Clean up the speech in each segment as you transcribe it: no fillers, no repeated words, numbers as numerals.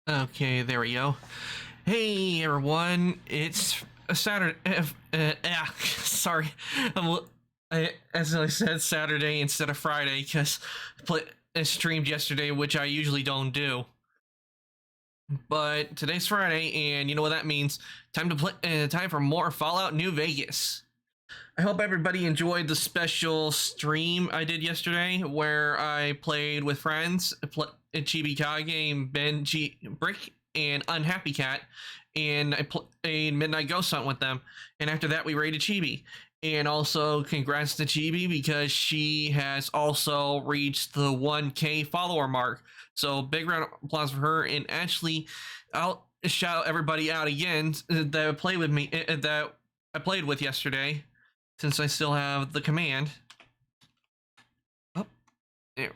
Okay, there we go. Hey everyone, it's a Saturday. Sorry, as I said, Saturday instead of Friday because I streamed yesterday, which I usually don't do. But today's Friday, and you know what that means? Time to play. Time for more Fallout New Vegas. I hope everybody enjoyed the special stream I did yesterday, where I played with friends, Chibi Kage, Benji Brick, and Unhappy Cat, and I played Midnight Ghost Hunt with them. And after that, we raided Chibi. And also, congrats to Chibi because she has also reached the 1K follower mark. So, big round of applause for her. And actually, I'll shout everybody out again that played with me, that I played with yesterday, since I still have the command. Oh, there.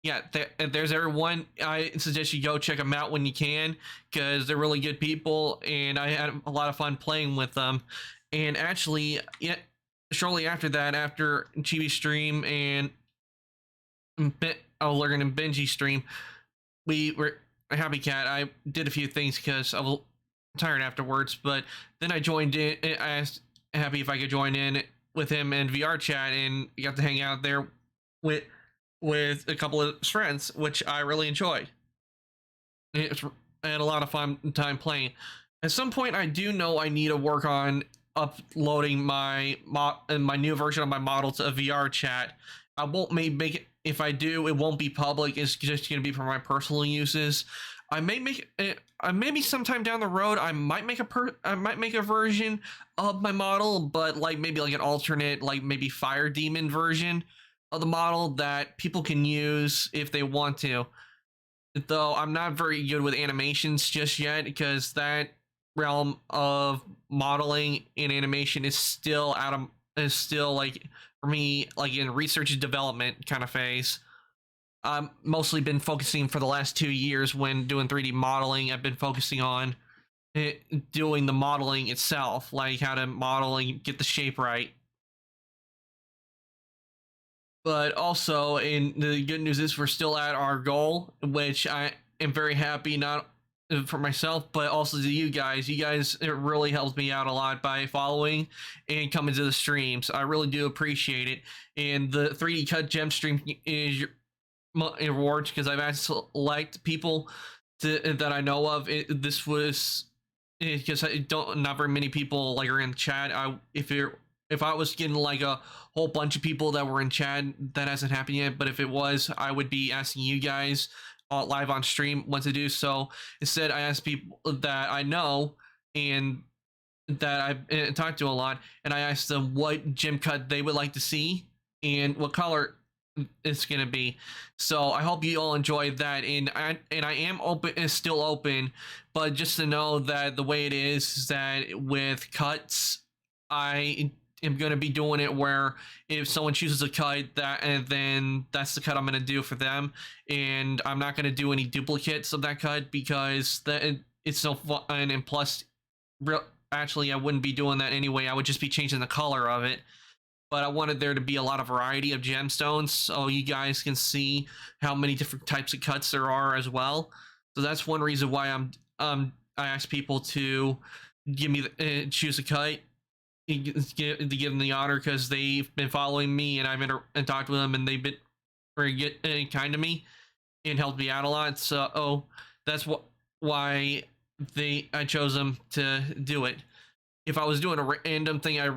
Yeah, there's everyone. I suggest you go check them out when you can, because they're really good people, and I had a lot of fun playing with them. And actually, yeah, shortly after that, after Chibi stream and Lurgan and Benji stream, we were a Happy Cat. I did a few things because I was tired afterwards, but then I joined in. I asked Happy if I could join in with him in VR chat, and got to hang out there with a couple of friends, which I really enjoyed. I had a lot of fun time playing. At some point, I do know I need to work on uploading my new version of my model to a VR chat. I won't make it. If I do, it won't be public. It's just going to be for my personal uses. I may make it. Maybe sometime down the road, I might make a version of my model, but maybe an alternate, maybe Fire Demon version of the model that people can use if they want to. Though I'm not very good with animations just yet, because that realm of modeling and animation is still for me, in research and development kind of phase. I've mostly been focusing for the last 2 years when doing 3D modeling. I've been focusing on doing the modeling itself, like how to model and get the shape right. But also, in the good news is we're still at our goal, which I am very happy, not for myself, but also to you guys. You guys, it really helps me out a lot by following and coming to the streams. I really do appreciate it. And the 3D Cut Gem stream is your rewards, because I've asked select people that I know of. This was because I don't, not very many people are in chat. If I was getting a whole bunch of people that were in chat, that hasn't happened yet. But if it was, I would be asking you guys live on stream what to do. So instead, I asked people that I know and that I've talked to a lot, and I asked them what gym cut they would like to see and what color it's gonna be. So I hope you all enjoyed that, and I am still open, but just to know that the way it is that with cuts, I am going to be doing it where if someone chooses a cut, that, and then that's the cut I'm going to do for them, and I'm not going to do any duplicates of that cut, because it's so fun. And plus, actually, I wouldn't be doing that anyway. I would just be changing the color of it. But I wanted there to be a lot of variety of gemstones, so you guys can see how many different types of cuts there are as well. So that's one reason why I asked people to give me choose a cut, to give them the honor, because they've been following me, and I've talked with them, and they've been very good, kind to me, and helped me out a lot. So that's why I chose them to do it. If I was doing a random thing, I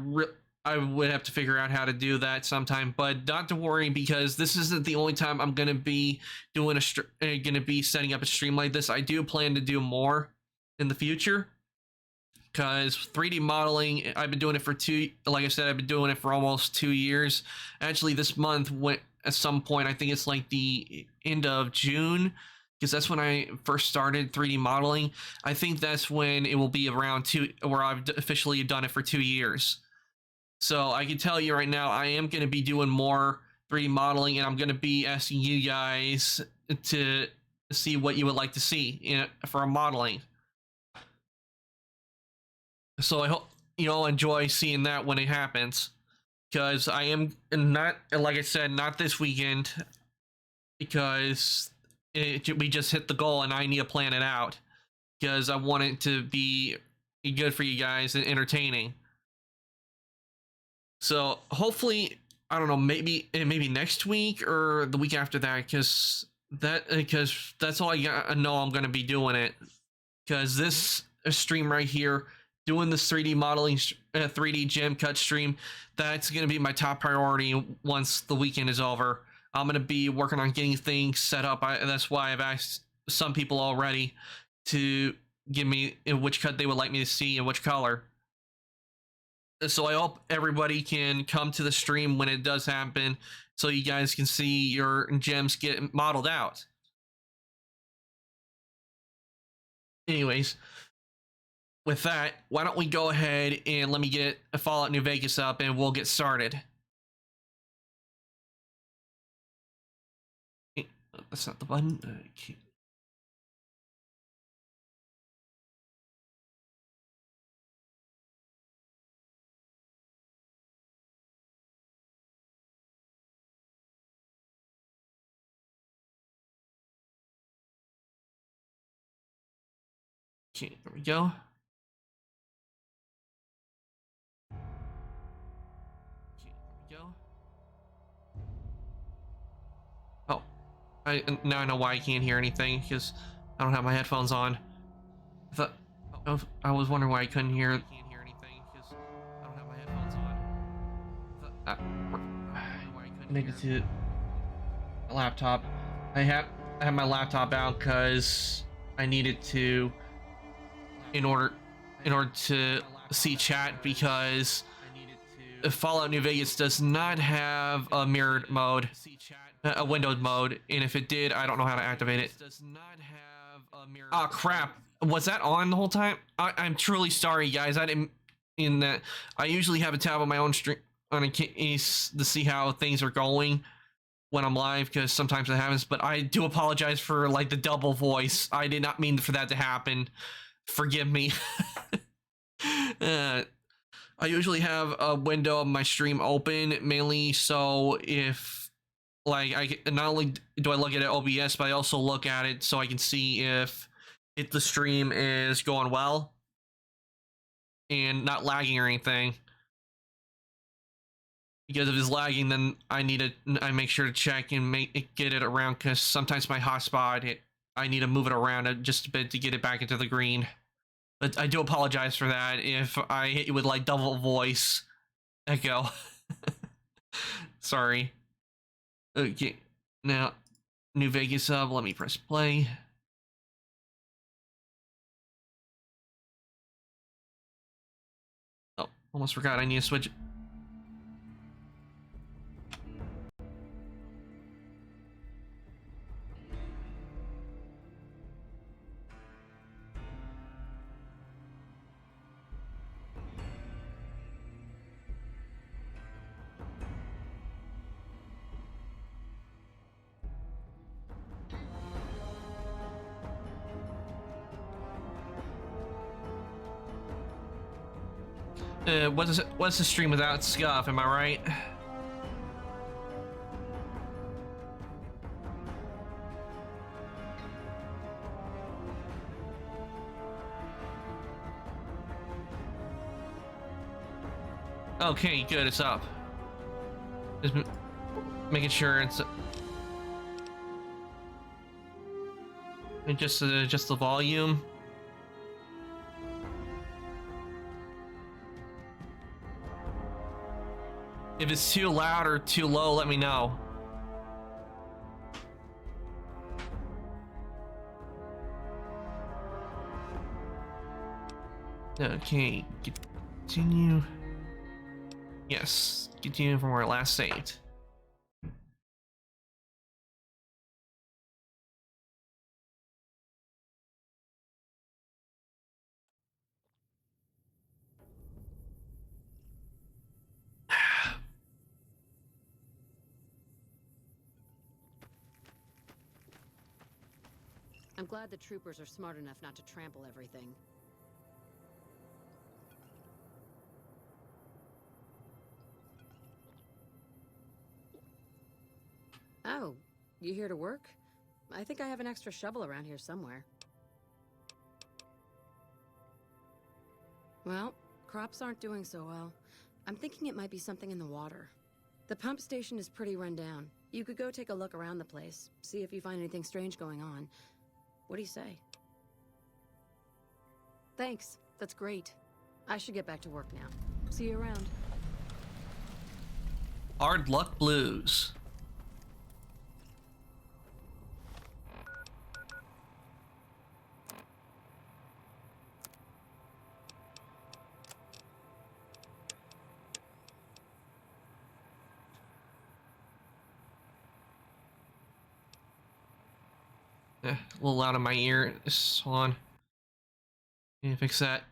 would have to figure out how to do that sometime, but not to worry, because this isn't the only time I'm going to be doing setting up a stream like this. I do plan to do more in the future, because 3D modeling, I've been doing it for like I said, I've been doing it for almost 2 years. Actually, this month went at some point, I think it's the end of June, because that's when I first started 3D modeling. I think that's when it will be around where I've officially done it for 2 years. So I can tell you right now, I am going to be doing more 3D modeling, and I'm going to be asking you guys to see what you would like to see for modeling. So I hope you all enjoy seeing that when it happens, because I am not, like I said, not this weekend, because we just hit the goal, and I need to plan it out because I want it to be good for you guys and entertaining. So hopefully, I don't know, maybe next week or the week after that, because that's all I know I'm gonna be doing it. Because this stream right here, doing this 3D modeling, 3D gem cut stream, that's gonna be my top priority once the weekend is over. I'm gonna be working on getting things set up. That's why I've asked some people already to give me which cut they would like me to see and which color. So I hope everybody can come to the stream when it does happen, so you guys can see your gems get modeled out. Anyways, with that, why don't we go ahead and let me get Fallout New Vegas up and we'll get started. That's not the button. Okay. Okay, there we go. Okay, there we go. Oh, now I know why I can't hear anything, because I don't have my headphones on. I was wondering why I couldn't hear. I can't hear anything because I don't have my headphones on. Connected to my laptop. I have my laptop out because I needed to, in order to see chat, because Fallout New Vegas does not have a mirrored mode, a windowed mode, and if it did, I don't know how to activate it. Oh crap, was that on the whole time? I'm truly sorry, guys. I didn't in that. I usually have a tab on my own stream on a case to see how things are going when I'm live, because sometimes it happens, but I do apologize for like the double voice. I did not mean for that to happen. Forgive me. I usually have a window of my stream open, mainly so if, like, I not only do I look at it OBS, but I also look at it so I can see if the stream is going well and not lagging or anything. Because if it's lagging, then I make sure to check and get it around, because sometimes my hotspot, I need to move it around just a bit to get it back into the green. But I do apologize for that if I hit you with like double voice echo. Sorry. Okay, now New Vegas up. Let me press play. Oh, almost forgot I need to switch. What's the stream without scuff? Am I right? Okay, good. It's up. Just making sure it's just the volume. If it's too loud or too low, let me know. Okay, continue. Yes, continue from where I last saved. I'm glad the troopers are smart enough not to trample everything. Oh, you here to work? I think I have an extra shovel around here somewhere. Well, crops aren't doing so well. I'm thinking it might be something in the water. The pump station is pretty run down. You could go take a look around the place, see if you find anything strange going on. What do you say? Thanks. That's great. I should get back to work now. See you around. Hard Luck Blues. A little loud in my ear. Hold on. Need to fix that.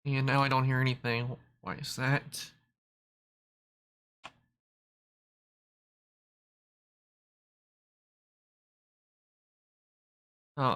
And now I don't hear anything. Why is that? Oh,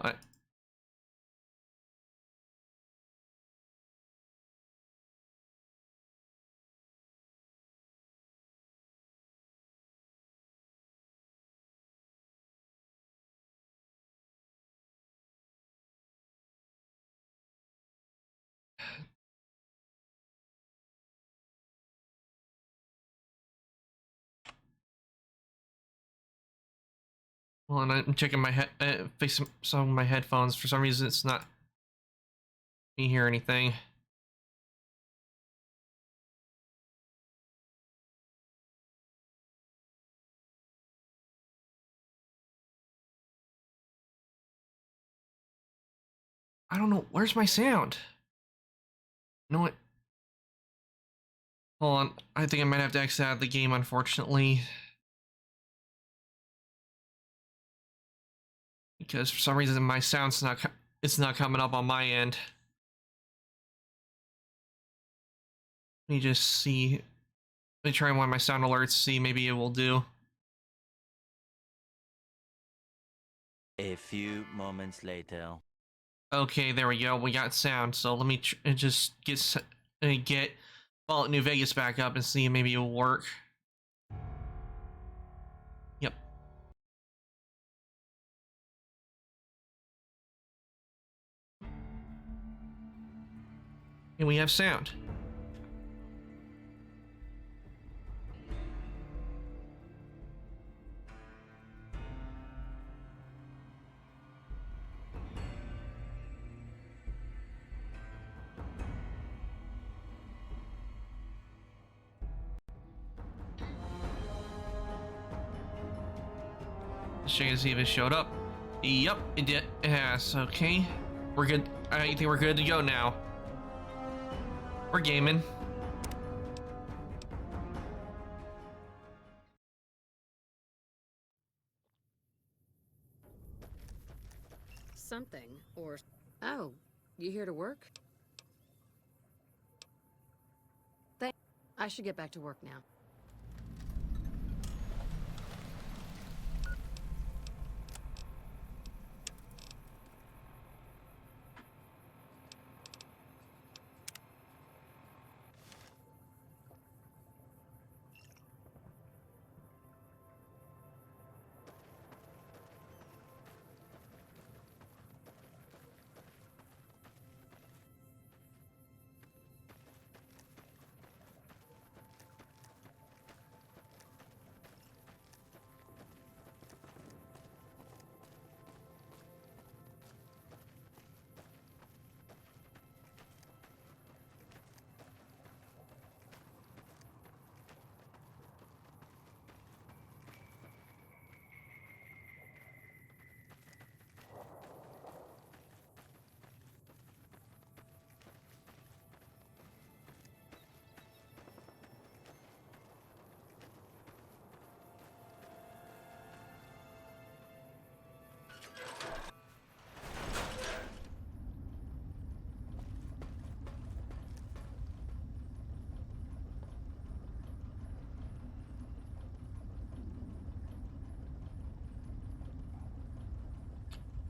well, and I'm checking my head, fixing some of my headphones. For some reason, it's not me hear anything. I don't know. Where's my sound? You know what? Hold on. I think I might have to exit out of the game, unfortunately. Because for some reason, my sound's it's not coming up on my end. Let me just see. Let me try one of my sound alerts, see maybe it will do. A few moments later. Okay, there we go. We got sound. So let me just get Fallout New Vegas back up and see if maybe it'll work. Yep. And we have sound. Let's check and see if it showed up. Yep, it did. It has. Okay. We're good. I think we're good to go now. We're gaming. Something, or... Oh, you here to work? I should get back to work now.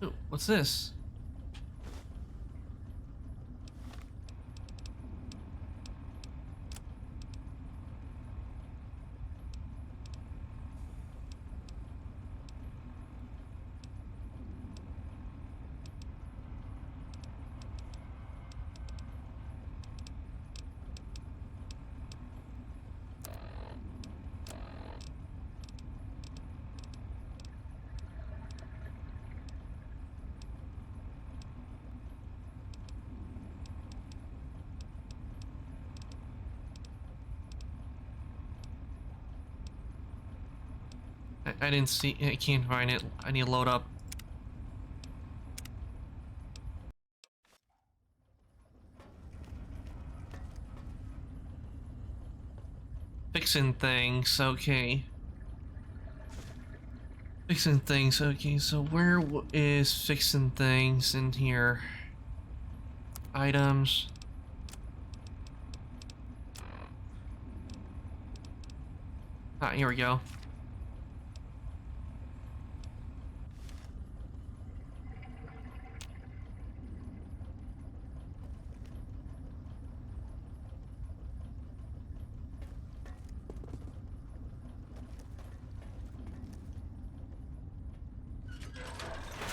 Ooh, what's this? I didn't see. I can't find it. I need to load up. Fixing things. Okay. Fixing things. Okay. So where is fixing things in here? Items. Ah, here we go.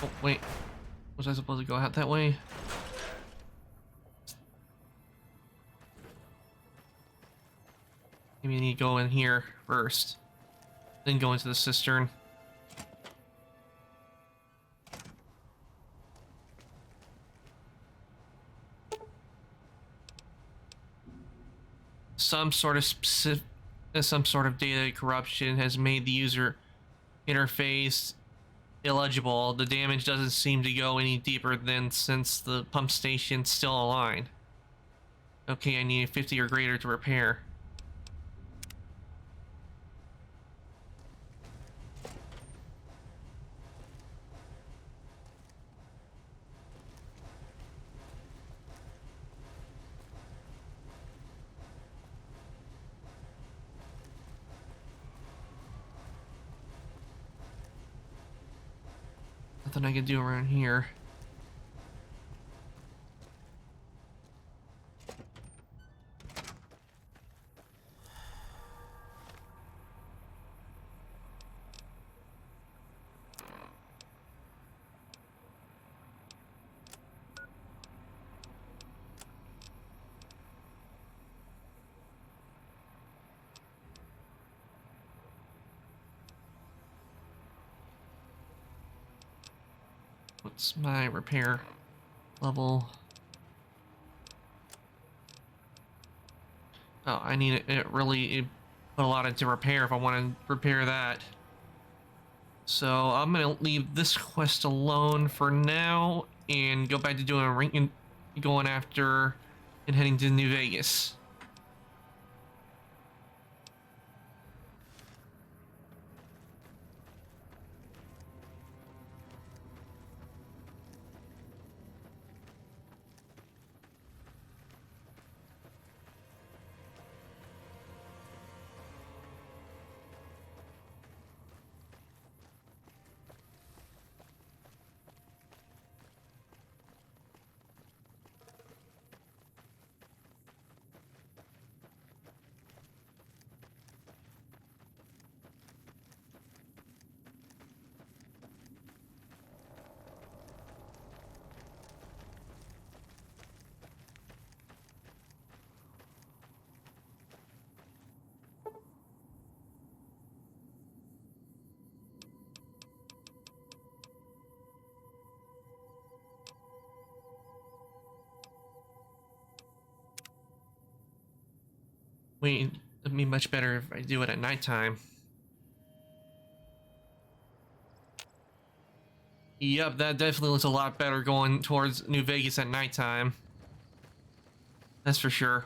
Oh, wait. Was I supposed to go out that way? Maybe I need to go in here first. Then go into the cistern. Some sort of data corruption has made the user interface illegible. The damage doesn't seem to go any deeper than since the pump station's still aligned. Okay, I need 50 or greater to repair. Nothing I can do around here. What's my repair level? Oh, I need it really put a lot into repair if I want to repair that. So I'm gonna leave this quest alone for now and go back to doing going after and heading to New Vegas. Wait, it'd be much better if I do it at nighttime. Yep, that definitely looks a lot better going towards New Vegas at nighttime. That's for sure.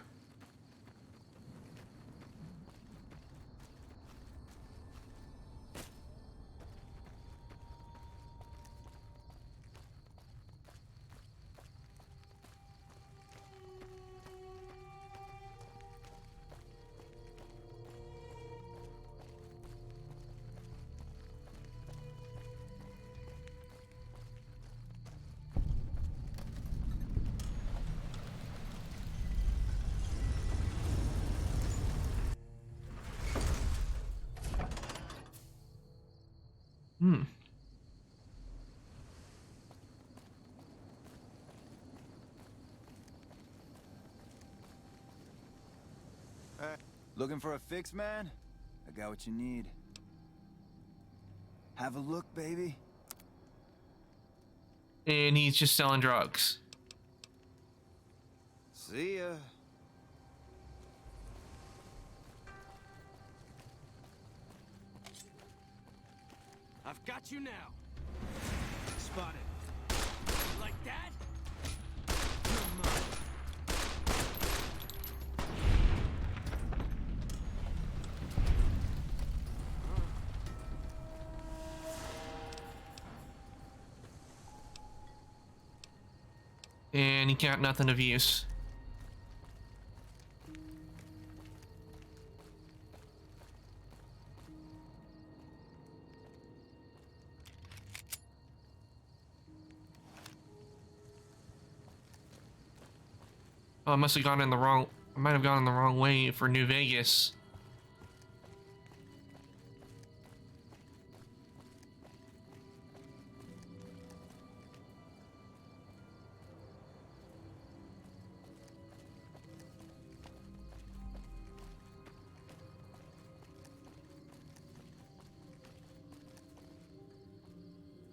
Looking for a fix, man? I got what you need. Have a look, baby. And he's just selling drugs. See ya. I've got you now. Spotted. Like that? You're mine. And he got nothing of use. Oh, I must have gone in the wrong... I might have gone in the wrong way for New Vegas.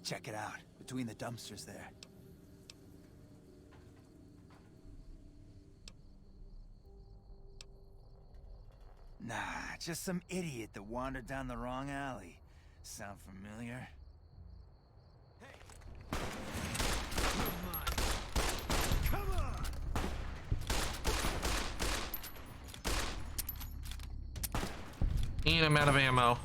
Check it out. Between the dumpsters there. Nah, just some idiot that wandered down the wrong alley. Sound familiar? You're mine. Come on! And I'm out of ammo.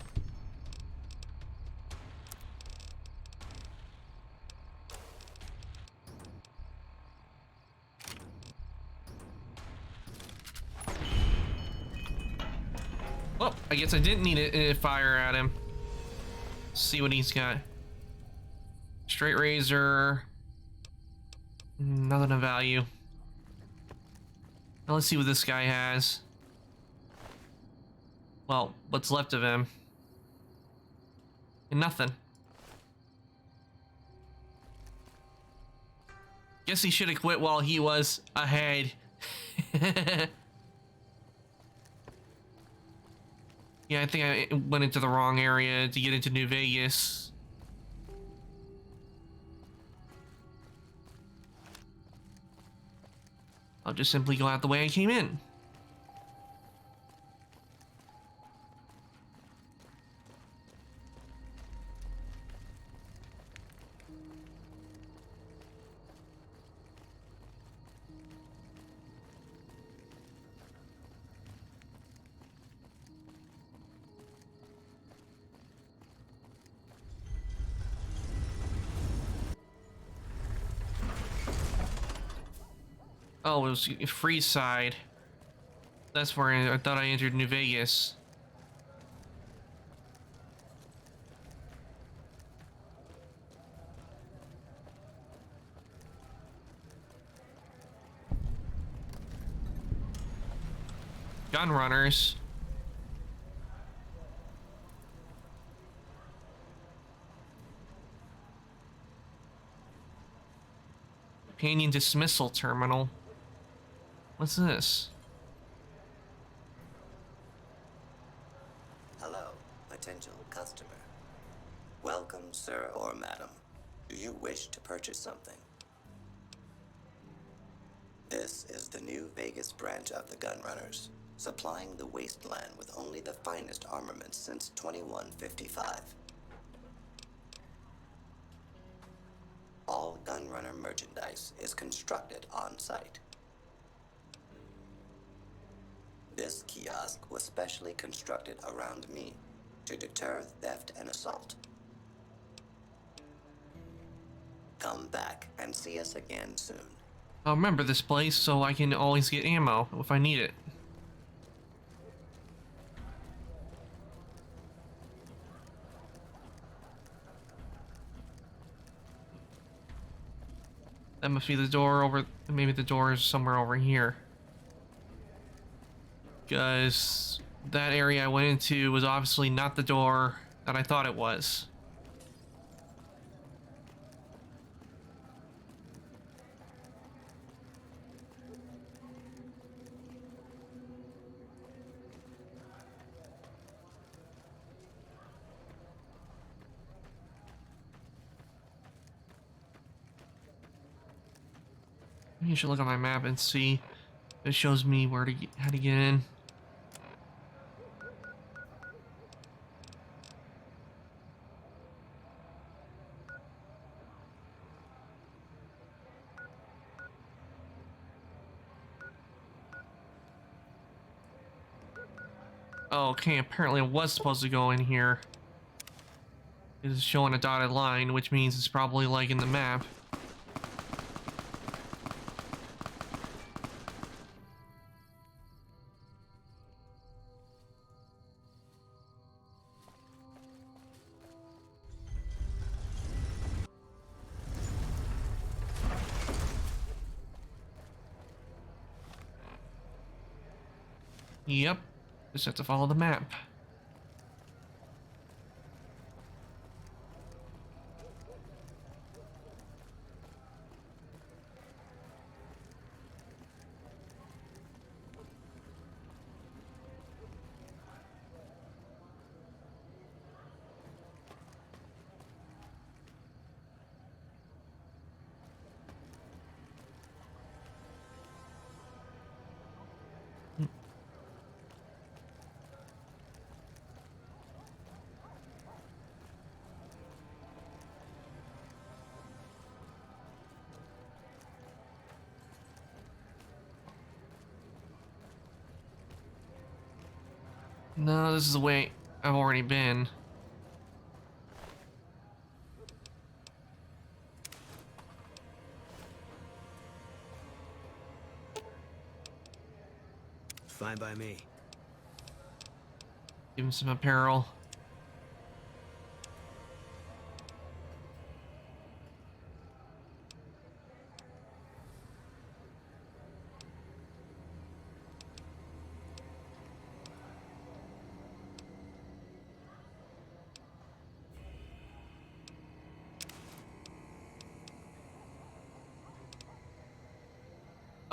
Oh, I guess I didn't need to fire at him. See what he's got. Straight razor. Nothing of value. Now let's see what this guy has. Well, what's left of him? And nothing. Guess he should have quit while he was ahead. Yeah, I think I went into the wrong area to get into New Vegas. I'll just simply go out the way I came in. Oh, it was Freeze Side. That's where I thought I entered New Vegas. Gun runners. Companion dismissal terminal. What's this? Hello, potential customer. Welcome, sir or madam. Do you wish to purchase something? This is the New Vegas branch of the Gunrunners, supplying the wasteland with only the finest armaments since 2155. All Gunrunner merchandise is constructed on site. This kiosk was specially constructed around me to deter theft and assault. Come back and see us again soon. I'll remember this place so I can always get ammo if I need it. That must be the door over. Maybe the door is somewhere over here. Because that area I went into was obviously not the door that I thought it was. You should look on my map and see. It shows me where to get, how to get in. Oh, okay, apparently it was supposed to go in here. It's showing a dotted line, which means it's probably like in the map. Yep, just have to follow the map. No, this is the way I've already been. Fine by me. Give him some apparel.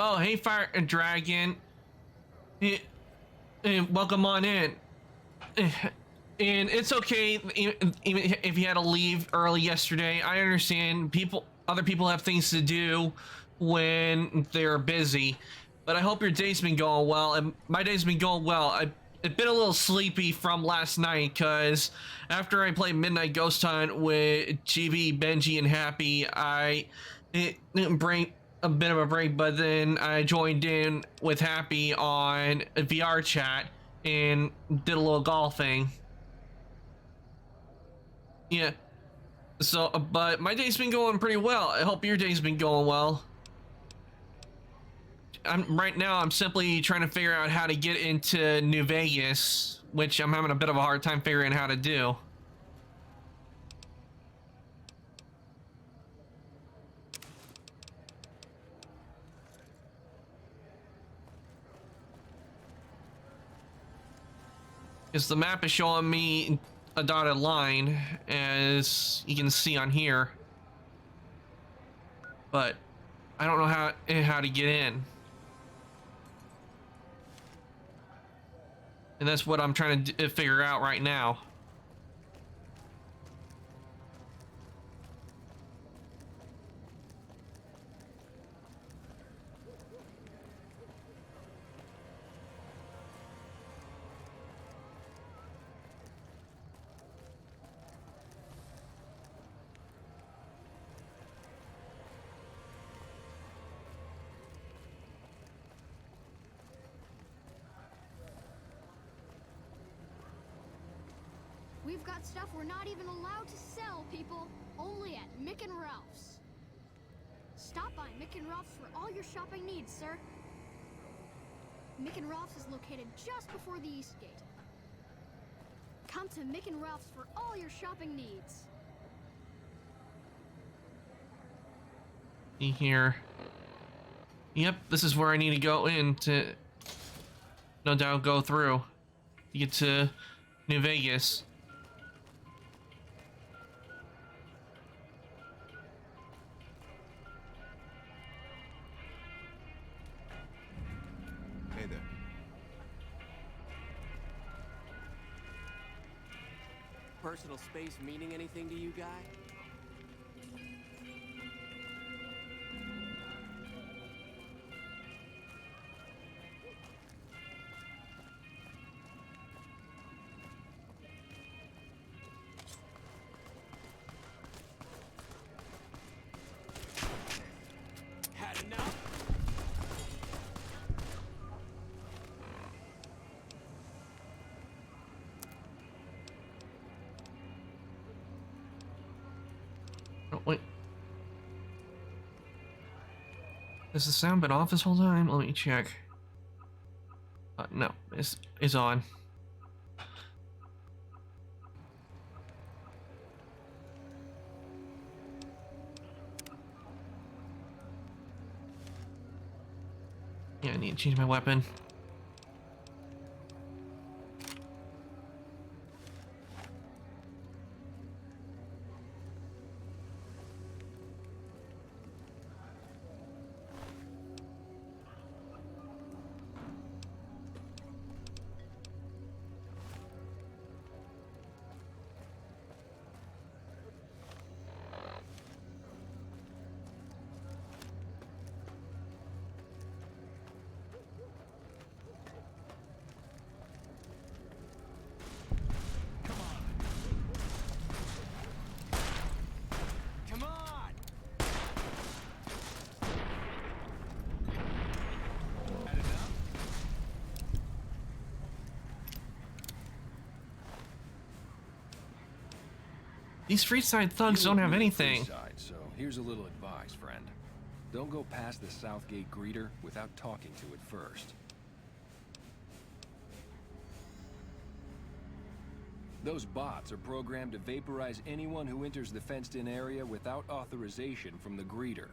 Oh, hey, Fire Dragon. Welcome on in. And it's okay, even if you had to leave early yesterday. I understand other people have things to do when they're busy. But I hope your day's been going well. And my day's been going well. I've been a little sleepy from last night because after I played Midnight Ghost Hunt with GB, Benji, and Happy, I didn't bring a bit of a break, but then I joined in with Happy on a VR chat and did a little golfing. Yeah. So, but my day's been going pretty well. I hope your day's been going well. Right now I'm simply trying to figure out how to get into New Vegas, which I'm having a bit of a hard time figuring out how to do. Because the map is showing me a dotted line, as you can see on here. But I don't know how to get in. And that's what I'm trying to figure out right now. We've got stuff we're not even allowed to sell, people. Only at Mick and Ralph's. Stop by Mick and Ralph's for all your shopping needs, sir. Mick and Ralph's is located just before the East Gate. Come to Mick and Ralph's for all your shopping needs. Here. Yep, this is where I need to go in to, no doubt, go through to get to New Vegas. Hey there. Personal space meaning anything to you, guy? wait. Has the sound been off this whole time? Let me check. No, it's on. Yeah, I need to change my weapon. Come on! Had enough? These Freeside thugs You don't look have new to anything. Freeside, so here's a little advice, friend. Don't go past the Southgate greeter without talking to it first. Those bots are programmed to vaporize anyone who enters the fenced-in area without authorization from the greeter.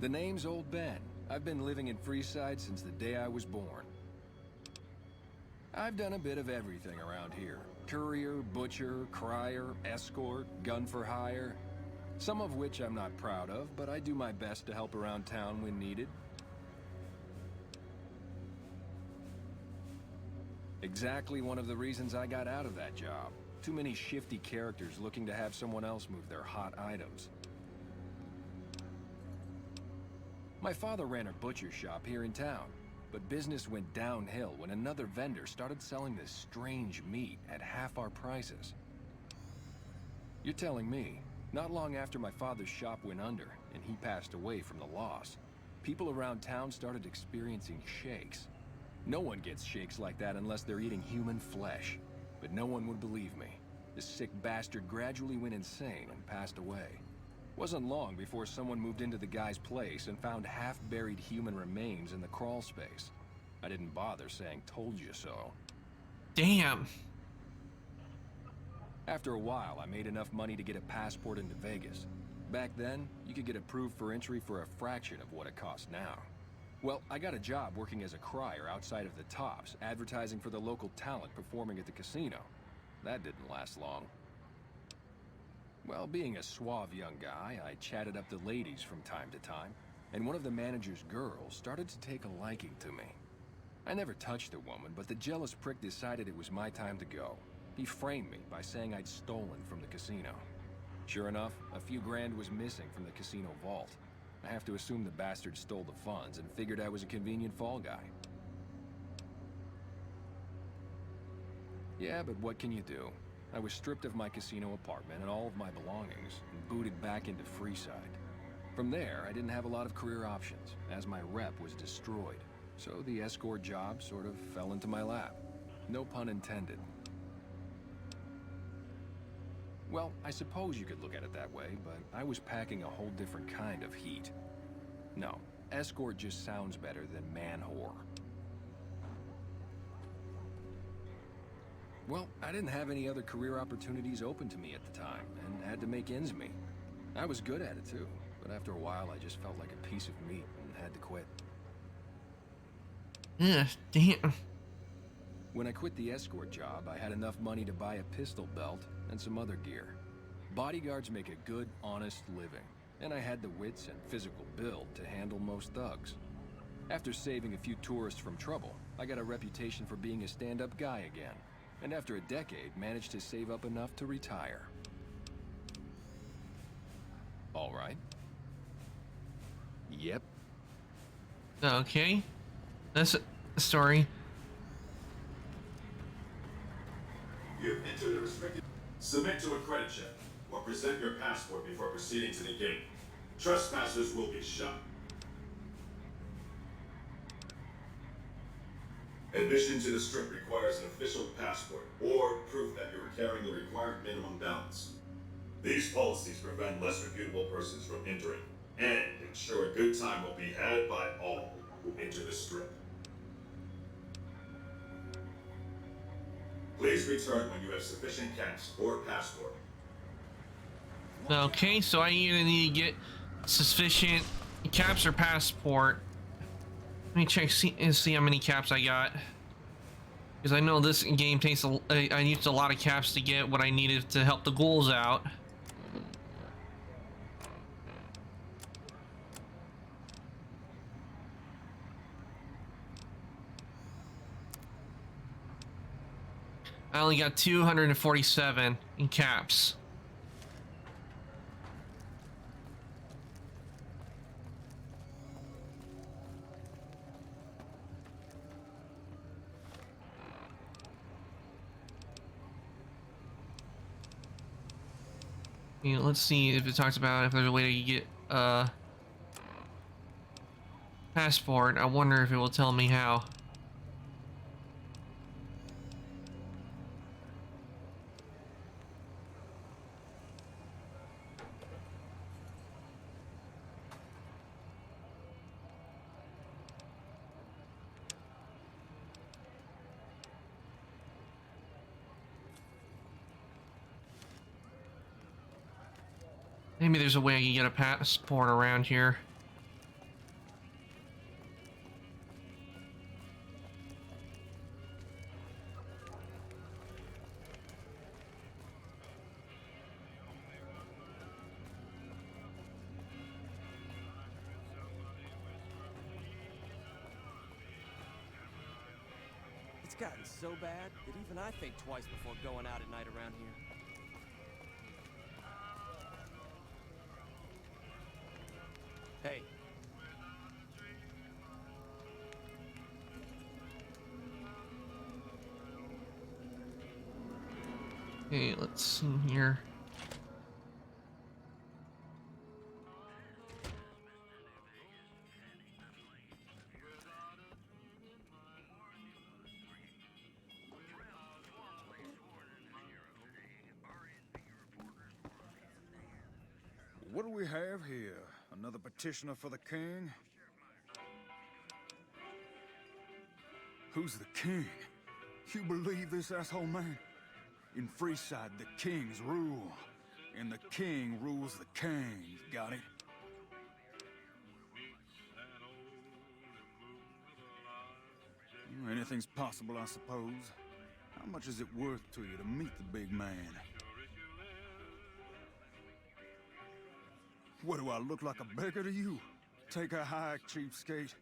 The name's Old Ben. I've been living in Freeside since the day I was born. I've done a bit of everything around here. Courier, butcher, crier, escort, gun for hire. Some of which I'm not proud of, but I do my best to help around town when needed. Exactly one of the reasons I got out of that job. Too many shifty characters looking to have someone else move their hot items. My father ran a butcher shop here in town, but business went downhill when another vendor started selling this strange meat at half our prices. You're telling me, not long after my father's shop went under and he passed away from the loss, people around town started experiencing shakes. No one gets shakes like that unless they're eating human flesh. But no one would believe me. The sick bastard gradually went insane and passed away. Wasn't long before someone moved into the guy's place and found half-buried human remains in the crawl space. I didn't bother saying "told you so." Damn. After a while, I made enough money to get a passport into Vegas. Back then, you could get approved for entry for a fraction of what it costs now. Well, I got a job working as a crier outside of the Tops, advertising for the local talent performing at the casino. That didn't last long. Well, being a suave young guy, I chatted up the ladies from time to time, and one of the manager's girls started to take a liking to me. I never touched the woman, but the jealous prick decided it was my time to go. He framed me by saying I'd stolen from the casino. Sure enough, a few grand was missing from the casino vault. I have to assume the bastard stole the funds and figured I was a convenient fall guy. Yeah, but what can you do? I was stripped of my casino apartment and all of my belongings and booted back into Freeside. From there, I didn't have a lot of career options, as my rep was destroyed. So the escort job sort of fell into my lap. No pun intended. Well, I suppose you could look at it that way, but I was packing a whole different kind of heat. No, escort just sounds better than man-whore. Well, I didn't have any other career opportunities open to me at the time, and had to make ends meet. I was good at it too, but after a while I just felt like a piece of meat and had to quit. Ugh, damn. When I quit the escort job, I had enough money to buy a pistol belt and some other gear. Bodyguards make a good, honest living, and I had the wits and physical build to handle most thugs. After saving a few tourists from trouble, I got a reputation for being a stand-up guy again, and after a decade, managed to save up enough to retire. All right. Yep. Okay. That's a story. You've entered a restricted... Submit to a credit check, or present your passport before proceeding to the gate. Trespassers will be shot. Admission to the Strip requires an official passport, or proof that you are carrying the required minimum balance. These policies prevent less reputable persons from entering, and ensure a good time will be had by all who enter the strip. Please return when you have sufficient cash or passport. Okay, so I either need to get sufficient caps or passport. Let me check see how many caps I got. Because I know this game takes I used a lot of caps to get what I needed to help the ghouls out. I only got 247 in caps. You know, let's see if it talks about if there's a way to get a passport. I wonder if it will tell me how. Maybe there's a way I can get a passport around here. It's gotten so bad that even I think twice before going out at night around here. Hey. Okay, let's see here. What do we have here? Another petitioner for the king? Who's the king? You believe this, asshole man? In Freeside, the kings rule. And the king rules the king. Got it? Anything's possible, I suppose. How much is it worth to you to meet the big man? What, do I look like a beggar to you? Take a hike, cheapskate.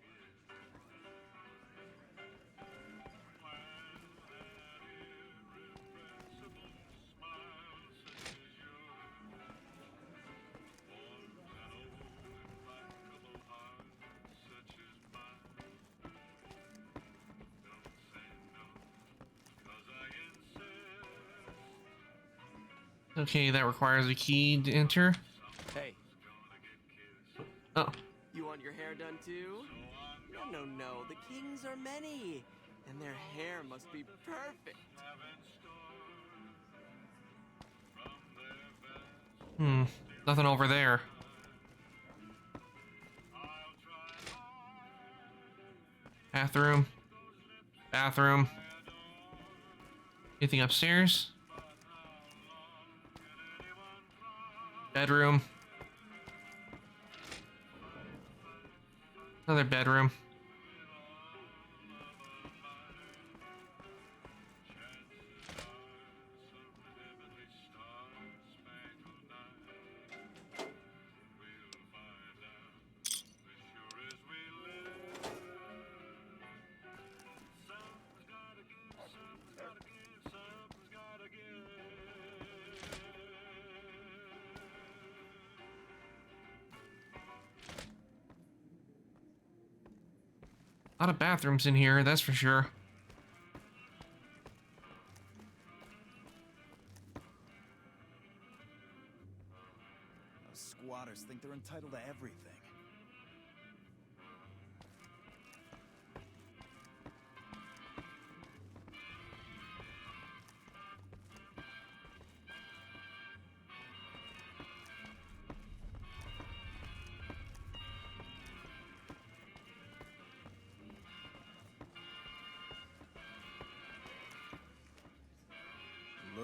Okay, that requires a key to enter. Hey. Oh. You want your hair done too? No. The kings are many, and their hair must be perfect. Nothing over there. Bathroom. Bathroom. Anything upstairs? Bedroom. Another bedroom. A lot of bathrooms in here, that's for sure. Those squatters think they're entitled to everything.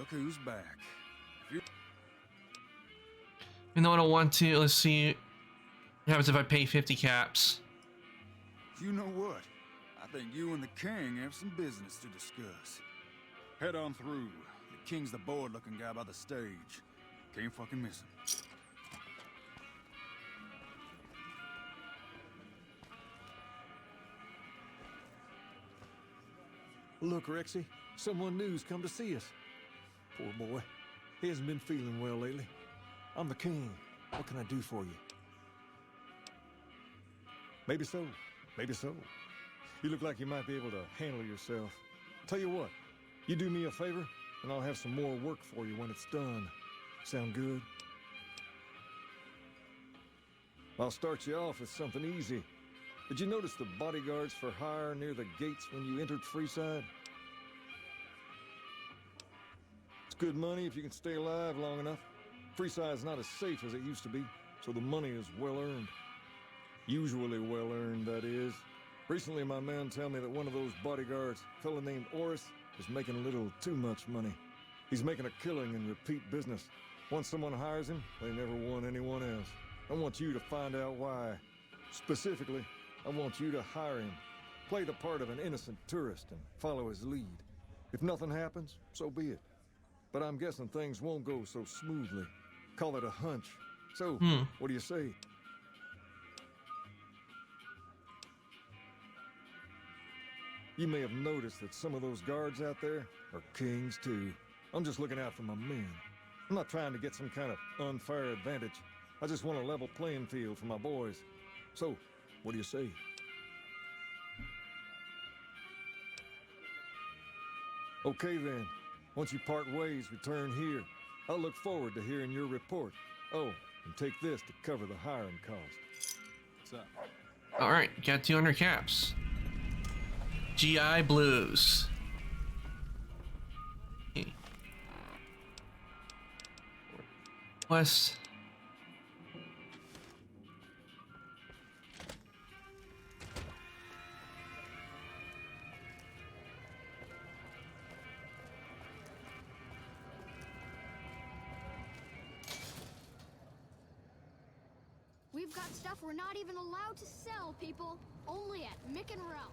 Look who's back. Even though I don't want to, let's see what happens if I pay 50 caps. You know what? I think you and the king have some business to discuss. Head on through. The king's the bored-looking guy by the stage. Can't fucking miss him. Look, Rexy, someone new's come to see us. Poor boy. He hasn't been feeling well lately. I'm the king. What can I do for you? Maybe so. Maybe so. You look like you might be able to handle yourself. Tell you what, you do me a favor, and I'll have some more work for you when it's done. Sound good? I'll start you off with something easy. Did you notice the bodyguards for hire near the gates when you entered Freeside? It's good money if you can stay alive long enough. Freeside's not as safe as it used to be, so the money is well earned. Usually well earned, that is. Recently, my man told me that one of those bodyguards, a fella named Oris, is making a little too much money. He's making a killing in repeat business. Once someone hires him, they never want anyone else. I want you to find out why. Specifically, I want you to hire him. Play the part of an innocent tourist and follow his lead. If nothing happens, so be it. But I'm guessing things won't go so smoothly. Call it a hunch. So, what do you say? You may have noticed that some of those guards out there are kings too. I'm just looking out for my men. I'm not trying to get some kind of unfair advantage. I just want a level playing field for my boys. So, what do you say? Okay then. Once you part ways, return here. I'll look forward to hearing your report. Oh, and take this to cover the hiring cost. What's up? All right, got 200 caps. GI Blues. Okay. West. We've got stuff we're not even allowed to sell, people. Only at Mick and Ralph's.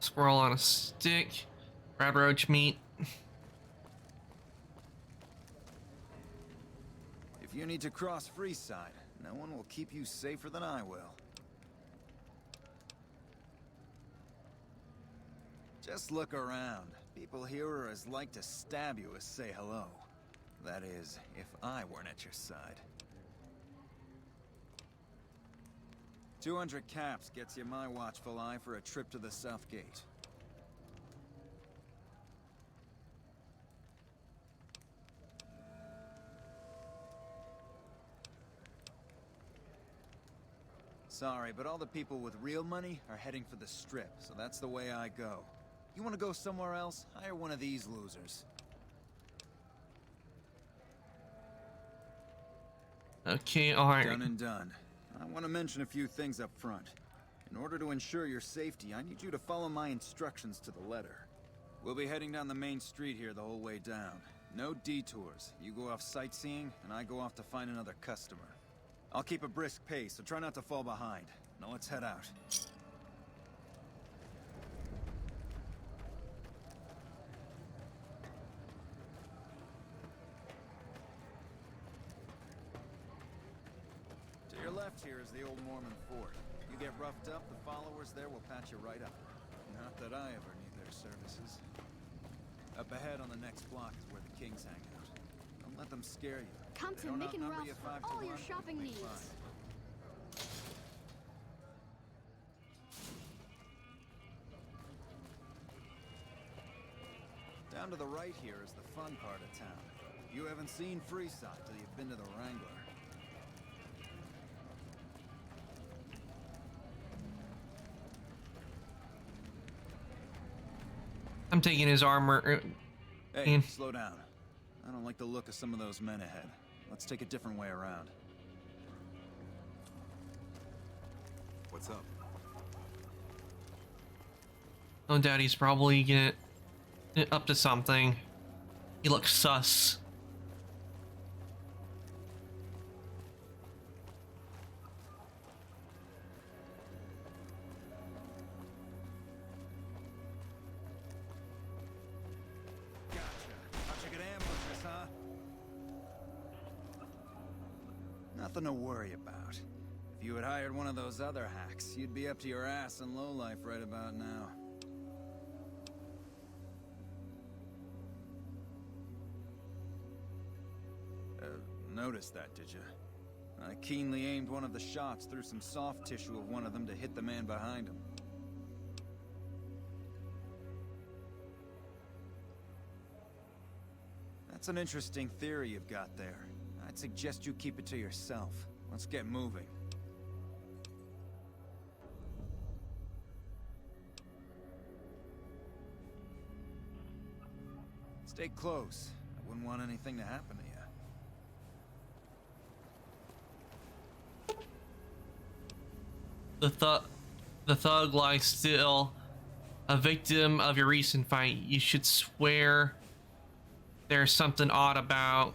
Squirrel on a stick. Rad roach meat. If you need to cross Freeside, no one will keep you safer than I will. Just look around. People here are as like to stab you as say hello. That is, if I weren't at your side. 200 caps gets you my watchful eye for a trip to the South Gate. Sorry, but all the people with real money are heading for the Strip, so that's the way I go. You want to go somewhere else? Hire one of these losers. Okay, alright. Done and done. I want to mention a few things up front. In order to ensure your safety, I need you to follow my instructions to the letter. We'll be heading down the main street here the whole way down. No detours. You go off sightseeing, and I go off to find another customer. I'll keep a brisk pace, so try not to fall behind. Now let's head out. To your left here is the old Mormon fort. You get roughed up, the followers there will patch you right up. Not that I ever need their services. Up ahead on the next block is where the kings hang out. Don't let them scare you. Come to Mick and Ralph's for all your shopping needs. Down to the right here is the fun part of town. You haven't seen Freeside till you've been to the Wrangler. I'm taking his armor. Hey, slow down. I don't like the look of some of those men ahead. Let's take a different way around. What's up? No doubt he's probably get up to something. He looks sus. Nothing to worry about. If you had hired one of those other hacks, you'd be up to your ass in lowlife right about now. Noticed that, did you? I keenly aimed one of the shots through some soft tissue of one of them to hit the man behind him. That's an interesting theory you've got there. I'd suggest you keep it to yourself. Let's get moving. Stay close. I wouldn't want anything to happen to you. The thug lies still, a victim of your recent fight. You should swear there's something odd about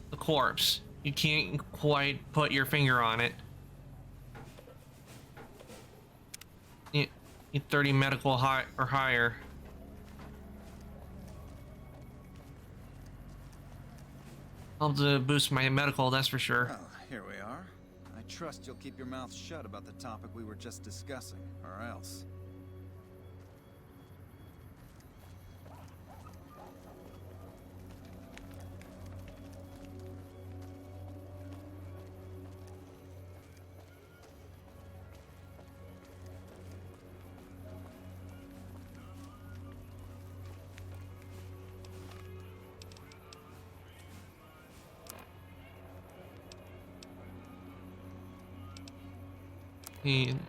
the corpse. You can't quite put your finger on it. You 30 medical high or higher. I'll have to boost my medical, that's for sure. Well, here we are. I trust you'll keep your mouth shut about the topic we were just discussing, or else.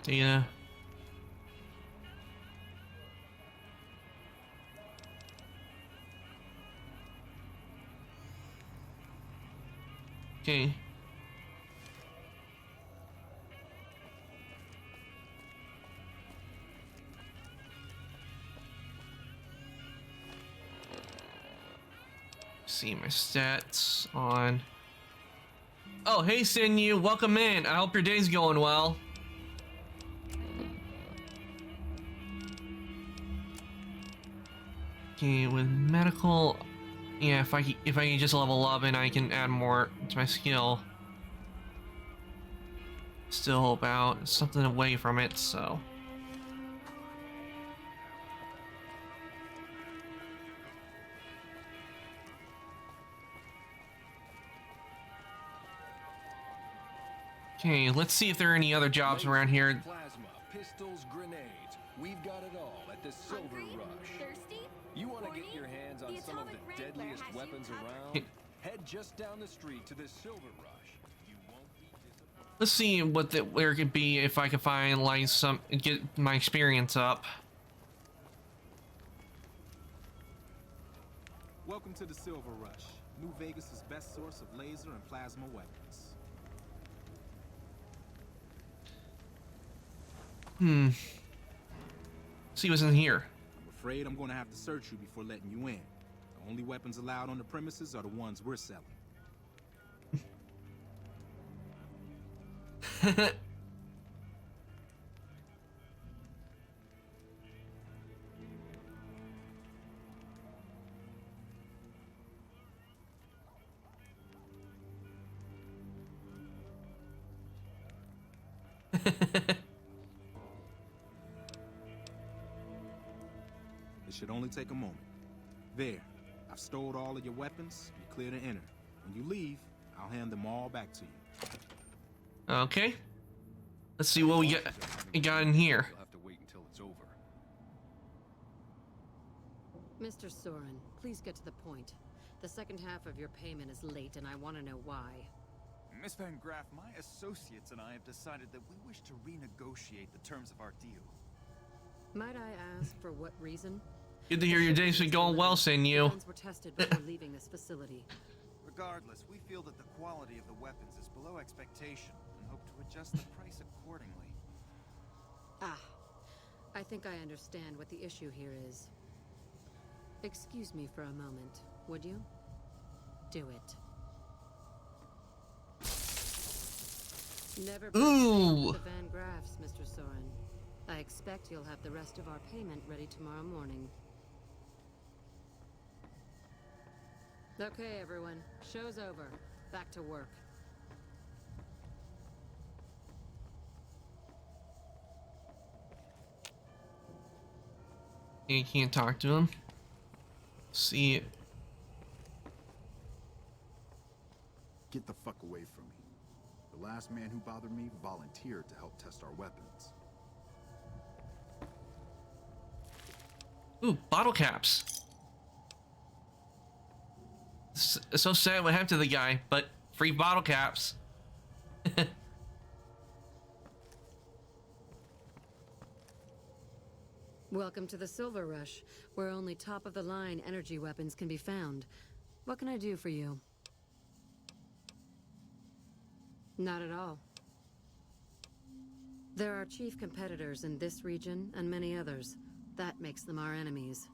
Data. Okay. See my stats on. Oh, hey, Sinew, welcome in. I hope your day's going well. Okay, with medical, yeah, if I can just level up and I can add more to my skill. Still about something away from it, so. Okay, let's see if there are any other jobs around here. Plasma, pistols, grenades. We've got it all at the Silver Rush. Thirsty? You want to get your hands on some of the deadliest weapons around? Head just down the street to the Silver Rush. You won't be disappointed. Let's see what where it could be if I can find like some get my experience up. Welcome to the Silver Rush, New Vegas' best source of laser and plasma weapons. See what's in here. I'm afraid I'm going to have to search you before letting you in. The only weapons allowed on the premises are the ones we're selling. It should only take a moment. There, I've stored all of your weapons. You're clear to enter. When you leave, I'll hand them all back to you. Okay. Let's see what we got in here. You'll have to wait until it's over. Mr. Soren, please get to the point. The second half of your payment is late, and I want to know why. Miss Van Graff, my associates and I have decided that we wish to renegotiate the terms of our deal. Might I ask for what reason? Good to hear your day's been going well, Senyu. Guns were tested before leaving this facility. Regardless, we feel that the quality of the weapons is below expectation and hope to adjust the price accordingly. Ah, I think I understand what the issue here is. Excuse me for a moment, would you? Do it. Never Ooh. the Van Graffs, Mr. Soren. I expect you'll have the rest of our payment ready tomorrow morning. Okay, everyone. Show's over. Back to work. You can't talk to him. See. Get the fuck away from me. The last man who bothered me volunteered to help test our weapons. Ooh, bottle caps. It's so sad what happened to the guy, but free bottle caps. Welcome to the Silver Rush, where only top-of-the-line energy weapons can be found. What can I do for you? Not at all. There are chief competitors in this region and many others. That makes them our enemies.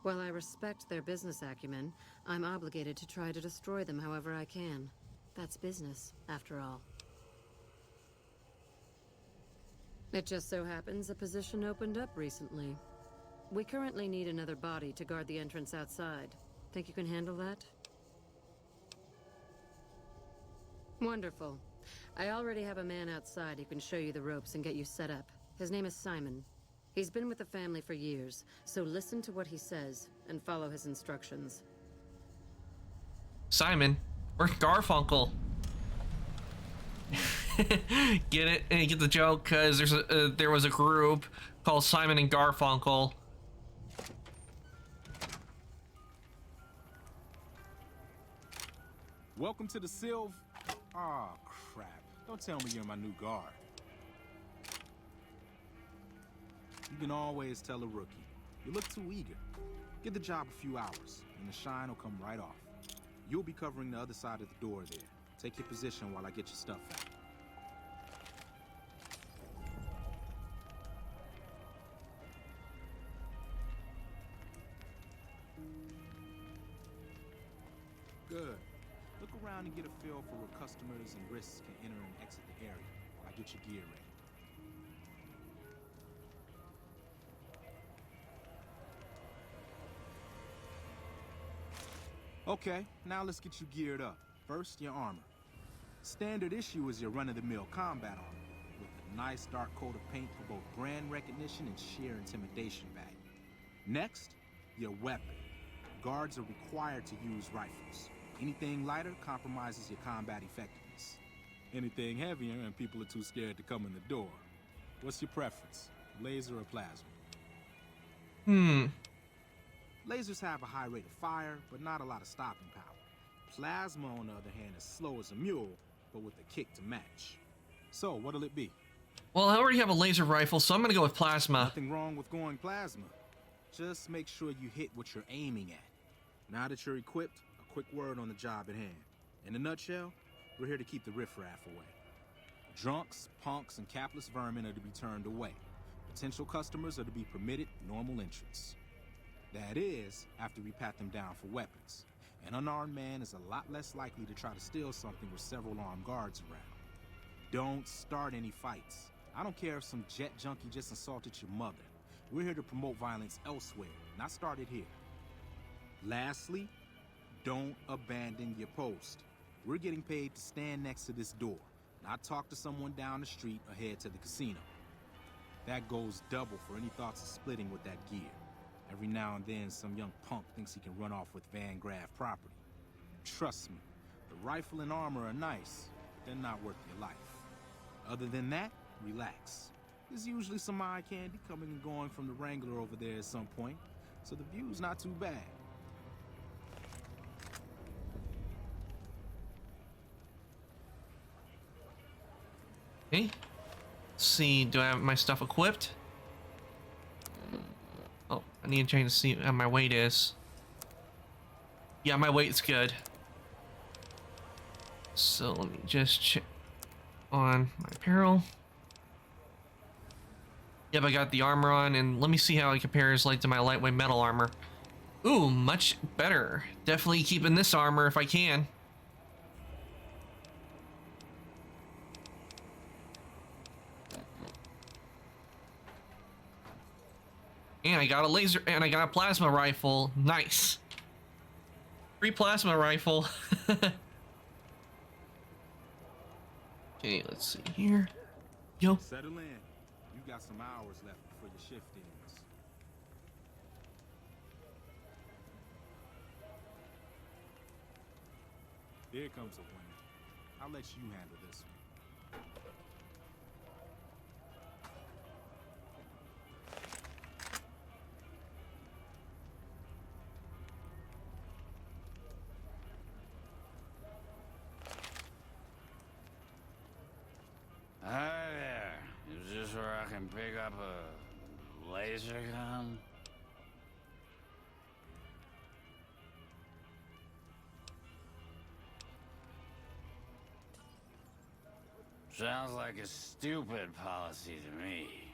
While I respect their business acumen, I'm obligated to try to destroy them however I can. That's business, after all. It just so happens a position opened up recently. We currently need another body to guard the entrance outside. Think you can handle that? Wonderful. I already have a man outside who can show you the ropes and get you set up. His name is Simon. He's been with the family for years, so listen to what he says and follow his instructions. Simon, or Garfunkel. Get it? And you get the joke because there was a group called Simon and Garfunkel. Welcome to the Sylv. Aw, crap. Don't tell me you're my new guard. You can always tell a rookie. You look too eager. Give the job a few hours, and the shine will come right off. You'll be covering the other side of the door there. Take your position while I get your stuff out. Good. Look around and get a feel for where customers and risks can enter and exit the area while I get your gear ready. Okay, now let's get you geared up. First, your armor. Standard issue is your run-of-the-mill combat armor, with a nice dark coat of paint for both brand recognition and sheer intimidation value. Next, your weapon. Guards are required to use rifles. Anything lighter compromises your combat effectiveness. Anything heavier and people are too scared to come in the door. What's your preference, laser or plasma? Lasers have a high rate of fire, but not a lot of stopping power. Plasma, on the other hand, is slow as a mule, but with a kick to match. So, what'll it be? Well, I already have a laser rifle, so I'm gonna go with plasma. Nothing wrong with going plasma. Just make sure you hit what you're aiming at. Now that you're equipped, a quick word on the job at hand. In a nutshell, we're here to keep the riffraff away. Drunks, punks, and capless vermin are to be turned away. Potential customers are to be permitted normal entrance. That is, after we pat them down for weapons. An unarmed man is a lot less likely to try to steal something with several armed guards around. Don't start any fights. I don't care if some jet junkie just assaulted your mother. We're here to promote violence elsewhere, not start it here. Lastly, don't abandon your post. We're getting paid to stand next to this door, not talk to someone down the street or head to the casino. That goes double for any thoughts of splitting with that gear. Every now and then, some young punk thinks he can run off with Van Graff property. Trust me, the rifle and armor are nice, but they're not worth your life. Other than that, relax. There's usually some eye candy coming and going from the Wrangler over there at some point, so the view's not too bad. Okay. Let's see, do I have my stuff equipped? Oh, I need to change to see how my weight is. Yeah, my weight's good. So let me just check on my apparel. Yep, I got the armor on, and let me see how it compares like to my lightweight metal armor. Ooh, much better. Definitely keeping this armor if I can. And I got a laser, and I got a plasma rifle. Nice. Free plasma rifle. Okay, let's see here. Yo. Settle in. You got some hours left before your shift ends. Here comes a winner. I'll let you handle this one. Hi there. Is this where I can pick up a laser gun? Sounds like a stupid policy to me.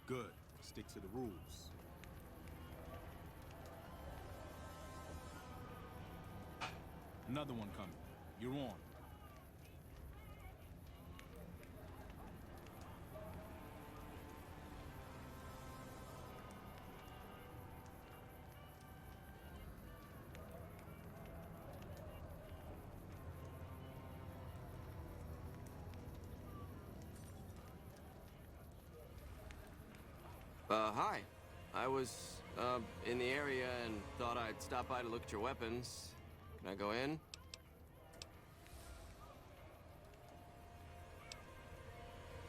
Good. Stick to the rules. Another one coming. You're on. Hi. I was, in the area and thought I'd stop by to look at your weapons. Can I go in?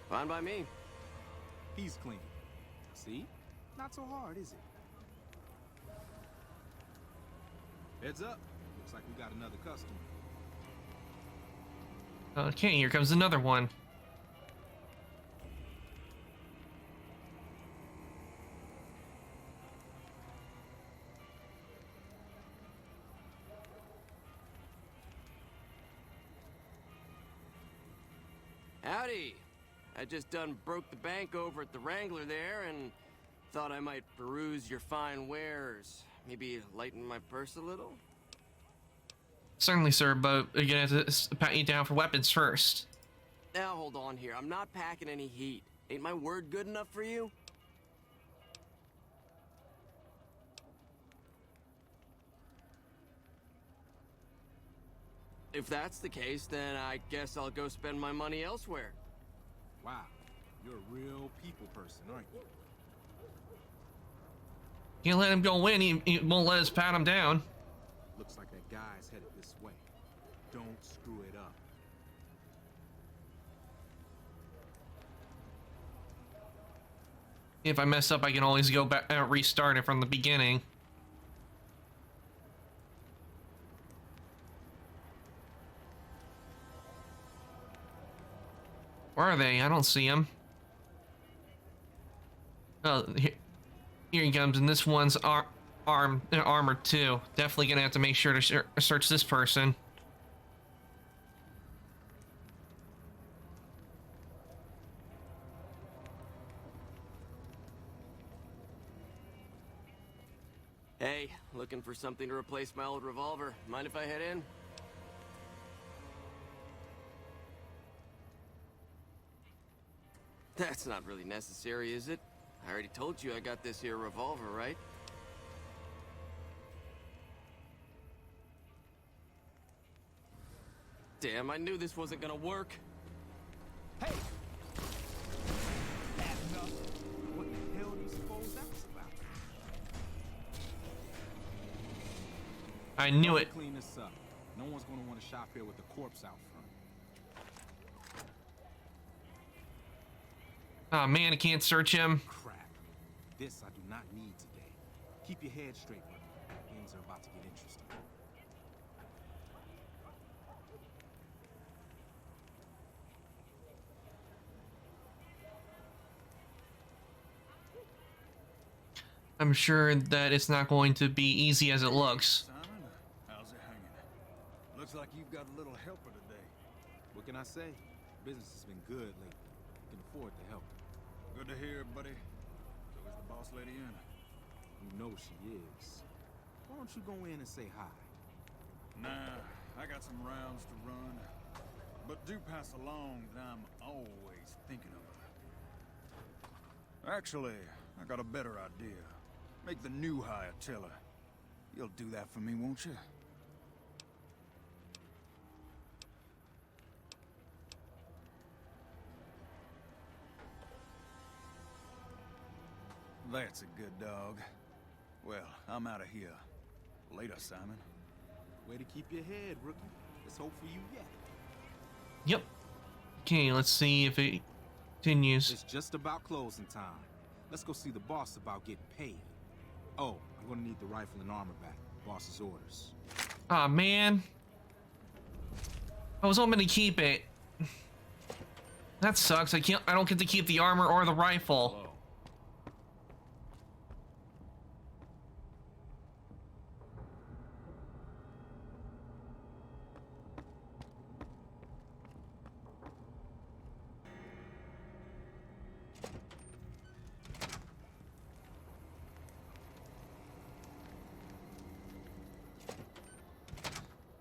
Fine by me. He's clean. See? Not so hard, is it? Heads up. Looks like we got another customer. Okay, here comes another one. Howdy. I just done broke the bank over at the Wrangler there and thought I might peruse your fine wares. Maybe lighten my purse a little? Certainly, sir, but you're gonna have to pat you down for weapons first. Now hold on here. I'm not packing any heat. Ain't my word good enough for you? If that's the case, then I guess I'll go spend my money elsewhere. Wow. You're a real people person, aren't you? You let him go in, he won't let us pat him down. Looks like that guy's headed this way. Don't screw it up. If I mess up, I can always go back, restart it from the beginning. Where are they? I don't see them. Oh, here he comes, and this one's armored too. Definitely gonna have to make sure to search this person. Hey, looking for something to replace my old revolver. Mind if I head in? That's not really necessary, is it? I already told you I got this here revolver, right? Damn, I knew this wasn't gonna work. Hey! That's enough. What the hell do you suppose that was about? I knew it. Clean this up. No one's gonna want to shop here with a corpse out front. Oh man, I can't search him. Crap. This I do not need today. Keep your head straight, brother. Things are about to get interesting. I'm sure that it's not going to be easy as it looks. Simon, how's it hanging? Looks like you've got a little helper today. What can I say? Business has been good lately. Can afford to help. Good to hear, buddy. So is the boss lady in? You know she is. Why don't you go in and say hi? Nah, I got some rounds to run. But do pass along that I'm always thinking of her. Actually, I got a better idea. Make the new hire tell her. You'll do that for me, won't you? That's a good dog. Well, I'm out of here. Later, Simon. Way to keep your head, rookie. Let's hope for you yet. Yep. Okay, let's see if it continues. It's just about closing time. Let's go see the boss about getting paid. Oh, I'm gonna need the rifle and armor back. Boss's orders. Aw, man. I was hoping to keep it. That sucks. I don't get to keep the armor or the rifle. Hello.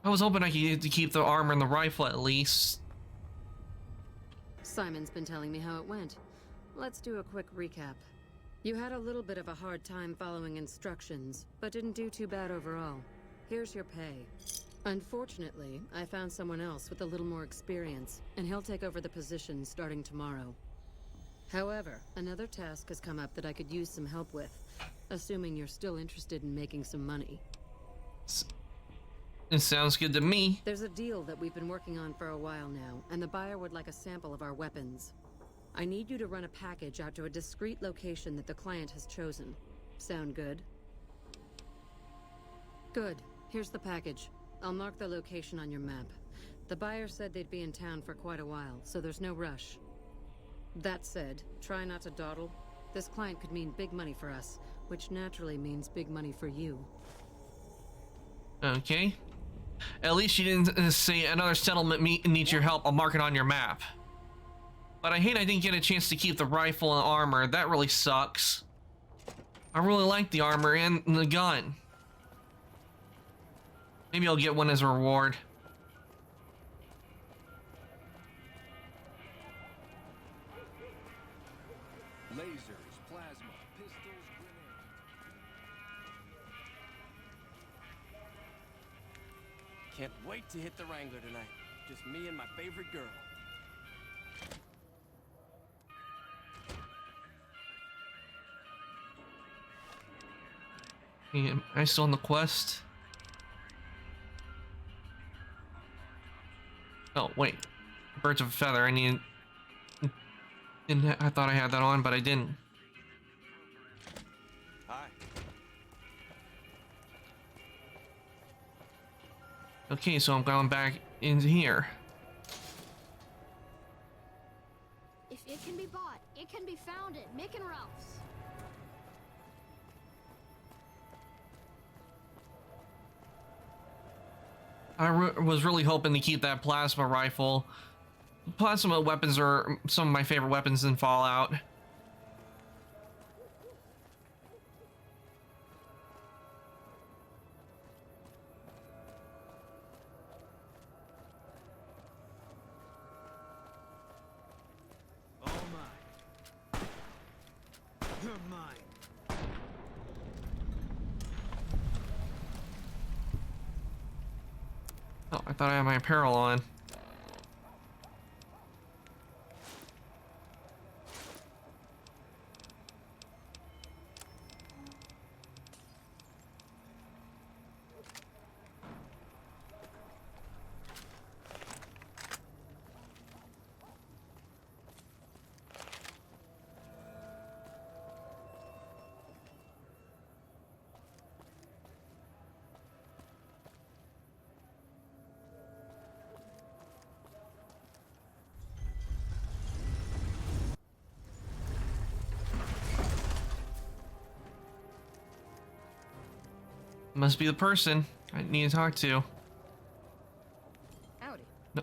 I was hoping I could get to keep the armor and the rifle at least. Simon's been telling me how it went. Let's do a quick recap. You had a little bit of a hard time following instructions, but didn't do too bad overall. Here's your pay. Unfortunately, I found someone else with a little more experience, and he'll take over the position starting tomorrow. However, another task has come up that I could use some help with, assuming you're still interested in making some money. It sounds good to me. There's a deal that we've been working on for a while now, and the buyer would like a sample of our weapons. I need you to run a package out to a discreet location that the client has chosen. Sound good? Good. Here's the package. I'll mark the location on your map. The buyer said they'd be in town for quite a while, so there's no rush. That said, try not to dawdle. This client could mean big money for us, which naturally means big money for you. Okay. At least you didn't say another settlement needs your help. I'll mark it on your map. But I hate I didn't get a chance to keep the rifle and armor. That really sucks. I really like the armor and the gun. Maybe I'll get one as a reward. Lasers, plasma, pistols, grenades. Can't wait to hit the Wrangler tonight. Just me and my favorite girl. Hey, am I still on the quest? Oh, wait. Birds of a feather. I thought I had that on, but I didn't. Hi. Okay, so I'm going back into here. If it can be bought, it can be found at Mick and Ralph's. I was really hoping to keep that plasma rifle. Plasma weapons are some of my favorite weapons in Fallout. All mine. You're mine. Oh, I thought I had my apparel on. Must be the person I need to talk to. Howdy. No.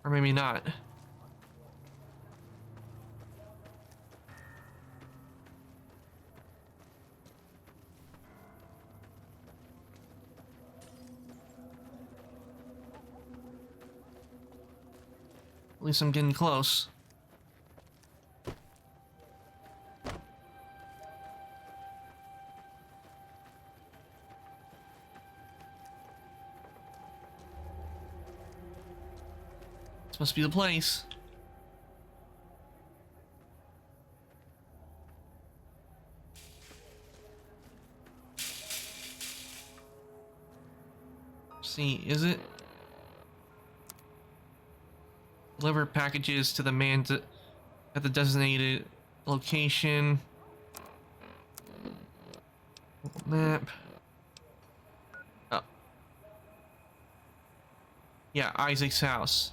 Or maybe not. At least I'm getting close. This must be the place. See, is it? Deliver packages to the man at the designated location. Map. Oh. Yeah, Isaac's house.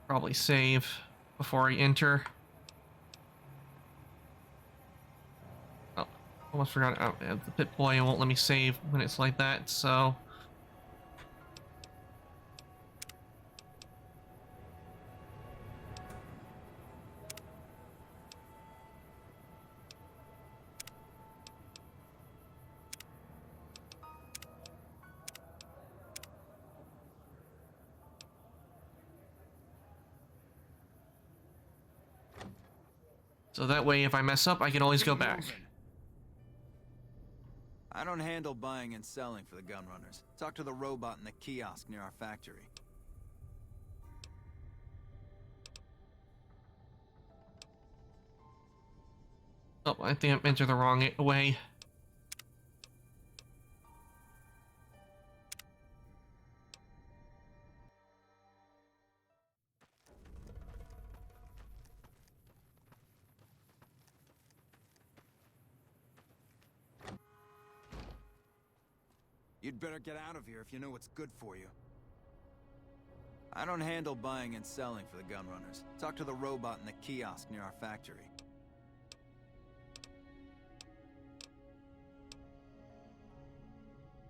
Probably save before I enter. Oh, almost forgot. Oh, yeah, the Pit Boy won't let me save when it's like that, so. So that way, if I mess up, I can always go back. I don't handle buying and selling for the Gunrunners. Talk to the robot in the kiosk near our factory. Oh, I think I entered the wrong way. You'd better get out of here if you know what's good for you. I don't handle buying and selling for the Gunrunners. Talk to the robot in the kiosk near our factory.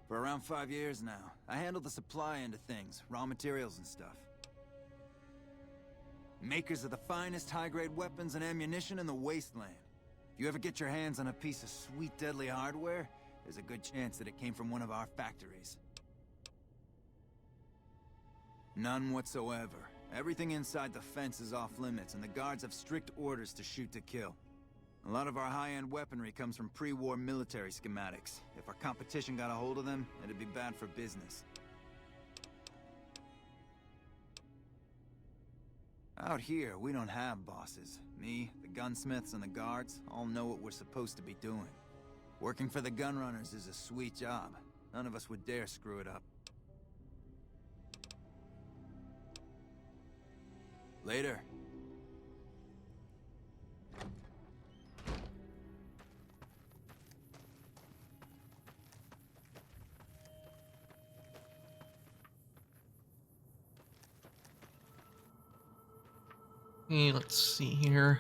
For around 5 years now, I handle the supply end of things, raw materials and stuff. Makers of the finest high-grade weapons and ammunition in the wasteland. If you ever get your hands on a piece of sweet, deadly hardware, there's a good chance that it came from one of our factories. None whatsoever. Everything inside the fence is off limits, and the guards have strict orders to shoot to kill. A lot of our high-end weaponry comes from pre-war military schematics. If our competition got a hold of them, it'd be bad for business. Out here, we don't have bosses. Me, the gunsmiths, and the guards all know what we're supposed to be doing. Working for the Gunrunners is a sweet job. None of us would dare screw it up. Later. Okay, let's see here.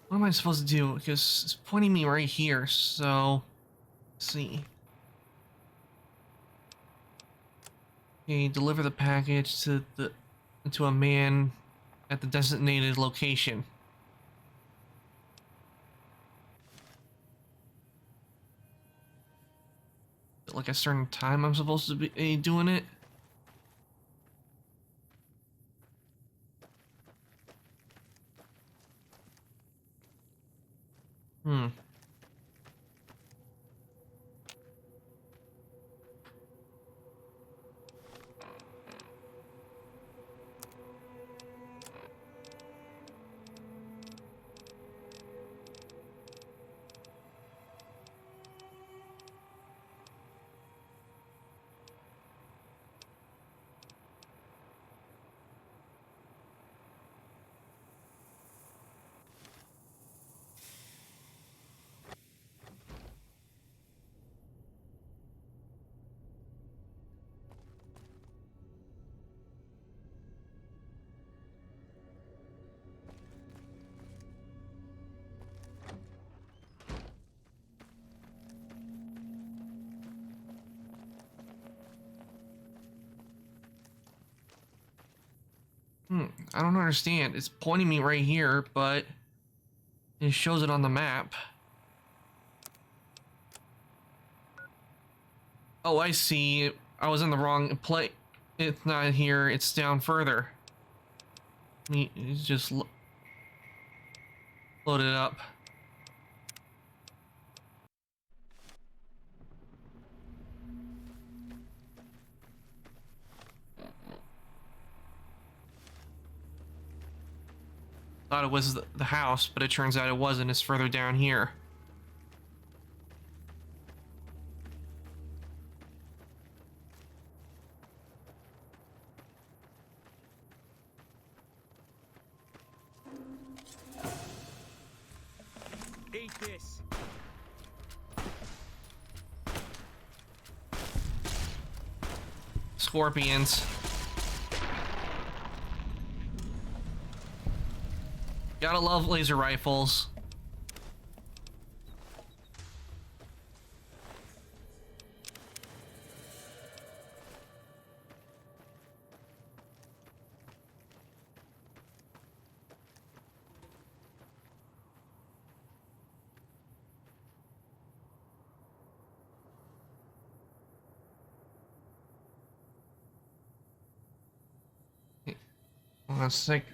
What am I supposed to do? Because it's pointing me right here, so... Let's see. Okay, deliver the package to a man at the designated location. Like a certain time I'm supposed to be doing it? Hmm. I don't understand. It's pointing me right here, but it shows it on the map. Oh, I see. I was in the wrong place. It's not here. It's down further. Let me just load it up. Thought it was the house, but it turns out it wasn't. It's further down here. Eat this. Scorpions. Gotta love laser rifles. One sec.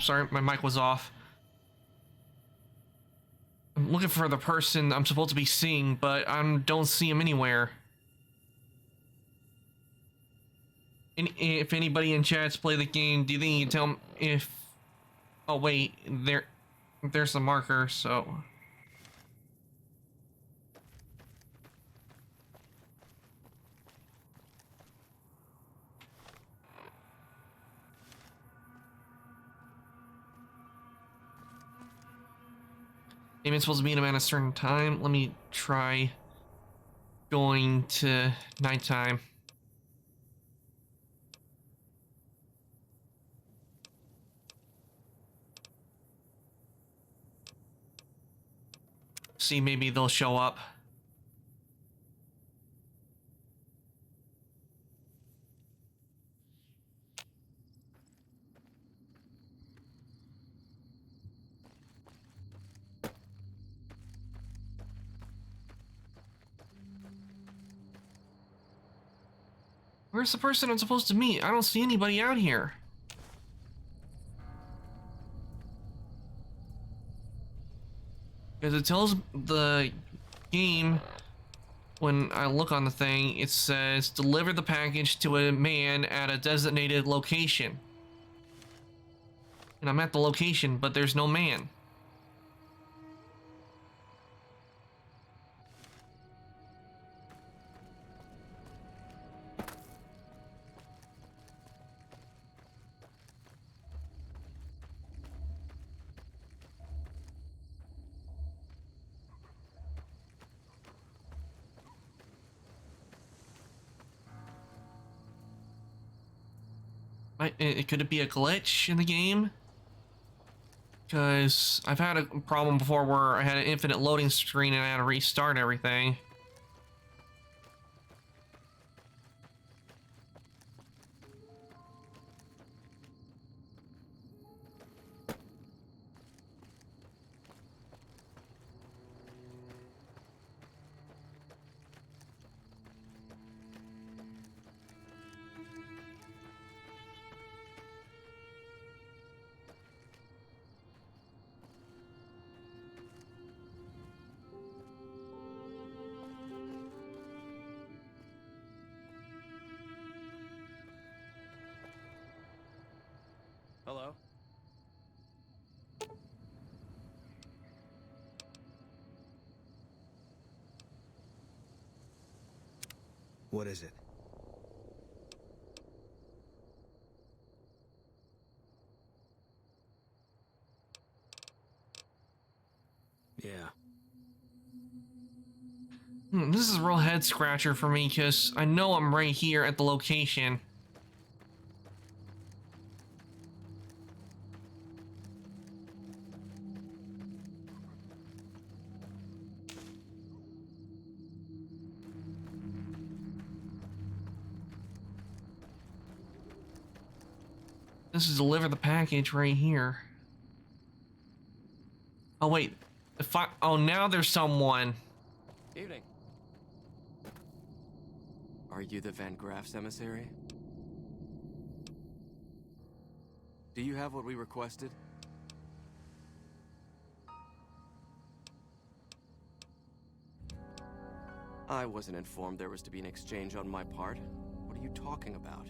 Sorry, my mic was off. I'm looking for the person I'm supposed to be seeing, but I don't see him anywhere. If anybody in chat's play the game, do you think you can tell me if... Oh wait, there's the marker, so... Maybe it's supposed to be in at a certain time. Let me try going to nighttime. See, maybe they'll show up. Where's the person I'm supposed to meet? I don't see anybody out here. Because it tells the game, when I look on the thing, it says deliver the package to a man at a designated location. And I'm at the location, but there's no man. Could it be a glitch in the game? Because I've had a problem before where I had an infinite loading screen and I had to restart everything. Hello? What is it? Yeah. This is a real head scratcher for me because I know I'm right here at the location. This is deliver the package right here. Oh wait, oh now there's someone. Evening. Are you the Van Graff's emissary? Do you have what we requested? I wasn't informed there was to be an exchange on my part. What are you talking about?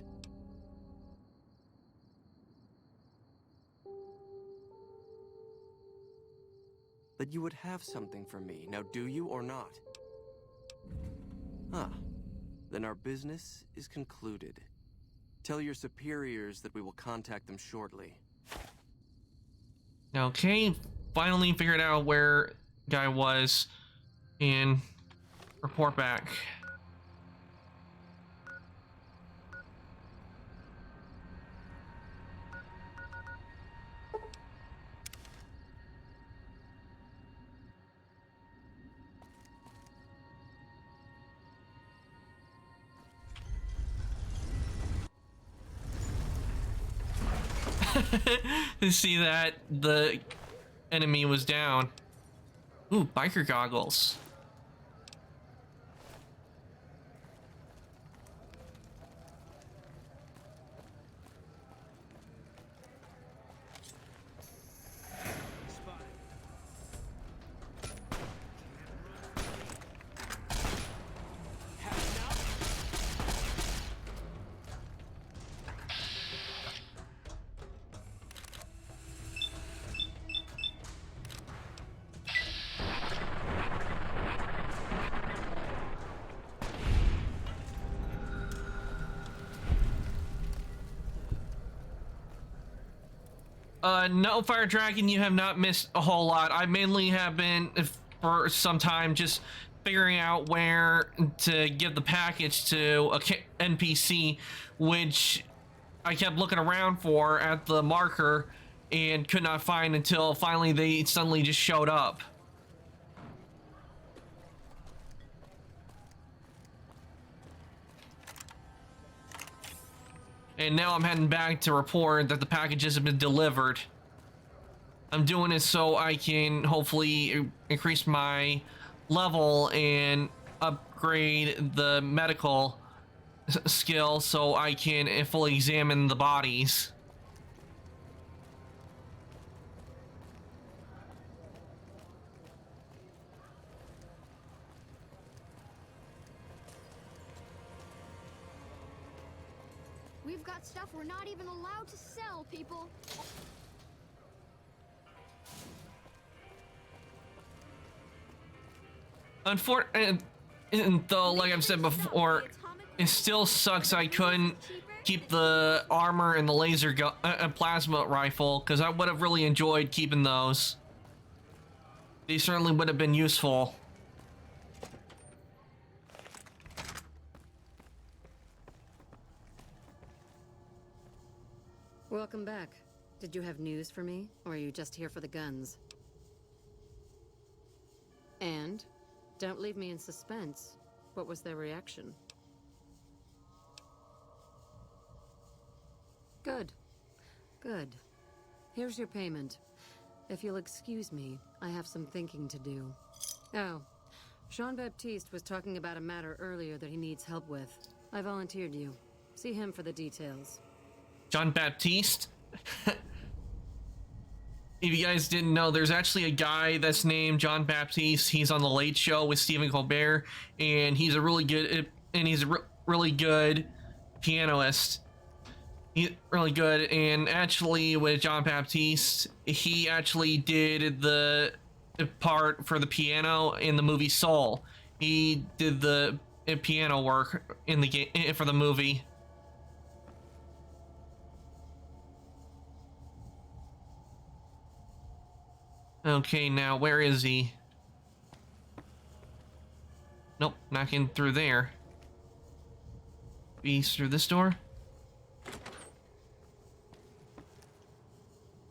That you would have something for me. Now, do you or not? Huh. Then our business is concluded. Tell your superiors that we will contact them shortly. Okay, finally figured out where guy was and report back. To see that the enemy was down. Ooh, biker goggles. No, Fire Dragon, you have not missed a whole lot. I mainly have been, for some time, just figuring out where to give the package to a NPC, which I kept looking around for at the marker and could not find until finally they suddenly just showed up. And now I'm heading back to report that the packages have been delivered. I'm doing it so I can hopefully increase my level and upgrade the medical skill so I can fully examine the bodies. We've got stuff we're not even allowed to sell, people. Unfortunately, though, like I've said before, it still sucks I couldn't keep the armor and the laser plasma rifle, because I would have really enjoyed keeping those. They certainly would have been useful. Welcome back. Did you have news for me, or are you just here for the guns? And? Don't leave me in suspense. What was their reaction? Good. Good. Here's your payment. If you'll excuse me, I have some thinking to do. Oh, Jean-Baptiste was talking about a matter earlier that he needs help with. I volunteered you. See him for the details. Jean-Baptiste? If you guys didn't know, there's actually a guy that's named Jean-Baptiste. He's on The Late Show with Stephen Colbert, and he's a really good really good pianist. He's really good, and actually with Jean-Baptiste, he actually did the part for the piano in the movie Soul. He did the piano work in the game for the movie. Okay, now where is he? Nope, not in through there. He's through this door?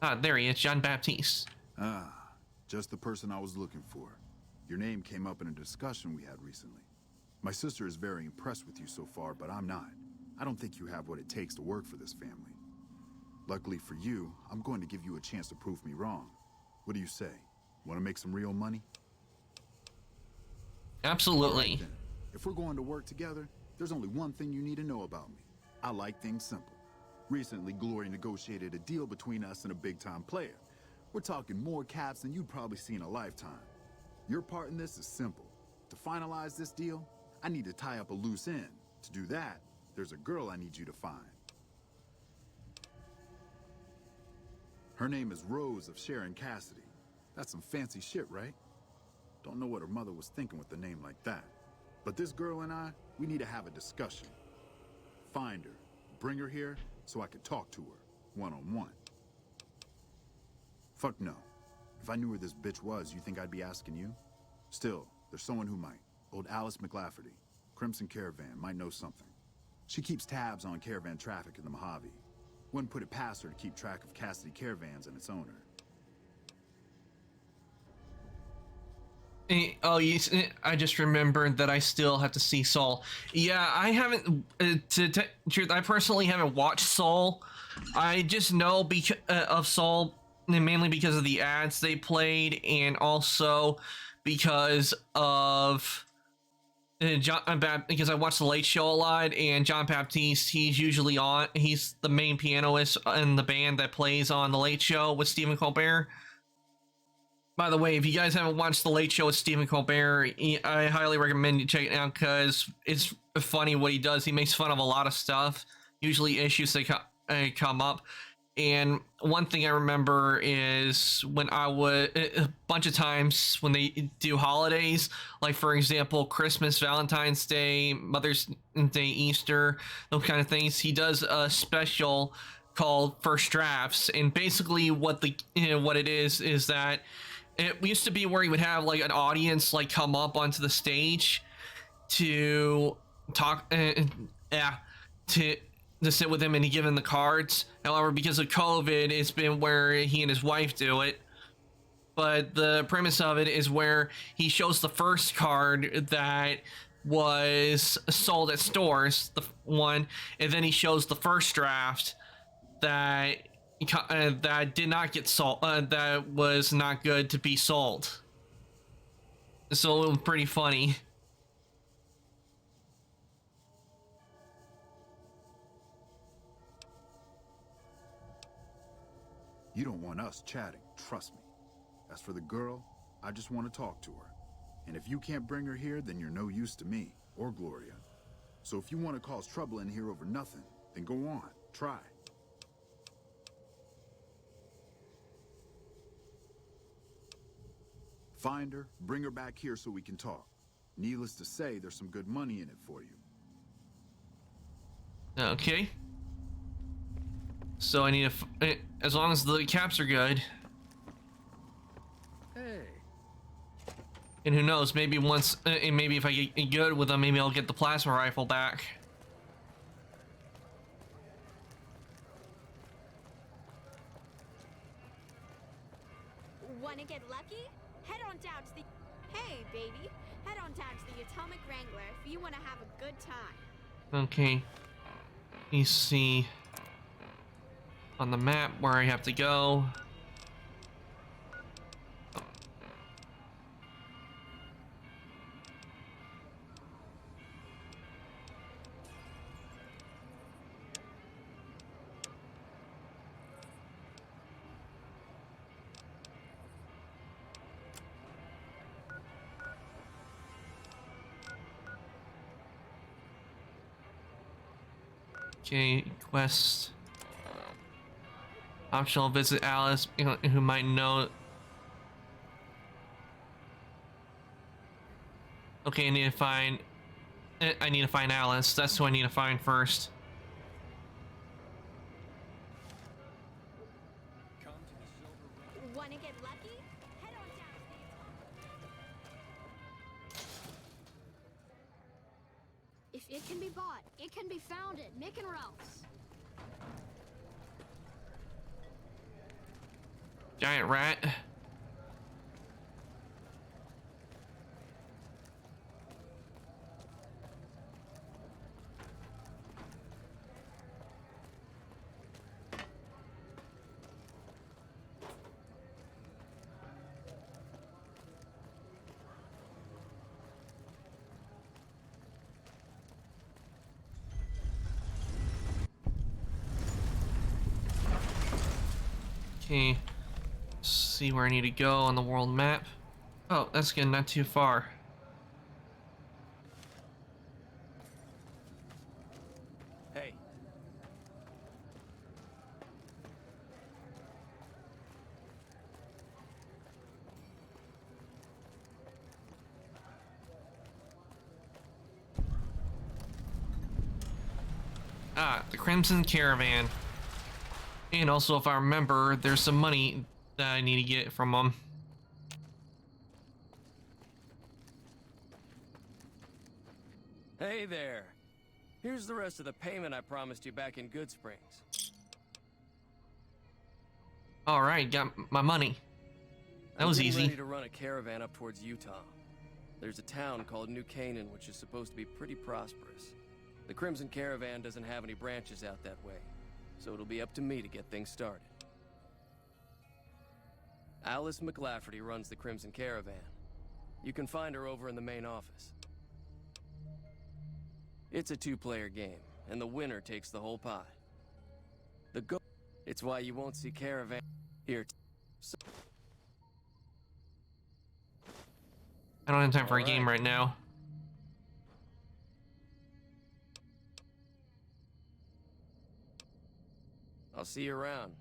Ah, there he is, Jean-Baptiste. Ah, just the person I was looking for. Your name came up in a discussion we had recently. My sister is very impressed with you so far, but I'm not. I don't think you have what it takes to work for this family. Luckily for you, I'm going to give you a chance to prove me wrong. What do you say? Want to make some real money? Absolutely. Right, then. If we're going to work together, there's only one thing you need to know about me. I like things simple. Recently, Glory negotiated a deal between us and a big-time player. We're talking more caps than you'd probably see in a lifetime. Your part in this is simple. To finalize this deal, I need to tie up a loose end. To do that, there's a girl I need you to find. Her name is Rose of Sharon Cassidy. That's some fancy shit, right? Don't know what her mother was thinking with a name like that. But this girl and I, we need to have a discussion. Find her, bring her here, so I could talk to her, one-on-one. Fuck no. If I knew where this bitch was, you think I'd be asking you? Still, there's someone who might. Old Alice McLafferty, Crimson Caravan, might know something. She keeps tabs on caravan traffic in the Mojave. Wouldn't put it past her to keep track of Cassidy Caravans and its owner. Oh, I just remembered that I still have to see Soul. Yeah, I haven't, truth, I personally haven't watched Soul. I just know of Soul mainly because of the ads they played, and also because of because I watch The Late Show a lot, and Jean-Baptiste, he's usually on, he's the main pianist in the band that plays on The Late Show with Stephen Colbert. By the way, if you guys haven't watched The Late Show with Stephen Colbert, I highly recommend you check it out, because it's funny what he does. He makes fun of a lot of stuff, usually issues that come up. And one thing I remember is when I would, a bunch of times when they do holidays, like for example, Christmas, Valentine's Day, Mother's Day, Easter, those kind of things, he does a special called First Drafts. And basically what what it is that it used to be where he would have like an audience like come up onto the stage to talk, to sit with him and he give him the cards. However, because of COVID, it's been where he and his wife do it. But the premise of it is where he shows the first card that was sold at stores, the one, and then he shows the first draft that did not get sold, that was not good to be sold. So it was pretty funny. and us chatting, trust me. As for the girl, I just want to talk to her. And if you can't bring her here, then you're no use to me, or Gloria. So if you want to cause trouble in here over nothing, then go on, try. Find her, bring her back here so we can talk. Needless to say, there's some good money in it for you. Okay. So I need to, as long as the caps are good. Hey. And who knows, maybe once, maybe if I get good with them, maybe I'll get the plasma rifle back. Wanna get lucky? Head on down to the... Hey, baby. Head on down to the Atomic Wrangler if you wanna have a good time. Okay. Let me see on the map where I have to go. Okay, quest. Optional visit Alice, who might know. Okay, I need to find Alice. That's who I need to find first. Wanna get lucky? Head on down to the... If it can be bought, it can be found at Mick and Ralph's. Giant rat. Okay. See where I need to go on the world map. Oh, that's good, not too far. Hey. Ah, the Crimson Caravan. And also, if I remember, there's some money that I need to get from them. Hey there. Here's the rest of the payment I promised you back in Good Springs. Alright, got my money. That was I'm getting easy. ready to run a caravan up towards Utah. There's a town called New Canaan, which is supposed to be pretty prosperous. The Crimson Caravan doesn't have any branches out that way, so it'll be up to me to get things started. Alice McLafferty runs the Crimson Caravan. You can find her over in the main office. It's a two-player game, and the winner takes the whole pot. It's why you won't see Caravan here. I don't have time for a game right now. I'll see you around.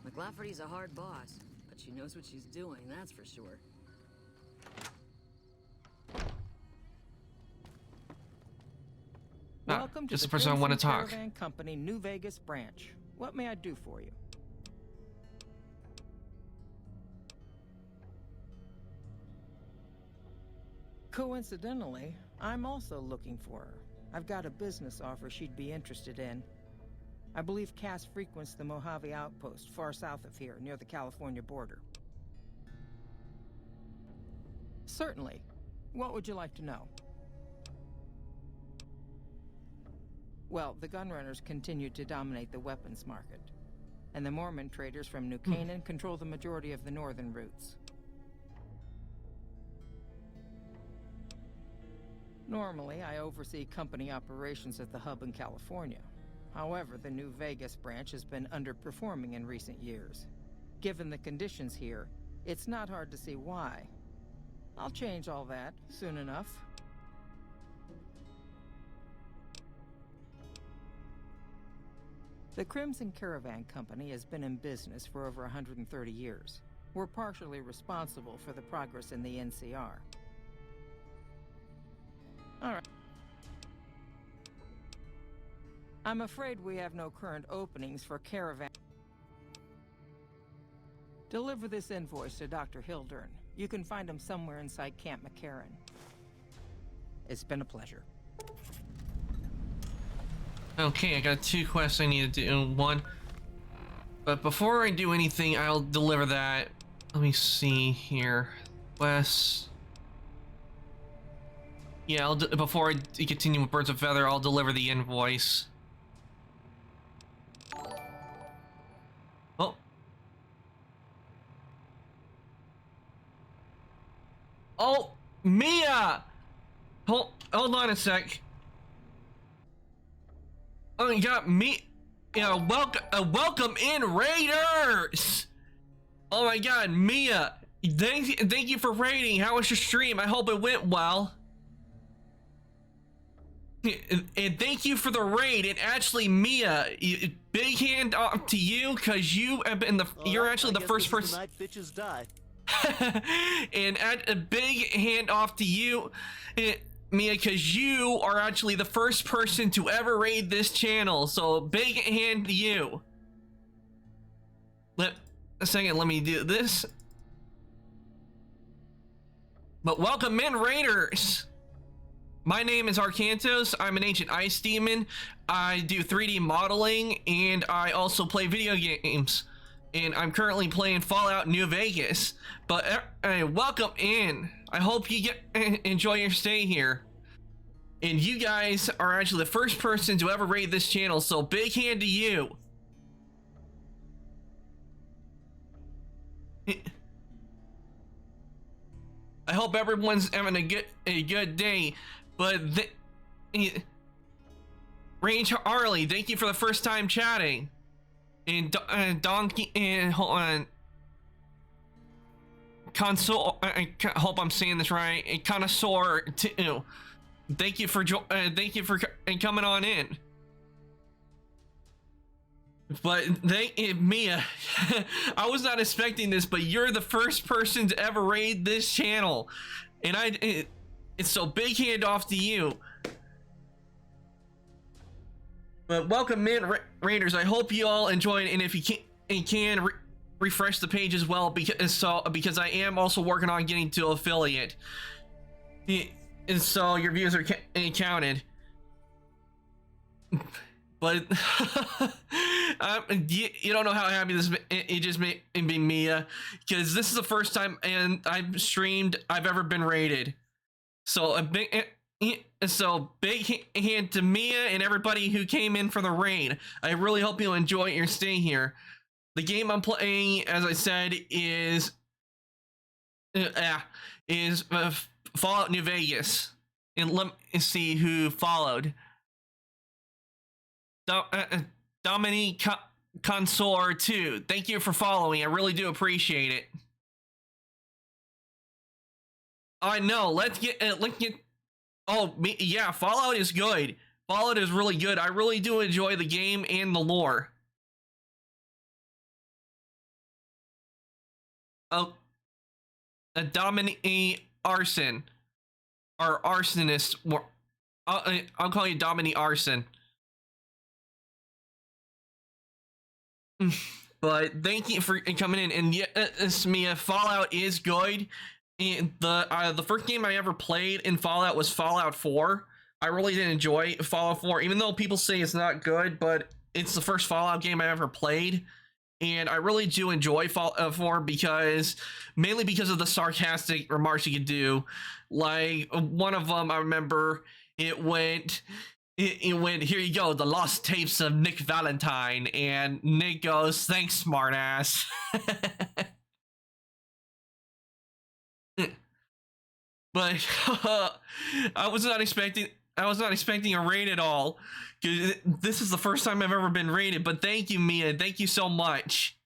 McLafferty's a hard boss, but she knows what she's doing, that's for sure. Welcome to just the the person I want to Crimson talk. Caravan Company, New Vegas branch. What may I do for you? Coincidentally, I'm also looking for her. I've got a business offer she'd be interested in. I believe Cass frequents the Mojave Outpost, far south of here, near the California border. Certainly. What would you like to know? Well, the gunrunners continue to dominate the weapons market. and the Mormon traders from New Canaan control the majority of the northern routes. Normally, I oversee company operations at the hub in California. However, the New Vegas branch has been underperforming in recent years. Given the conditions here, it's not hard to see why. I'll change all that soon enough. The Crimson Caravan Company has been in business for over 130 years. We're partially responsible for the progress in the NCR. All right. I'm afraid we have no current openings for Caravan. Deliver this invoice to Dr. Hildern. You can find him somewhere inside Camp McCarran. It's been a pleasure. Okay, I got 2 quests I need to do. One. But before I do anything, I'll deliver that. Let me see here. Quests. Yeah, before I continue with Birds of Feather, I'll deliver the invoice. Oh. Oh, Mia! Hold on a sec. Oh, you got me. Yeah, welcome in, Raiders! Oh my God, Mia! Thank you for raiding. How was your stream? I hope it went well. And thank you for the raid. And actually, Mia, big hand off to you, cause you have been you're actually the first person. Night bitches die. And a big hand off to you, Mia, because you are actually the first person to ever raid this channel. So big hand to you. Let me do this. But welcome in, Raiders. My name is Arcantos. I'm an ancient ice demon. I do 3D modeling and I also play video games. And I'm currently playing Fallout New Vegas. But welcome in. I hope you enjoy your stay here. And you guys are actually the first person to ever raid this channel, so big hand to you. I hope everyone's having a good day. But Range Harley, thank you for the first time chatting. And Donkey, and hold on. Console, I hope I'm saying this right. A Connoisseur too. Thank you for coming on in. But Mia, I was not expecting this, but you're the first person to ever raid this channel, and it's so big hand off to you. But welcome in, Raiders. I hope you all enjoyed, and if you can refresh the page as well, because I am also working on getting to affiliate, and so your views are counted. But you don't know how happy it just made me, Mia, because this is the first time and I've ever been raided. So a big hand to Mia and everybody who came in for the raid. I really hope you enjoy your stay here. The game I'm playing, as I said, is Fallout New Vegas. And let me see who followed. Dominique Consor 2. Thank you for following. I really do appreciate it. I know. Let's get. Oh, yeah. Fallout is good. Fallout is really good. I really do enjoy the game and the lore. Oh, Dominique Arson, or Arsonist. I'll call you Dominique Arson. But thank you for coming in. And yes, Mia, Fallout is good. And the first game I ever played in Fallout was Fallout 4. I really did enjoy Fallout 4, even though people say it's not good, but it's the first Fallout game I ever played. And I really do enjoy Fallout 4 mainly because of the sarcastic remarks you could do. Like, one of them, I remember, it went, it went, here you go, the lost tapes of Nick Valentine, and Nick goes, thanks, smartass. But I was not expecting a raid at all. This is the first time I've ever been raided, but thank you, Mia. Thank you so much.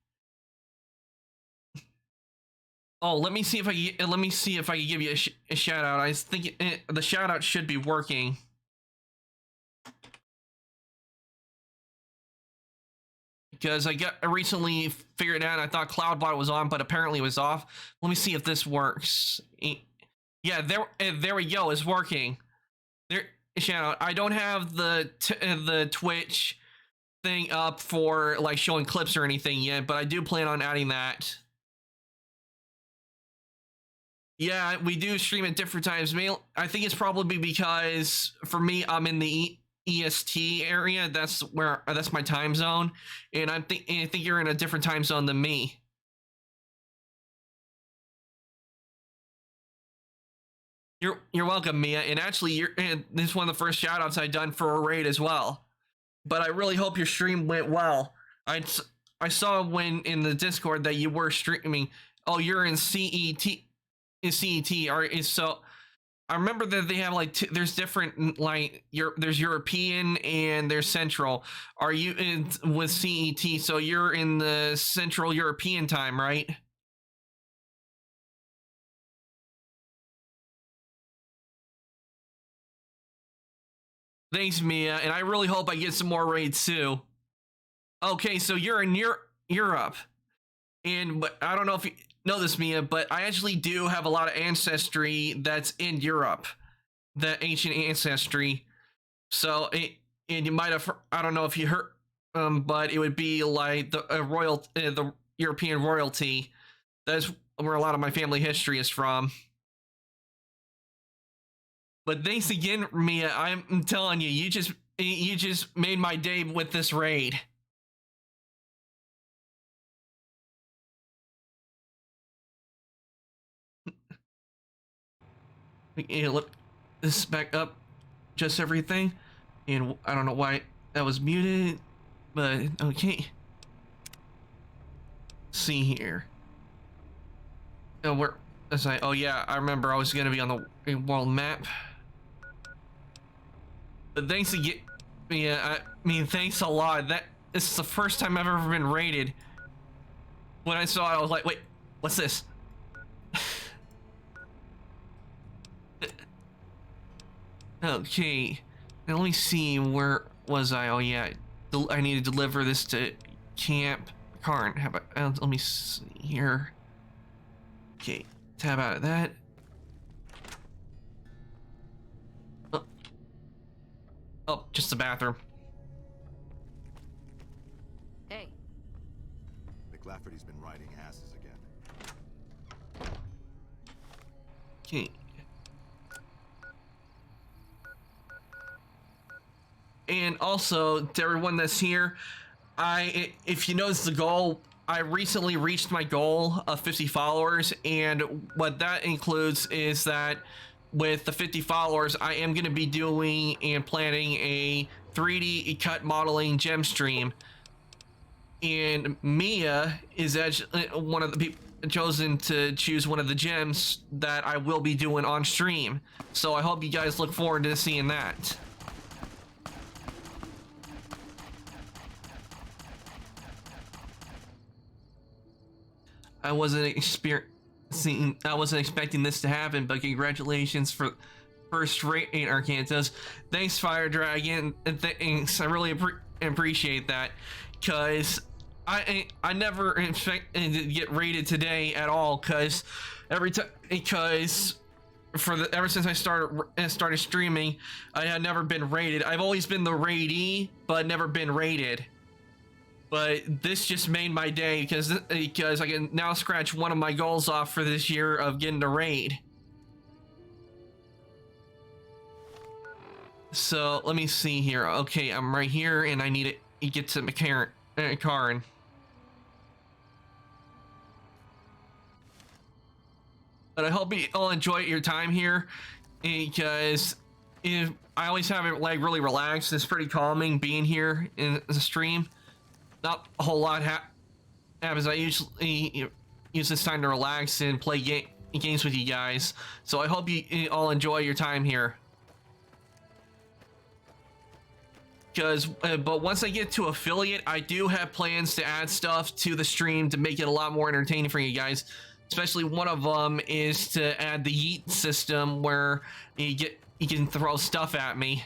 Oh, let me see if I can give you a shout out. I was thinking the shout out should be working. Because I recently figured out, I thought Cloudbot was on, but apparently it was off. Let me see if this works. Yeah, there we go. It's working. There, shout out. I don't have the Twitch thing up for like showing clips or anything yet, but I do plan on adding that. Yeah, we do stream at different times. I think it's probably because for me, I'm in the EST area. That's my time zone, and I think you're in a different time zone than me. You're welcome, Mia. And actually, this is one of the first shoutouts I've done for a raid as well. But I really hope your stream went well. I saw when in the Discord that you were streaming. Oh, you're in CET. So I remember that they have like there's different like there's European and there's Central. Are you in with CET? So you're in the Central European time, right? Thanks, Mia, and I really hope I get some more raids too. Okay, so you're in Europe, but I don't know if you know this, Mia, but I actually do have a lot of ancestry that's in Europe, the ancient ancestry. So, and you might have, I don't know if you heard, but it would be like the European royalty. That's where a lot of my family history is from. But thanks again, Mia. I'm telling you, you just made my day with this raid. Yeah, look, this is back up, just everything, and I don't know why that was muted, but okay. See here. Oh, oh yeah, I remember I was gonna be on the world map. But thanks again. Yeah, I mean, thanks a lot. This is the first time I've ever been raided. When I saw it, I was like, wait, what's this? Okay, now let me see, where was I? Oh yeah, I need to deliver this to Camp Karn. How about, let me see here. Okay, tab out of that. Oh, just the bathroom. Hey. McLafferty's been riding asses again. Okay. And also, to everyone that's here, if you notice the goal, I recently reached my goal of 50 followers, and what that includes is that with the 50 followers, I am going to be doing and planning a 3D cut modeling gem stream. And Mia is actually one of the people chosen to choose one of the gems that I will be doing on stream. So I hope you guys look forward to seeing that. I wasn't expecting this to happen, but congratulations for first rate in Arcantos. Thanks, Fire Dragon, and thanks. I really appreciate that, because I never expected to get raided today at all. Because ever since I started streaming, I had never been raided. I've always been the raidee, but never been raided. But this just made my day because I can now scratch one of my goals off for this year of getting a raid. So let me see here. Okay, I'm right here, and I need to get to Karn. But I hope you all enjoy your time here, because I always have it like really relaxed. It's pretty calming being here in the stream. Not a whole lot happens. I usually use this time to relax and play games with you guys. So I hope you all enjoy your time here. But once I get to affiliate, I do have plans to add stuff to the stream to make it a lot more entertaining for you guys. Especially one of them is to add the yeet system where you can throw stuff at me.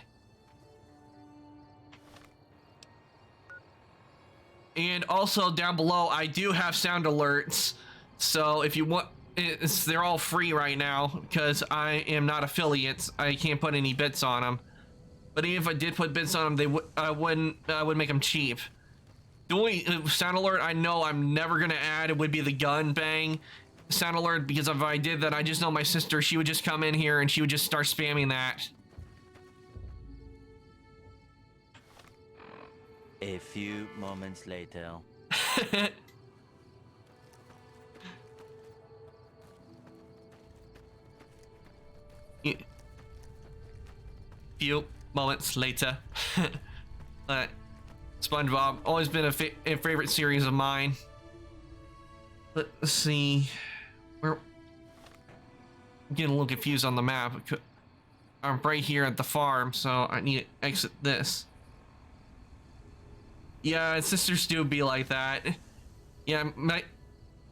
And also down below, I do have sound alerts. So if you want, they're all free right now because I am not affiliates. I can't put any bits on them. But even if I did put bits on them, I would make them cheap. The only sound alert I know I'm never gonna add it would be the gun bang sound alert, because if I did that, I just know my sister, she would just come in here and she would just start spamming that. A few moments later. Few moments later. SpongeBob, always been a favorite series of mine. Let's see. I'm getting a little confused on the map. I'm right here at the farm, so I need to exit this. Yeah, sisters do be like that. Yeah, my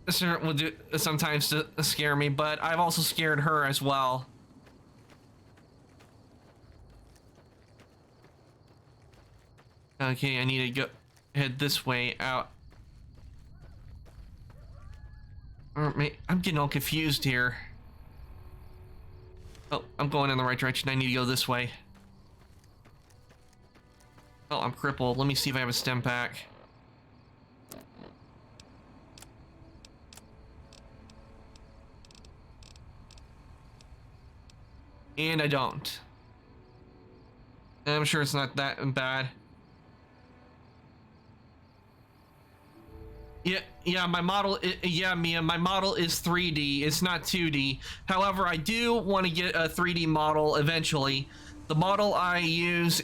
sister will do sometimes to scare me, but I've also scared her as well. Okay, I need to head this way out. I'm getting all confused here. Oh, I'm going in the right direction. I need to go this way. Oh, I'm crippled. Let me see if I have a stem pack. And I don't. I'm sure it's not that bad. Yeah, my model, Mia, my model is 3D, it's not 2D. However, I do want to get a 3D model eventually. The model I use,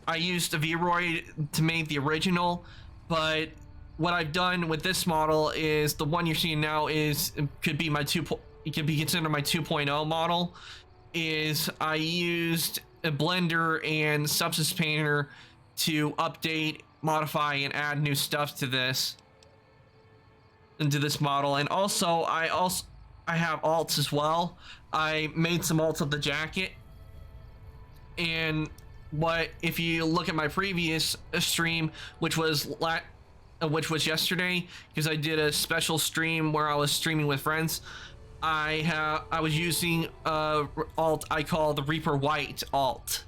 I used a Vroid to make the original, but what I've done with this model is the one you're seeing now could be considered my 2.0 model. Is I used a Blender and Substance Painter to update, modify, and add new stuff to this. Into this model. And also I have alts as well. I made some alts of the jacket, and if you look at my previous stream, which was yesterday, because I did a special stream where I was streaming with friends, I was using alt I call the Reaper White alt.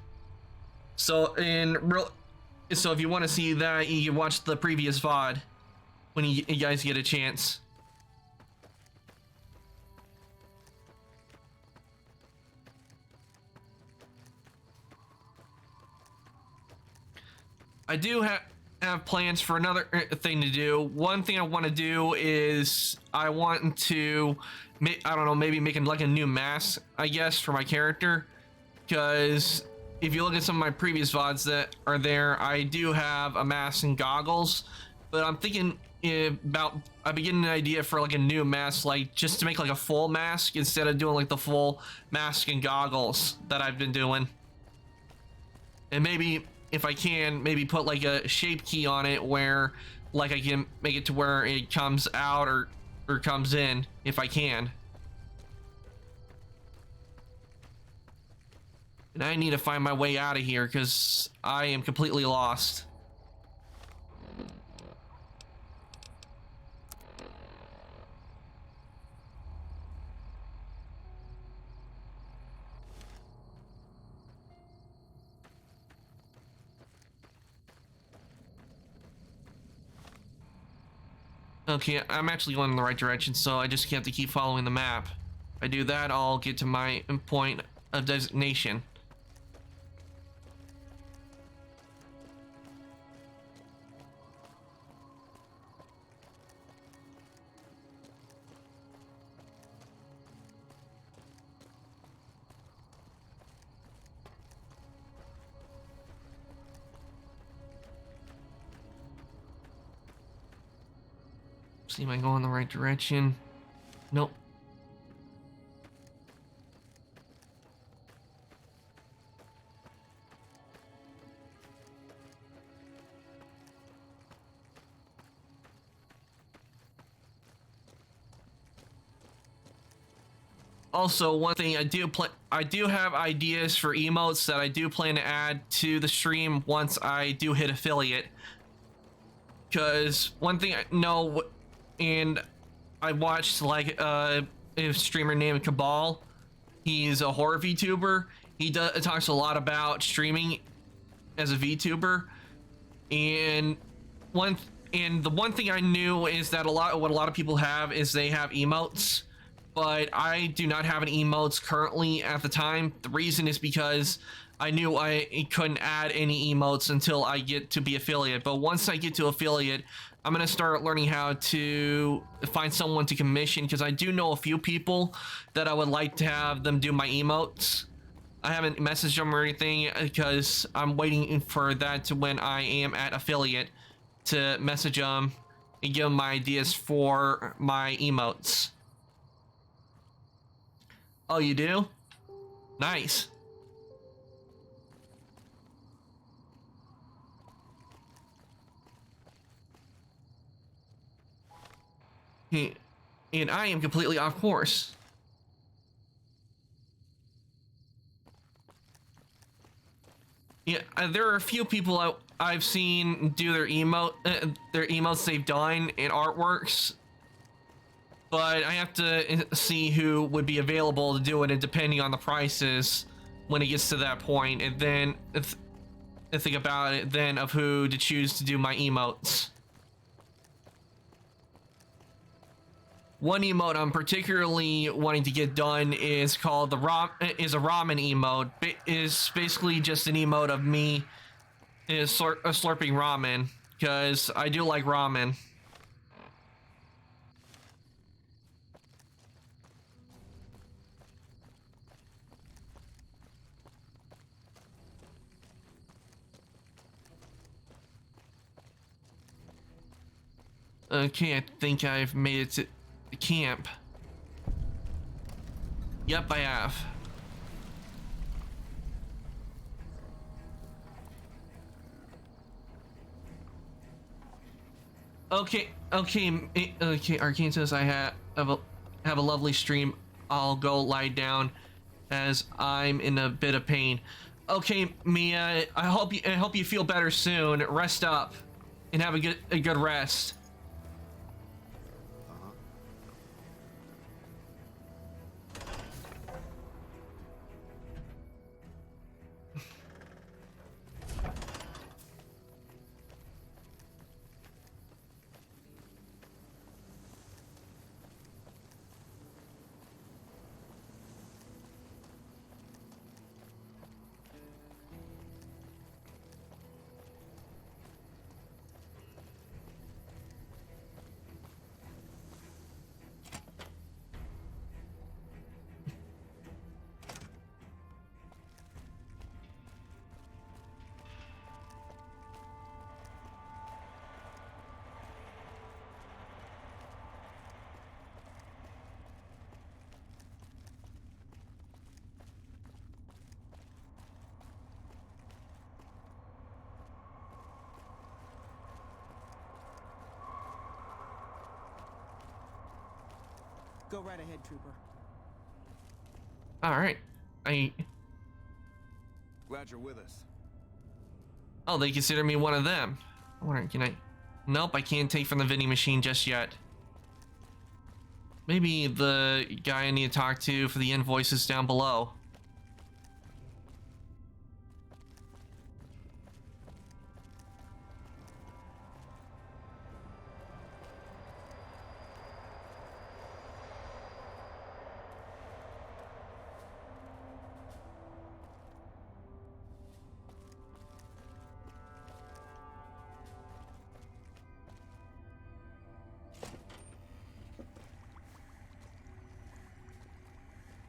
So if you want to see that, you can watch the previous VOD when you guys get a chance. I do have plans for another thing to do. One thing I want to do is I want to I don't know, maybe making like a new mask, I guess, for my character, because if you look at some of my previous VODs that are there, I do have a mask and goggles, but I'm thinking I've been getting an idea for like a new mask, like just to make like a full mask instead of doing like the full mask and goggles that I've been doing. And maybe if I can, maybe put like a shape key on it where like I can make it to where it comes out or comes in if I can. And I need to find my way out of here because I am completely lost. Okay, I'm actually going in the right direction, so I just have to keep following the map. If I do that, I'll get to my point of designation. See, am I going the right direction? Nope. Also, one thing I do have ideas for emotes that I do plan to add to the stream once I do hit affiliate. Because one thing I know, and I watched like a streamer named Cabal. He's a horror VTuber. He talks a lot about streaming as a VTuber, and the one thing I knew is that what a lot of people have is they have emotes. But I do not have any emotes currently at the time. The reason is because I knew I couldn't add any emotes until I get to be affiliate. But once I get to affiliate, I'm going to start learning how to find someone to commission, because I do know a few people that I would like to have them do my emotes. I haven't messaged them or anything because I'm waiting for that to when I am at affiliate to message them and give them my ideas for my emotes. Oh, you do? Nice. And I am completely off course. Yeah, there are a few people I've seen do their emotes they've done in artworks. But I have to see who would be available to do it, and depending on the prices when it gets to that point, and then think about it then of who to choose to do my emotes. One emote I'm particularly wanting to get done is called a ramen emote. Is basically just an emote of me slurping ramen, because I do like ramen. Okay, I think I've made it to the camp. Yep, I have. Okay, Arcane says I have a lovely stream. I'll go lie down as I'm in a bit of pain. Okay, Mia, I hope you feel better soon. Rest up and have a good rest. Go right ahead, Trooper. All right. Glad you're with us. Oh, they consider me one of them. I wonder, can I? Nope, I can't take from the vending machine just yet. Maybe the guy I need to talk to for the invoices down below.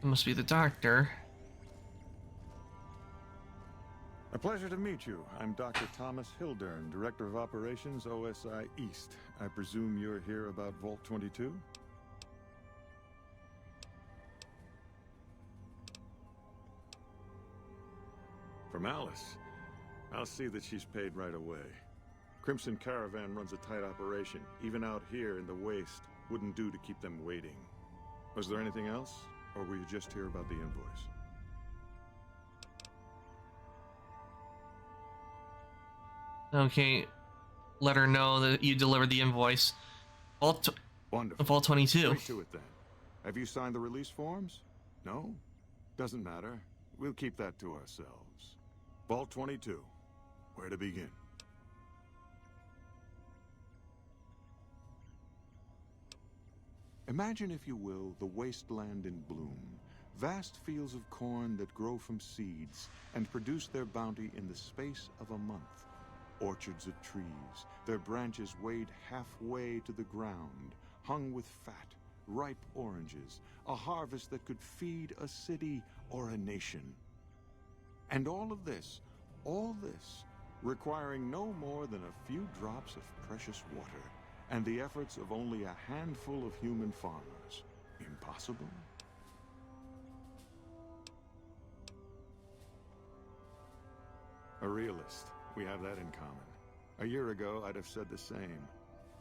It must be the doctor. A pleasure to meet you. I'm Dr. Thomas Hildern, Director of Operations, OSI East. I presume you're here about Vault 22? From Alice. I'll see that she's paid right away. Crimson Caravan runs a tight operation. Even out here in the waste, wouldn't do to keep them waiting. Was there anything else? Or were you just here about the invoice? Okay, let her know that you delivered the invoice. Wonderful. Vault 22. Straight to it then. Have you signed the release forms? No? Doesn't matter. We'll keep that to ourselves. Vault 22. Where to begin? Imagine, if you will, the wasteland in bloom. Vast fields of corn that grow from seeds and produce their bounty in the space of a month. Orchards of trees, their branches weighed halfway to the ground, hung with fat, ripe oranges, a harvest that could feed a city or a nation. And all this, requiring no more than a few drops of precious water, and the efforts of only a handful of human farmers. Impossible? A realist. We have that in common. A year ago, I'd have said the same.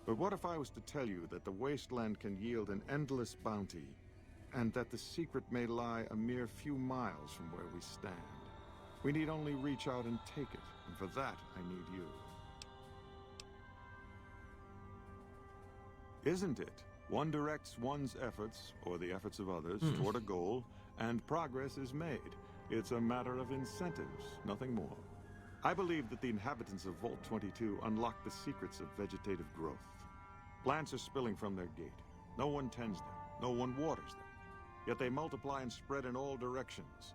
But what if I was to tell you that the wasteland can yield an endless bounty, and that the secret may lie a mere few miles from where we stand? We need only reach out and take it, and for that, I need you. Isn't it? One directs one's efforts, or the efforts of others, toward a goal, and progress is made. It's a matter of incentives, nothing more. I believe that the inhabitants of Vault 22 unlock the secrets of vegetative growth. Plants are spilling from their gate. No one tends them. No one waters them. Yet they multiply and spread in all directions.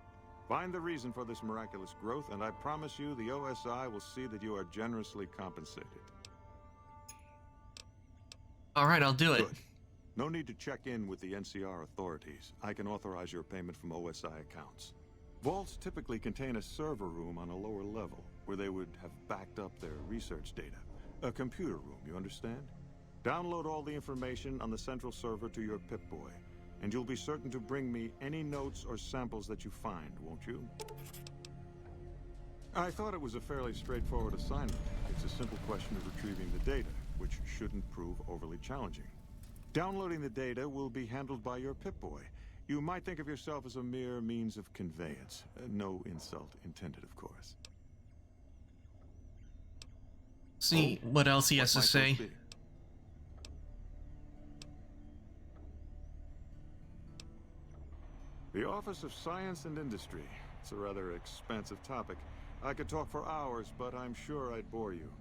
Find the reason for this miraculous growth, and I promise you the OSI will see that you are generously compensated. All right, I'll do it. Good. No need to check in with the NCR authorities. I can authorize your payment from OSI accounts. Vaults typically contain a server room on a lower level, where they would have backed up their research data. A computer room, you understand? Download all the information on the central server to your Pip-Boy, and you'll be certain to bring me any notes or samples that you find, won't you? I thought it was a fairly straightforward assignment. It's a simple question of retrieving the data, which shouldn't prove overly challenging. Downloading the data will be handled by your Pip-Boy. You might think of yourself as a mere means of conveyance. No insult intended, of course. See what else he has to say. The Office of Science and Industry. It's a rather expansive topic. I could talk for hours, but I'm sure I'd bore you.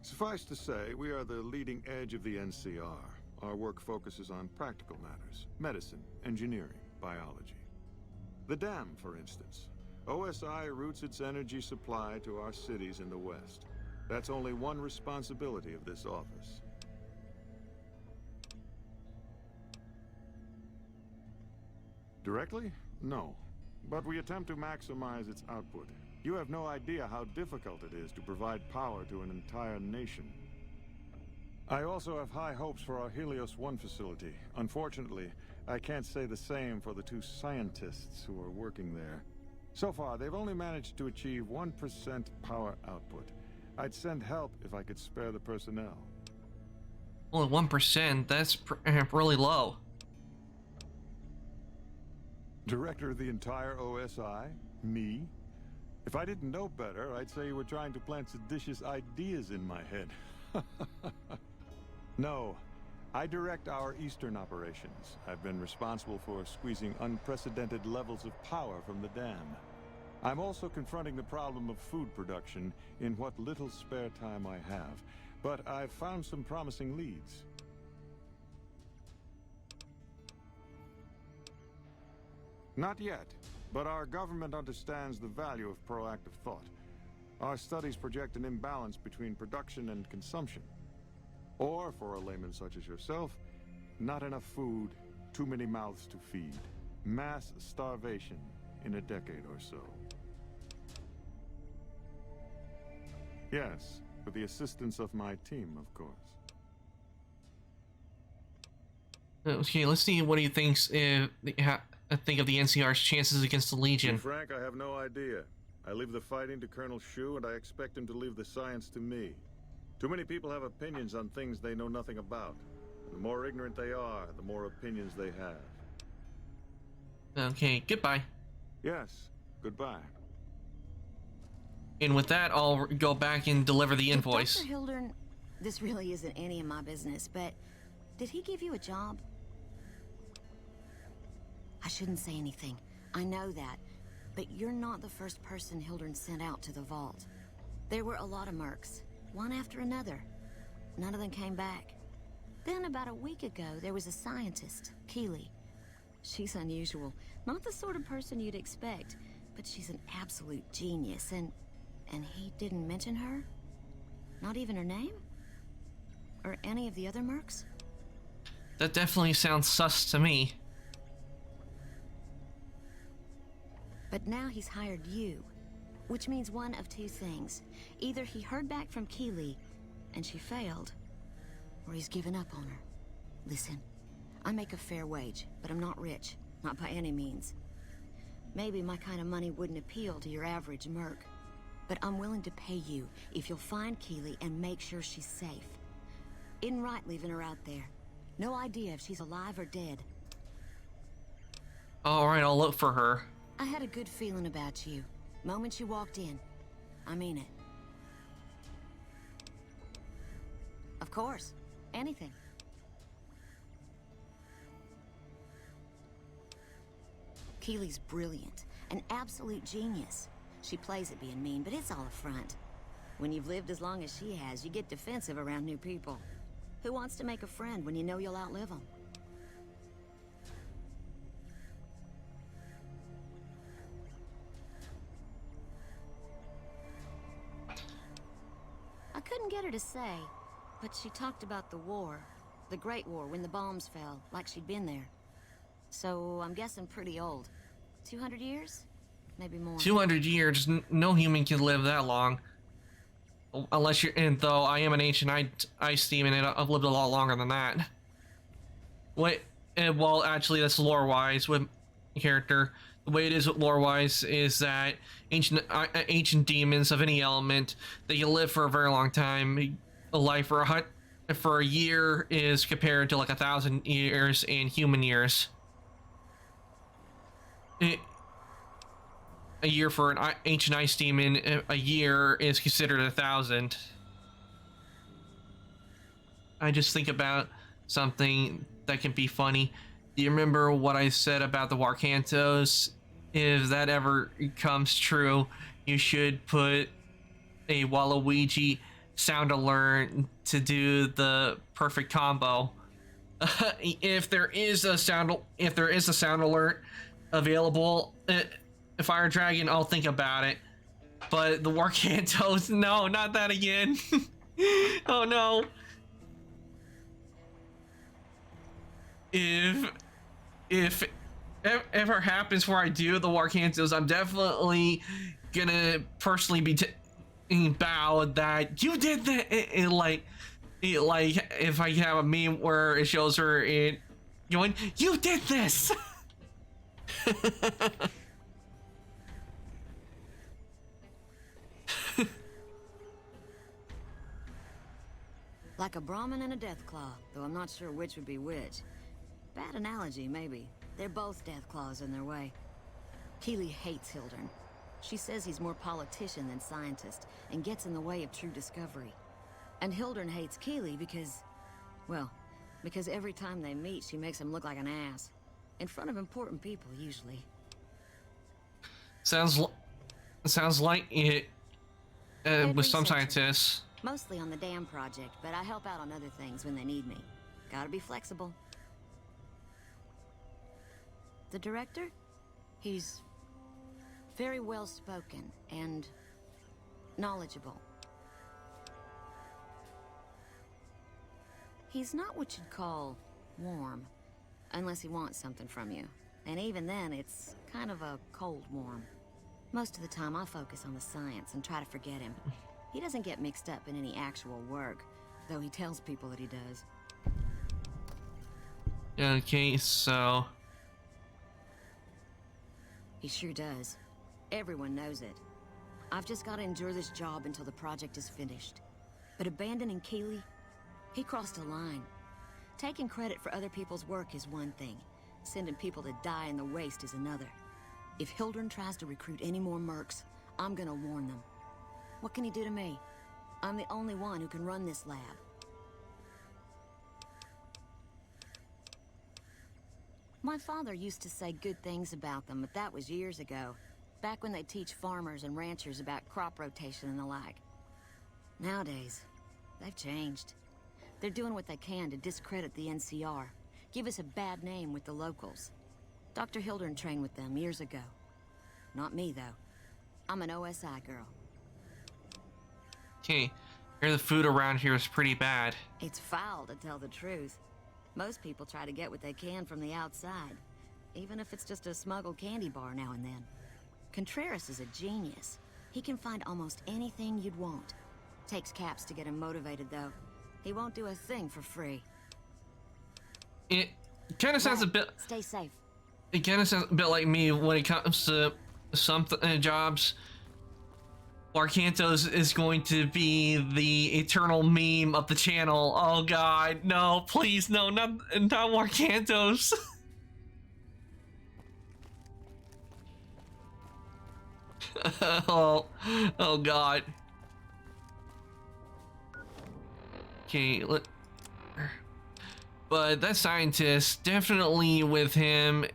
Suffice to say, we are the leading edge of the NCR. Our work focuses on practical matters: medicine, engineering, biology. The dam, for instance. OSI routes its energy supply to our cities in the West. That's only one responsibility of this office. Directly? No. But we attempt to maximize its output. You have no idea how difficult it is to provide power to an entire nation. I also have high hopes for our Helios 1 facility. Unfortunately, I can't say the same for the two scientists who are working there. So far, they've only managed to achieve 1% power output. I'd send help if I could spare the personnel. Only 1%, that's really low. Director of the entire OSI? Me? If I didn't know better, I'd say you were trying to plant seditious ideas in my head. No, I direct our eastern operations. I've been responsible for squeezing unprecedented levels of power from the dam. I'm also confronting the problem of food production in what little spare time I have, but I've found some promising leads. Not yet, but our government understands the value of proactive thought. Our studies project an imbalance between production and consumption. Or, for a layman such as yourself, not enough food, too many mouths to feed. Mass starvation in a decade or so. Yes, with the assistance of my team, of course. Okay, let's see what he thinks. Think of the NCR's chances against the To Legion. be frank, I have no idea. I leave the fighting to Colonel Shu, and I expect him to leave the science to me. Too many people have opinions on things they know nothing about. The more ignorant they are, the more opinions they have. Okay, goodbye. Yes, goodbye. And with that, I'll go back and deliver the invoice. Dr. Hildern, this really isn't any of my business, but did he give you a job? I shouldn't say anything. I know that. But you're not the first person Hildern sent out to the vault. There were a lot of mercs, one after another. None of them came back. Then about a week ago, there was a scientist, Keeley. She's unusual. Not the sort of person you'd expect, but she's an absolute genius, and he didn't mention her? Not even her name? Or any of the other mercs? That definitely sounds sus to me. But now he's hired you, which means one of two things. Either he heard back from Keeley, and she failed, or he's given up on her. Listen, I make a fair wage, but I'm not rich, not by any means. Maybe my kind of money wouldn't appeal to your average merc, but I'm willing to pay you if you'll find Keeley and make sure she's safe. Isn't right leaving her out there. No idea if she's alive or dead. Alright, I'll look for her. I had a good feeling about you. Moment you walked in. I mean it. Of course. Anything. Keeley's brilliant. An absolute genius. She plays at being mean, but it's all a front. When you've lived as long as she has, you get defensive around new people. Who wants to make a friend when you know you'll outlive them? I couldn't get her to say, but she talked about the war. The Great War, when the bombs fell, like she'd been there. So, I'm guessing pretty old. 200 years? Maybe more. 200 years? No human can live that long. Unless you're... And though I am an ancient ice demon, and I've lived a lot longer than that. Wait, well, actually, that's lore-wise with character. The way it is with lore-wise is that ancient demons of any element, they can live for a very long time. A life for a year is compared to like 1,000 years in human years. A year for an ancient ice demon, a year is considered 1,000. I just think about something that can be funny. Do you remember what I said about the Warcantos? If that ever comes true, you should put a Waluigi sound alert to do the perfect combo. If there is a sound alert available, Fire Dragon, I'll think about it. But the Warcantos, no, not that again. Oh no. If ever happens where I do the Warcantos, I'm definitely gonna personally be bow that you did that. Like if I have a meme where it shows her going, you did this. Like a Brahmin and a Deathclaw, though I'm not sure which would be which. Bad analogy, maybe. They're both Deathclaws in their way. Keeley hates Hildern. She says he's more politician than scientist, and gets in the way of true discovery. And Hildern hates Keeley because... well, because every time they meet, she makes him look like an ass. In front of important people, usually. Sounds like it with some scientists. Mostly on the dam project, but I help out on other things when they need me. Gotta be flexible. The director? He's very well spoken and knowledgeable. He's not what you'd call warm, unless he wants something from you. And even then, it's kind of a cold warm. Most of the time, I focus on the science and try to forget him. He doesn't get mixed up in any actual work, though he tells people that he does. Okay, so... He sure does. Everyone knows it. I've just got to endure this job until the project is finished. But abandoning Keeley, he crossed a line. Taking credit for other people's work is one thing. Sending people to die in the waste is another. If Hildren tries to recruit any more mercs, I'm gonna warn them. What can he do to me? I'm the only one who can run this lab. My father used to say good things about them, but that was years ago. Back when they teach farmers and ranchers about crop rotation and the like. Nowadays, they've changed. They're doing what they can to discredit the NCR, give us a bad name with the locals. Dr. Hildren trained with them years ago. Not me, though. I'm an OSI girl. Okay, here the food around here is pretty bad. It's foul, to tell the truth. Most people try to get what they can from the outside, even if it's just a smuggled candy bar now and then. Contreras is a genius. He can find almost anything you'd want. Takes caps to get him motivated, though. He won't do a thing for free. It kind of sounds a bit... Stay safe. It kind of sounds a bit like me when it comes to some jobs. Arcantos is going to be the eternal meme of the channel. Oh god, no, please, no, not Arcantos. oh god. Okay, but that scientist, definitely with him,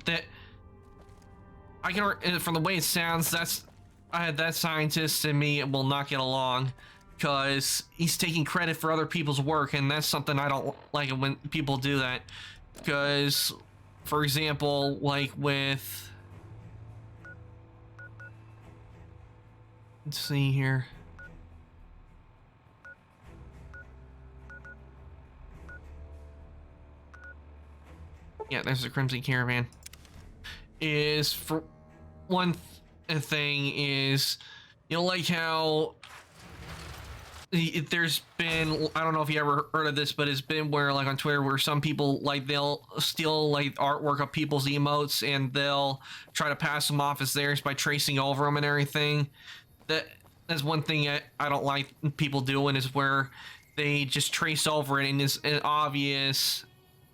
that I can, from the way it sounds, that scientist and me will not get along, because he's taking credit for other people's work, and that's something I don't like when people do that. Because, for example, like with, let's see here. Yeah, there's the Crimson Caravan. Is for one thing is, you know, like how there's been, I don't know if you ever heard of this, but it's been where, like on Twitter, where some people, like, they'll steal like artwork of people's emotes and they'll try to pass them off as theirs by tracing over them and everything. That's one thing I don't like people doing, is where they just trace over it and it's obvious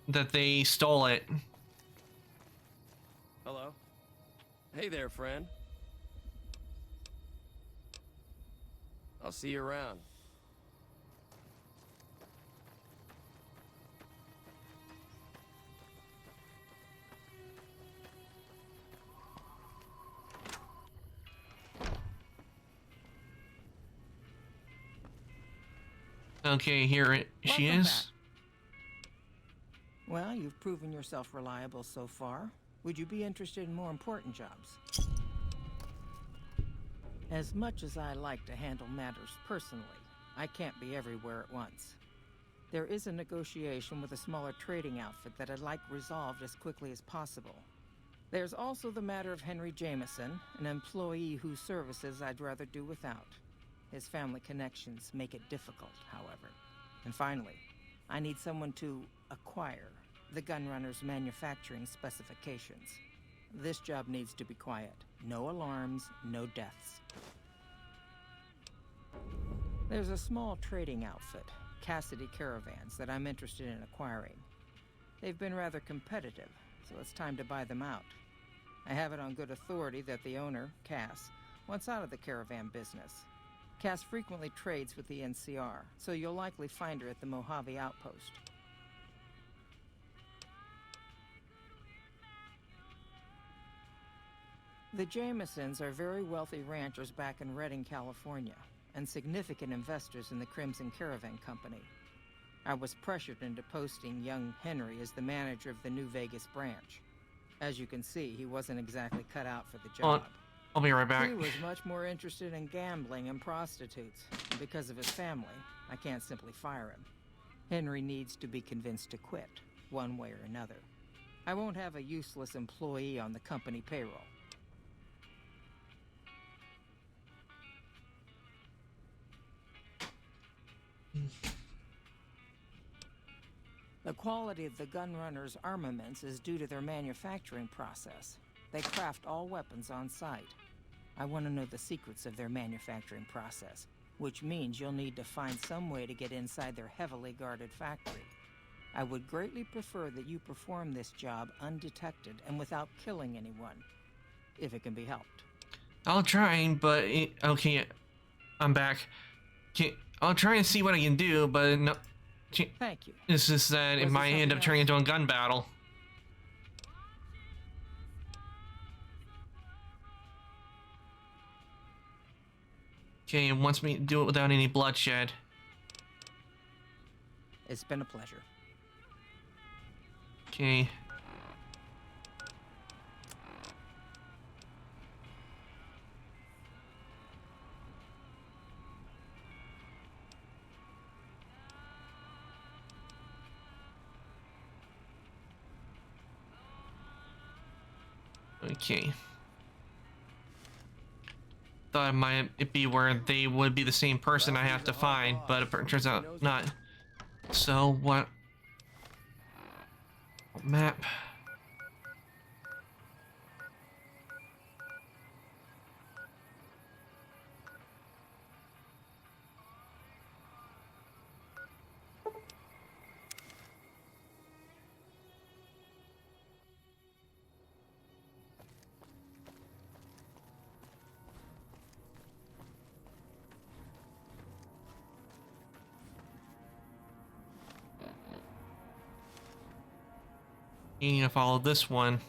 that they stole it. Hello? Hey there, friend. I'll see you around. Okay, here she Welcome is. back. Well, you've proven yourself reliable so far. Would you be interested in more important jobs? As much as I like to handle matters personally, I can't be everywhere at once. There is a negotiation with a smaller trading outfit that I'd like resolved as quickly as possible. There's also the matter of Henry Jameson, an employee whose services I'd rather do without. His family connections make it difficult, however. And finally, I need someone to acquire the Gunrunner's manufacturing specifications. This job needs to be quiet. No alarms, no deaths. There's a small trading outfit, Cassidy Caravans, that I'm interested in acquiring. They've been rather competitive, so it's time to buy them out. I have it on good authority that the owner, Cass, wants out of the caravan business. Cass frequently trades with the NCR, so you'll likely find her at the Mojave Outpost. The Jamesons are very wealthy ranchers back in Redding, California, and significant investors in the Crimson Caravan Company. I was pressured into posting young Henry as the manager of the New Vegas branch. As you can see, he wasn't exactly cut out for the job. I'll be right back. He was much more interested in gambling and prostitutes. And because of his family, I can't simply fire him. Henry needs to be convinced to quit, one way or another. I won't have a useless employee on the company payroll. The quality of the Gunrunners' armaments is due to their manufacturing process. They craft all weapons on site. I want to know the secrets of their manufacturing process, which means you'll need to find some way to get inside their heavily guarded factory. I would greatly prefer that you perform this job undetected and without killing anyone, if it can be helped. I'll try, but okay, I'm back. I'll try and see what I can do, but no. Thank you. It's just that it might end up turning into a gun battle. Okay, it wants me to do it without any bloodshed. It's been a pleasure. Okay. Okay. Thought it might be where they would be the same person I have to find, but it turns out not. So what? Map. You need to follow this one.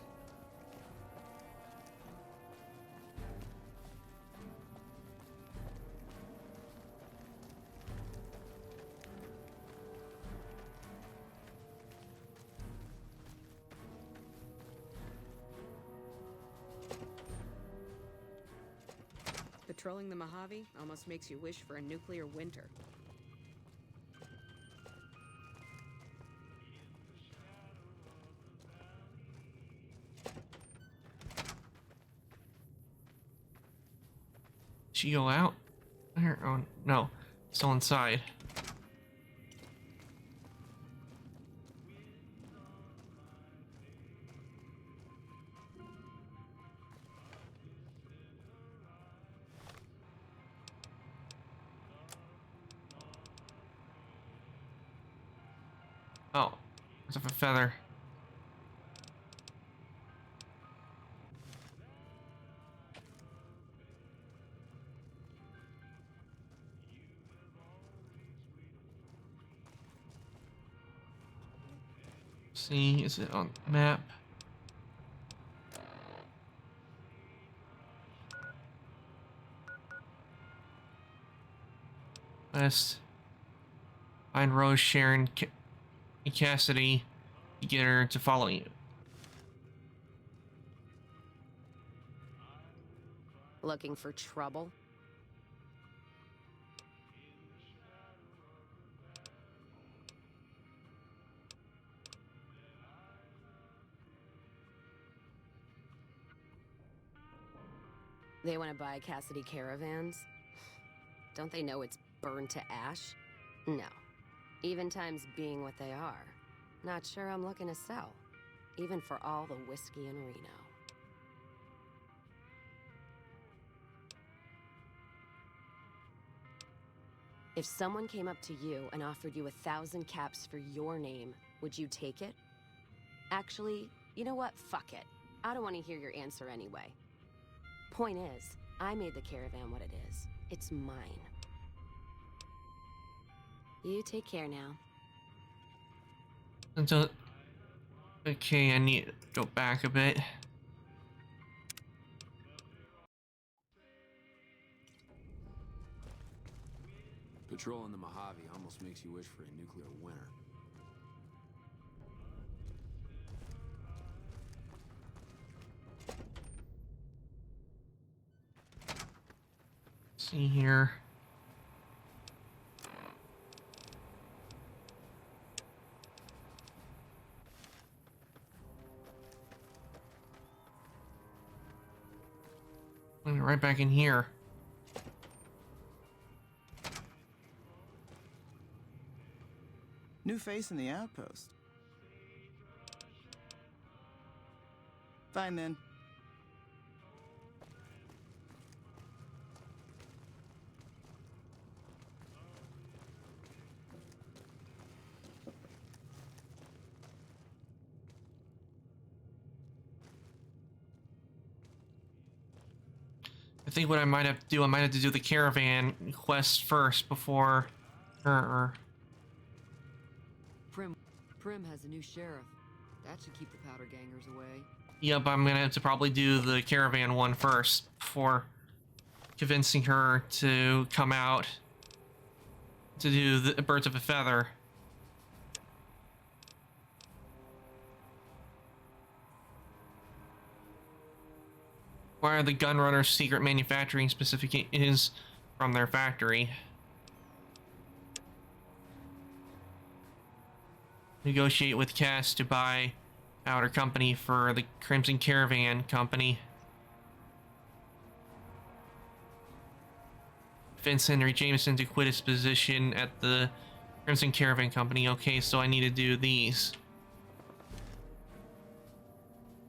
Patrolling the Mojave almost makes you wish for a nuclear winter. She go out? Where? Oh no, still inside. Oh, there's a feather. See, is it on the map? West. Find Rose, Sharon, Cassidy. Get her to follow you. Looking for trouble? They want to buy Cassidy caravans? Don't they know it's burned to ash? No. Even times being what they are. Not sure I'm looking to sell. Even for all the whiskey in Reno. If someone came up to you and offered you 1,000 caps for your name, would you take it? Actually, you know what? Fuck it. I don't want to hear your answer anyway. Point is, I made the caravan what it is. It's mine. You take care now. Until... Okay, I need to go back a bit. Patrolling the Mojave almost makes you wish for a nuclear winter. See here. Right back in here. New face in the outpost. Fine then. I think what I might have to do, I might have to do the caravan quest first before... Prim has a new sheriff. That should keep the powder gangers away. Yep, I'm gonna have to probably do the caravan one first before convincing her to come out to do the Birds of a Feather. Why are the Gunrunners' secret manufacturing specific is from their factory? Negotiate with Cass to buy Powder Company for the Crimson Caravan Company. Vince Henry Jameson to quit his position at the Crimson Caravan Company. Okay, so I need to do these.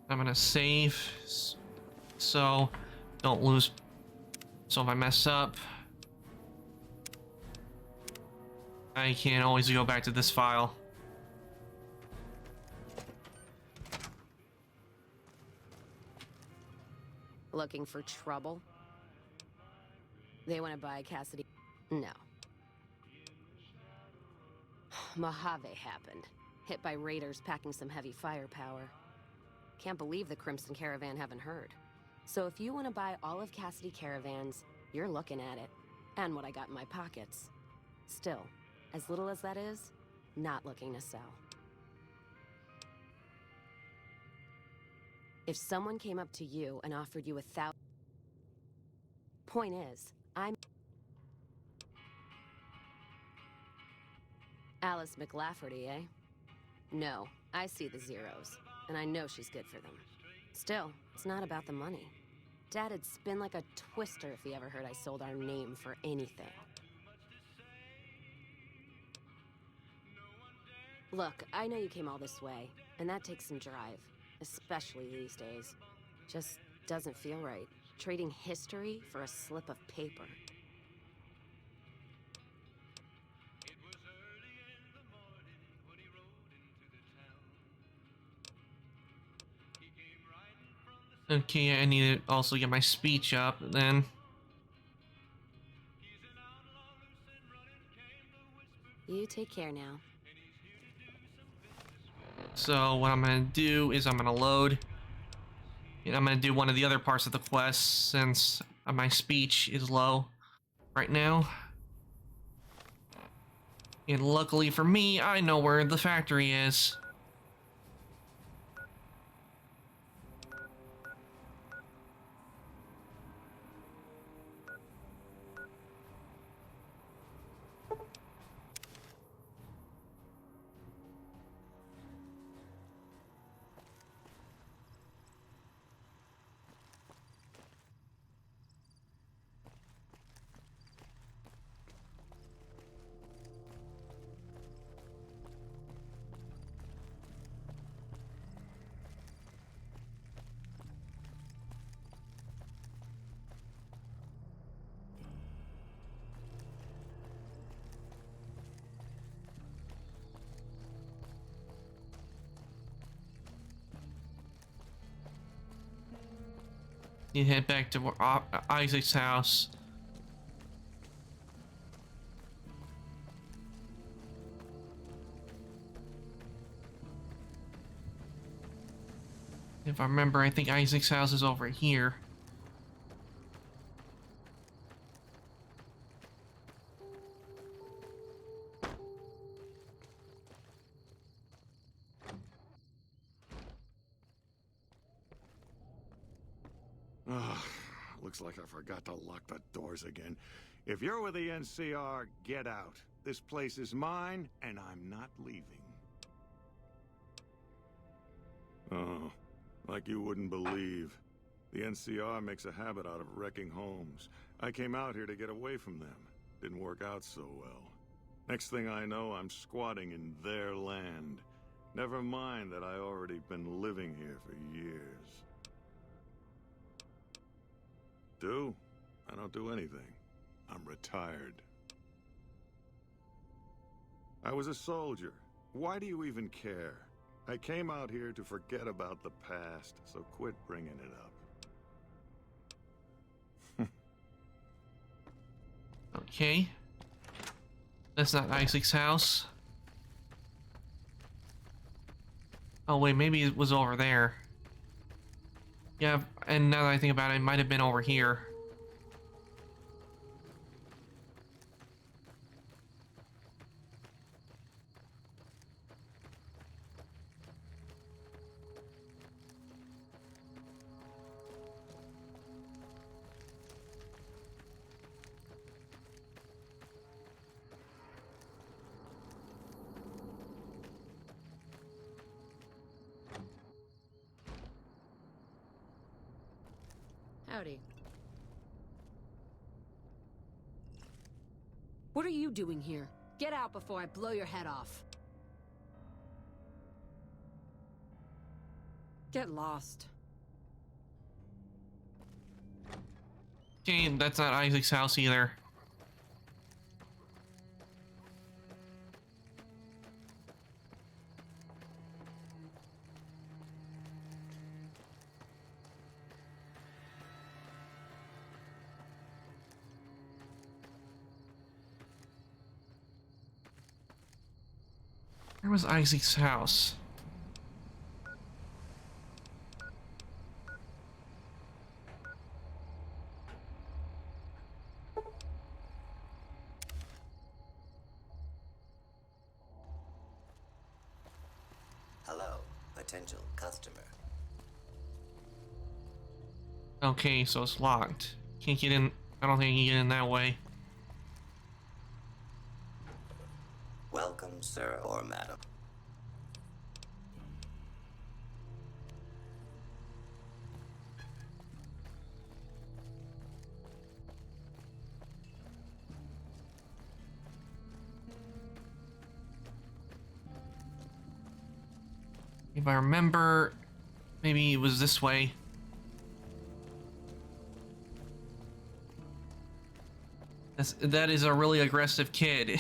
I'm gonna save so don't lose. So if I mess up, I can always go back to this file. Looking for trouble? They want to buy Cassidy? No. Mojave happened. Hit by raiders packing some heavy firepower. Can't believe the Crimson Caravan haven't heard. So if you want to buy all of Cassidy Caravans, you're looking at it. And what I got in my pockets. Still, as little as that is, not looking to sell. If someone came up to you and offered you 1,000... Point is, I'm... Alice McLafferty, eh? No, I see the zeros, and I know she's good for them. Still, it's not about the money. Dad'd spin like a twister if he ever heard I sold our name for anything. Look, I know you came all this way, and that takes some drive. Especially these days. Just doesn't feel right. Trading history for a slip of paper. Okay, I need to also get my speech up then. You take care now. So what I'm gonna do is I'm gonna load, and I'm gonna do one of the other parts of the quest since my speech is low right now. And luckily for me, I know where the factory is. You head back to Isaac's house. If I remember, I think Isaac's house is over here. Looks like I forgot to lock the doors again. If you're with the NCR, get out. This place is mine, and I'm not leaving. Oh, like you wouldn't believe. The NCR makes a habit out of wrecking homes. I came out here to get away from them. Didn't work out so well. Next thing I know, I'm squatting in their land. Never mind that I already been living here for years. I don't do anything. I'm retired. I was a soldier. Why do you even care? I came out here to forget about the past, so quit bringing it up. Okay. That's not Isaac's house. Oh wait, maybe it was over there. Yeah, and now that I think about it, it might have been over here. Howdy. What are you doing here? Get out before I blow your head off. Get lost. Okay, that's not Isaac's house either. Where was Isaac's house? Hello, potential customer. Okay, so it's locked. Can't get in. I don't think I can get in that way. Welcome, sir or madam. If I remember, maybe it was this way. That is a really aggressive kid.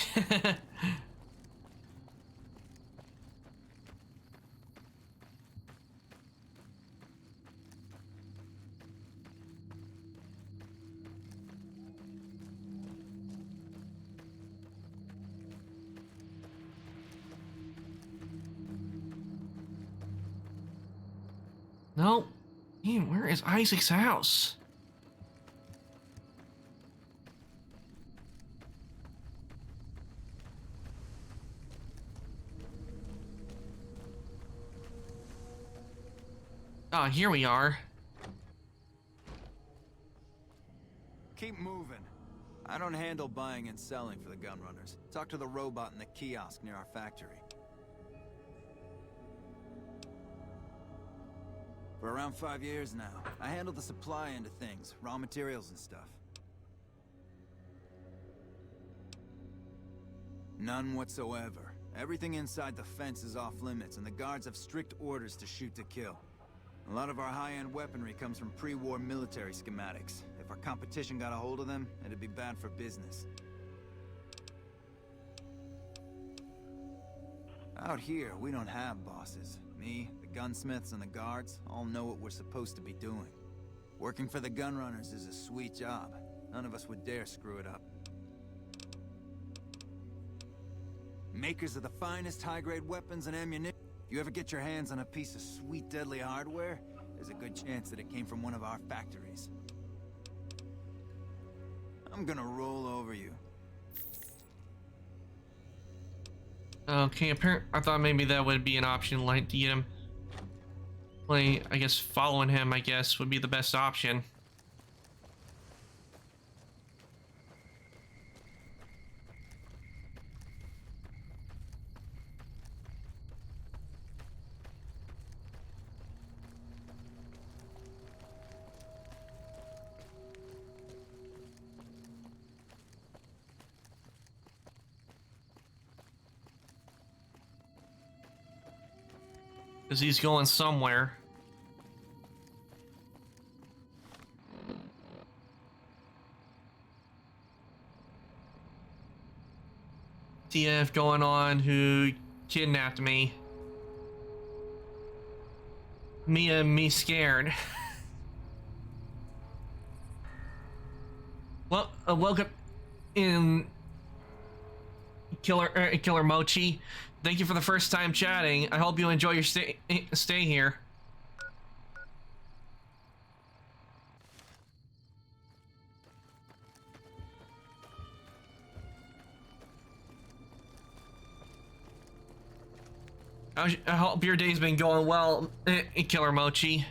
No. Man, where is Isaac's house? Ah, here we are. Keep moving. I don't handle buying and selling for the gun runners. Talk to the robot in the kiosk near our factory. For around 5 years now, I handle the supply end of things, raw materials and stuff. None whatsoever. Everything inside the fence is off limits, and the guards have strict orders to shoot to kill. A lot of our high-end weaponry comes from pre-war military schematics. If our competition got a hold of them, it'd be bad for business. Out here, we don't have bosses. Me, the gunsmiths, and the guards all know what we're supposed to be doing. Working for the gun runners is a sweet job. None of us would dare screw it up. Makers of the finest high-grade weapons and ammunition. If you ever get your hands on a piece of sweet, deadly hardware, there's a good chance that it came from one of our factories. I'm gonna roll over you. Okay, I thought maybe that would be an option, like to get him. I guess following him, I guess, would be the best option. Because he's going somewhere. TF going on who kidnapped me. Me scared. Well, welcome in Killer Mochi. Thank you for the first time chatting. I hope you enjoy your stay here. I hope your day's been going well, Killer Mochi.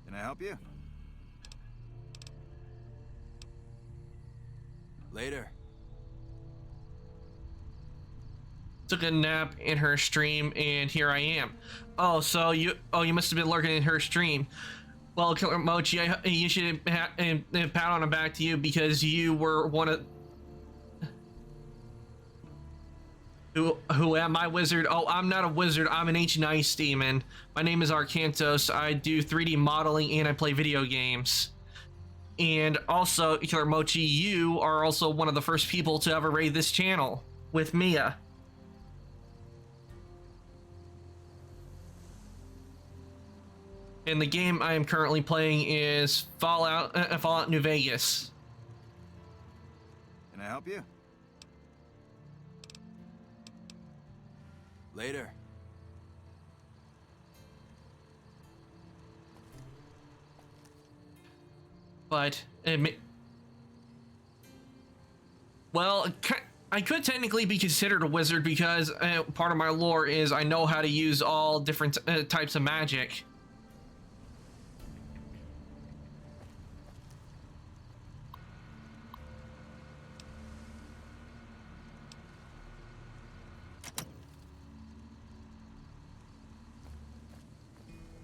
Can I help you? Later. Took a nap in her stream, and here I am. Oh, so you must have been lurking in her stream. Well, Killer Mochi, you should pat on the back to you because you were one of... Who am I, wizard? Oh, I'm not a wizard. I'm an ancient ice demon. My name is Arcantos. I do 3D modeling and I play video games. And also, Killer Mochi, you are also one of the first people to ever raid this channel with Mia. And the game I am currently playing is Fallout New Vegas. Can I help you? Later. But well, I could technically be considered a wizard because part of my lore is I know how to use all different types of magic.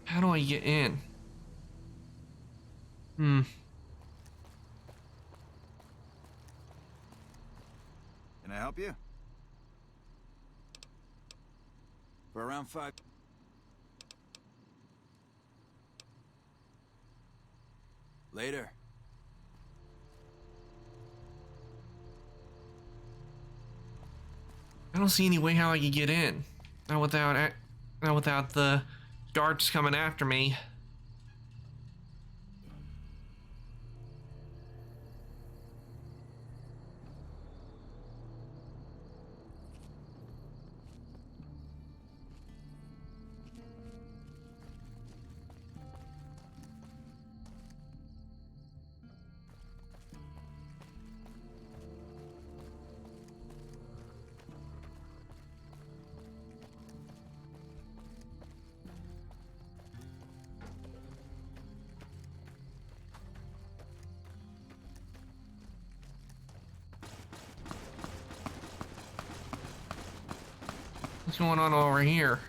How do I get in? Can I help you? For around 5. Later. I don't see any way how I could get in. Not without the guards coming after me. What's going on over here?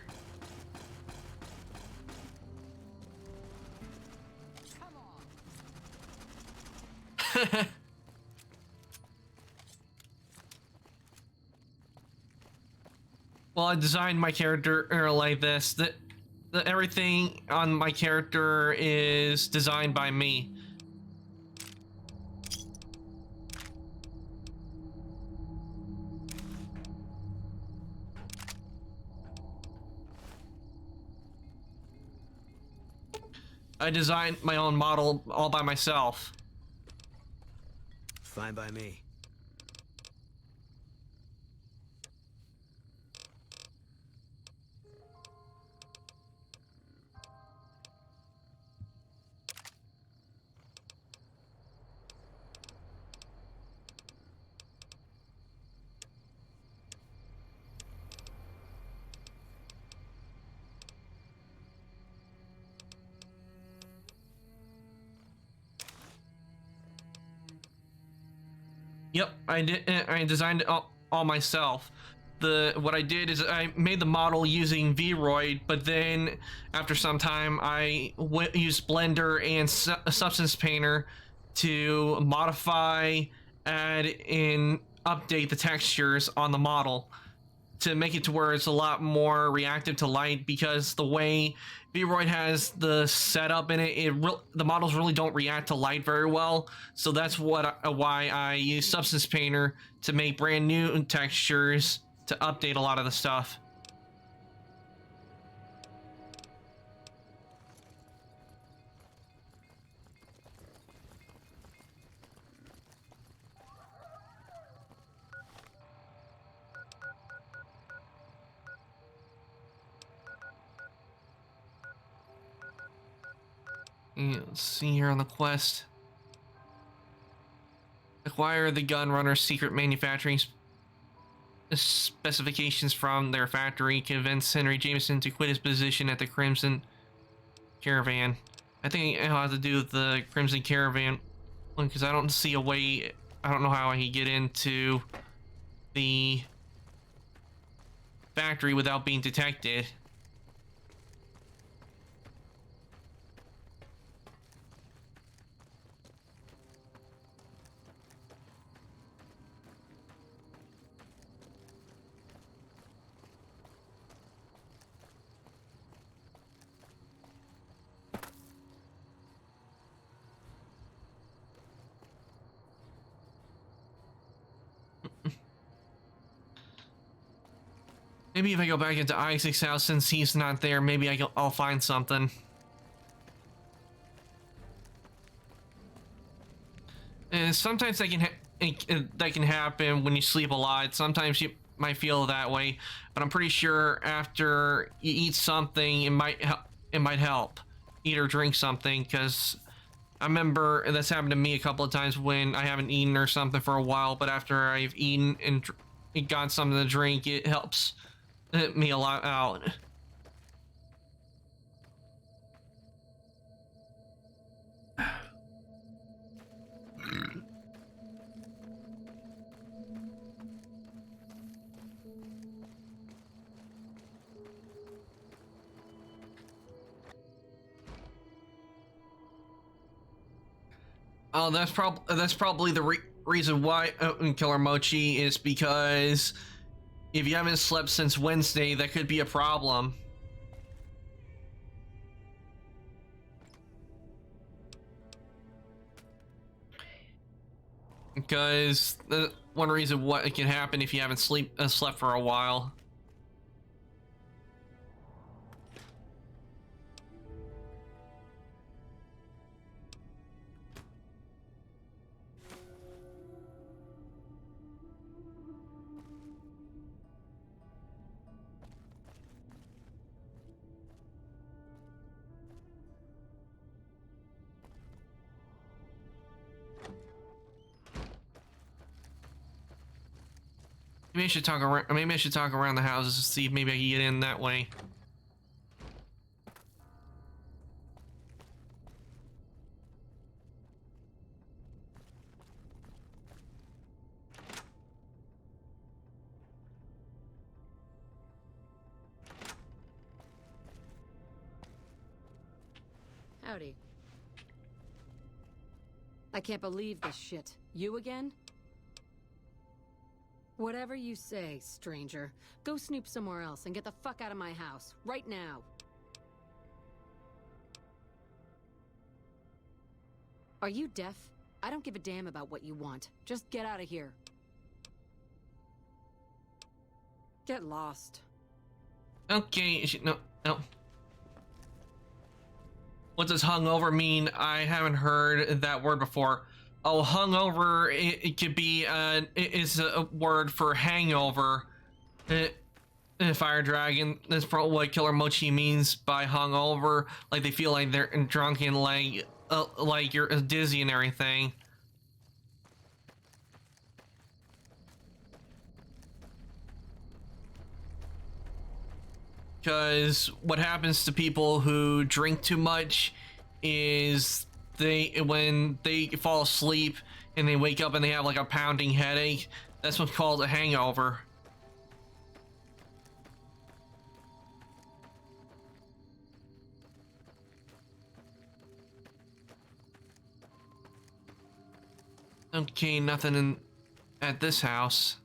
Well, I designed my character like this. Everything on my character is designed by me. I designed my own model all by myself. Fine by me. Yep, I did. I designed it all myself. What I did is I made the model using Vroid, but then after some time I used Blender and Substance Painter to modify, add in update the textures on the model to make it to where it's a lot more reactive to light, because the way Vroid has the setup in it, the models really don't react to light very well. So that's why I use Substance Painter to make brand new textures to update a lot of the stuff. Let's see here on the quest. Acquire the Gunrunner's secret manufacturing specifications from their factory. Convince Henry Jameson to quit his position at the Crimson Caravan. I think I'll have to do the Crimson Caravan one because I don't see a way. I don't know how I can get into the factory without being detected. Maybe if I go back into Isaac's house, since he's not there, maybe I'll find something. And sometimes that can happen when you sleep a lot. Sometimes you might feel that way, but I'm pretty sure after you eat something, it might help. Eat or drink something, because I remember that's happened to me a couple of times when I haven't eaten or something for a while, but after I've eaten and got something to drink, it helps me a lot out. Oh, that's probably the reason why Killer Mochi is because if you haven't slept since Wednesday, that could be a problem. Because one reason what can happen if you haven't slept for a while. Maybe I should talk around. Maybe I should talk around the houses to see if maybe I can get in that way. Howdy. I can't believe this shit. You again? Whatever you say, stranger. Go snoop somewhere else and get the fuck out of my house, right now. Are you deaf? I don't give a damn about what you want. Just get out of here. Get lost. Okay, no. What does hungover mean? I haven't heard that word before. Oh, hungover, it could be, is a word for hangover. Fire Dragon, that's probably what Killer Mochi means by hungover. Like they feel like they're drunk and like you're dizzy and everything. Because what happens to people who drink too much is when they fall asleep and they wake up and they have like a pounding headache, that's what's called a hangover. Okay, nothing in at this house.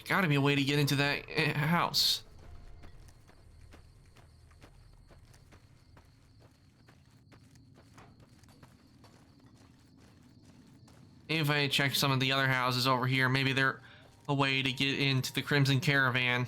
Gotta be a way to get into that house. If I check some of the other houses over here, maybe they're a way to get into the Crimson Caravan.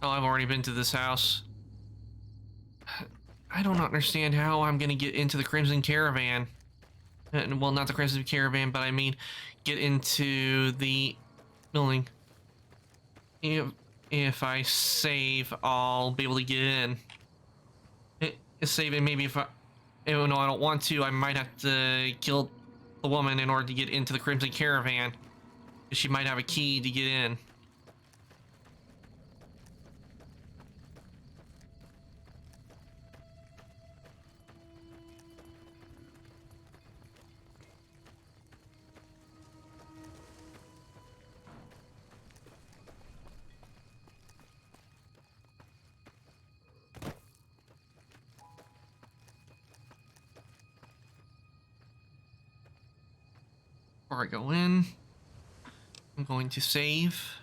Oh, I've already been to this house. I don't understand how I'm gonna get into the Crimson Caravan. Well, not the Crimson Caravan, but I mean, get into the building. If I save, I'll be able to get in. Save it, maybe if I... Oh, no, I don't want to. I might have to kill the woman in order to get into the Crimson Caravan. She might have a key to get in. Before I go in, I'm going to save.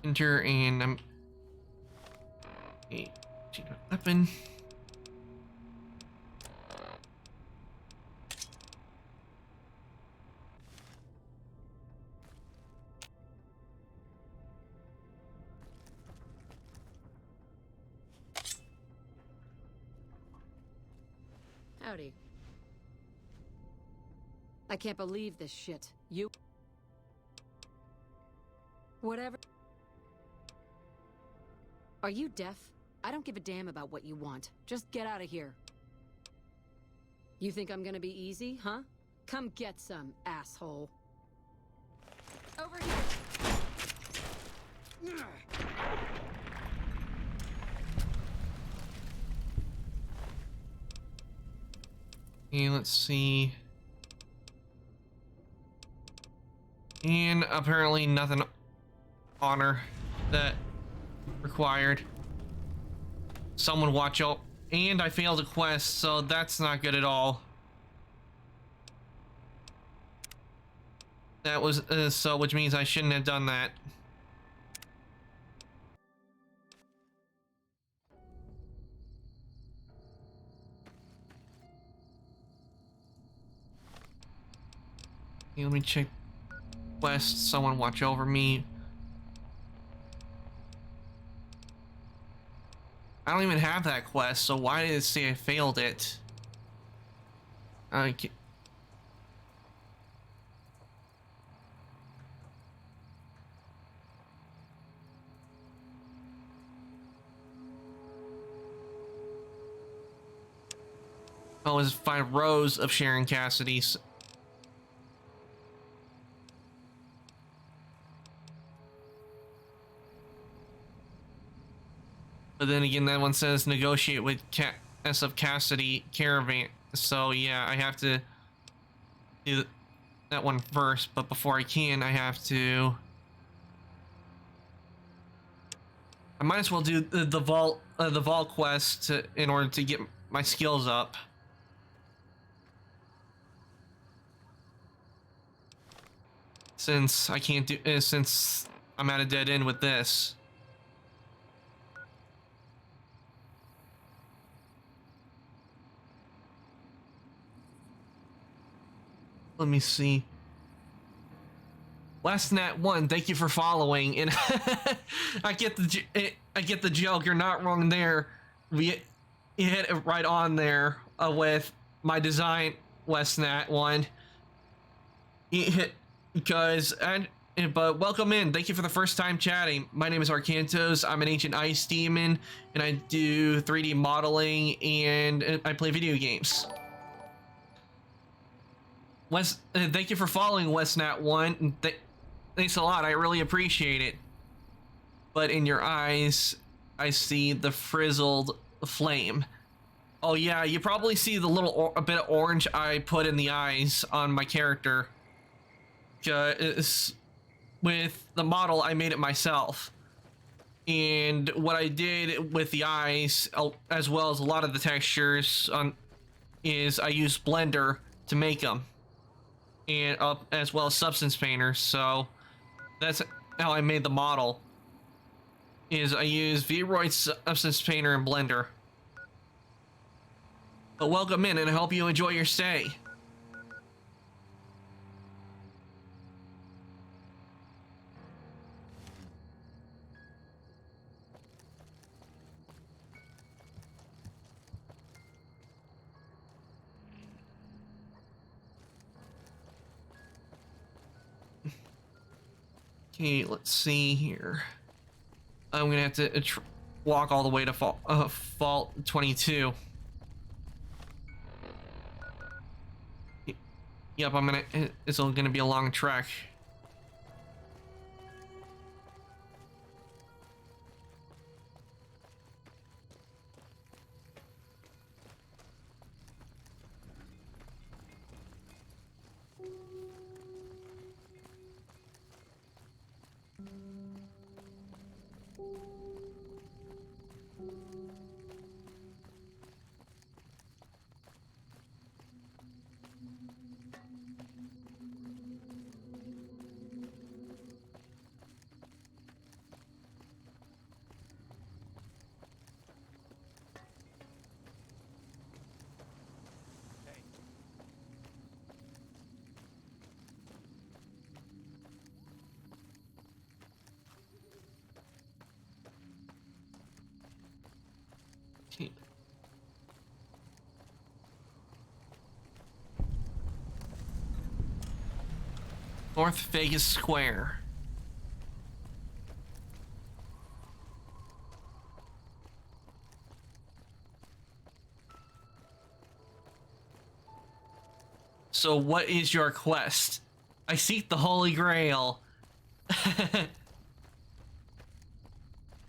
Enter, and I'm a weapon. Howdy. I can't believe this shit. You... Whatever... Are you deaf? I don't give a damn about what you want. Just get out of here. You think I'm gonna be easy, huh? Come get some, asshole. Over here! Okay, let's see. And apparently nothing honor that required. Someone watch out. And I failed a quest, so that's not good at all. That was so, which means I shouldn't have done that. Okay, let me check quest. Someone watch over me. I don't even have that quest, so why did it say I failed it? Okay. Oh, it's 5 rows of Sharon Cassidy's. But then again, that one says negotiate with SF Cassidy Caravan. So yeah, I have to do that one first. But before I can, I have to... I might as well do the vault quest in order to get my skills up. Since I can't do, since I'm at a dead end with this. Let me see. Westnat1, thank you for following. And I get the joke. You're not wrong there. You hit it right on there with my design, Westnat1. But welcome in. Thank you for the first time chatting. My name is Arcantos. I'm an ancient ice demon, and I do 3D modeling, and I play video games. Thank you for following Westnat1. Thanks a lot. I really appreciate it. But in your eyes, I see the frizzled flame. Oh yeah, you probably see the little a bit of orange I put in the eyes on my character. With the model, I made it myself. And what I did with the eyes, as well as a lot of the textures, is I used Blender to make them. And as well as Substance Painter. So that's how I made the model. Is I use Vroid, Substance Painter, and Blender. But welcome in, and I hope you enjoy your stay. Okay, let's see here. I'm gonna have to walk all the way to Fault 22. Yep, it's gonna be a long trek. North Vegas Square. So what is your quest? I seek the Holy Grail.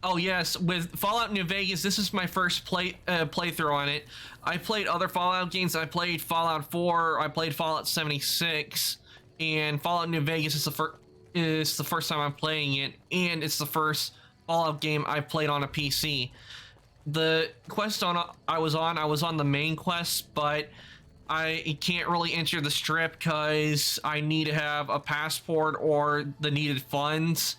Oh yes, with Fallout New Vegas, this is my first playthrough on it. I played other Fallout games. I played Fallout 4, I played Fallout 76, and Fallout New Vegas is the first time I'm playing it, and it's the first Fallout game I've played on a PC. The quest I was on the main quest, but I can't really enter the strip because I need to have a passport or the needed funds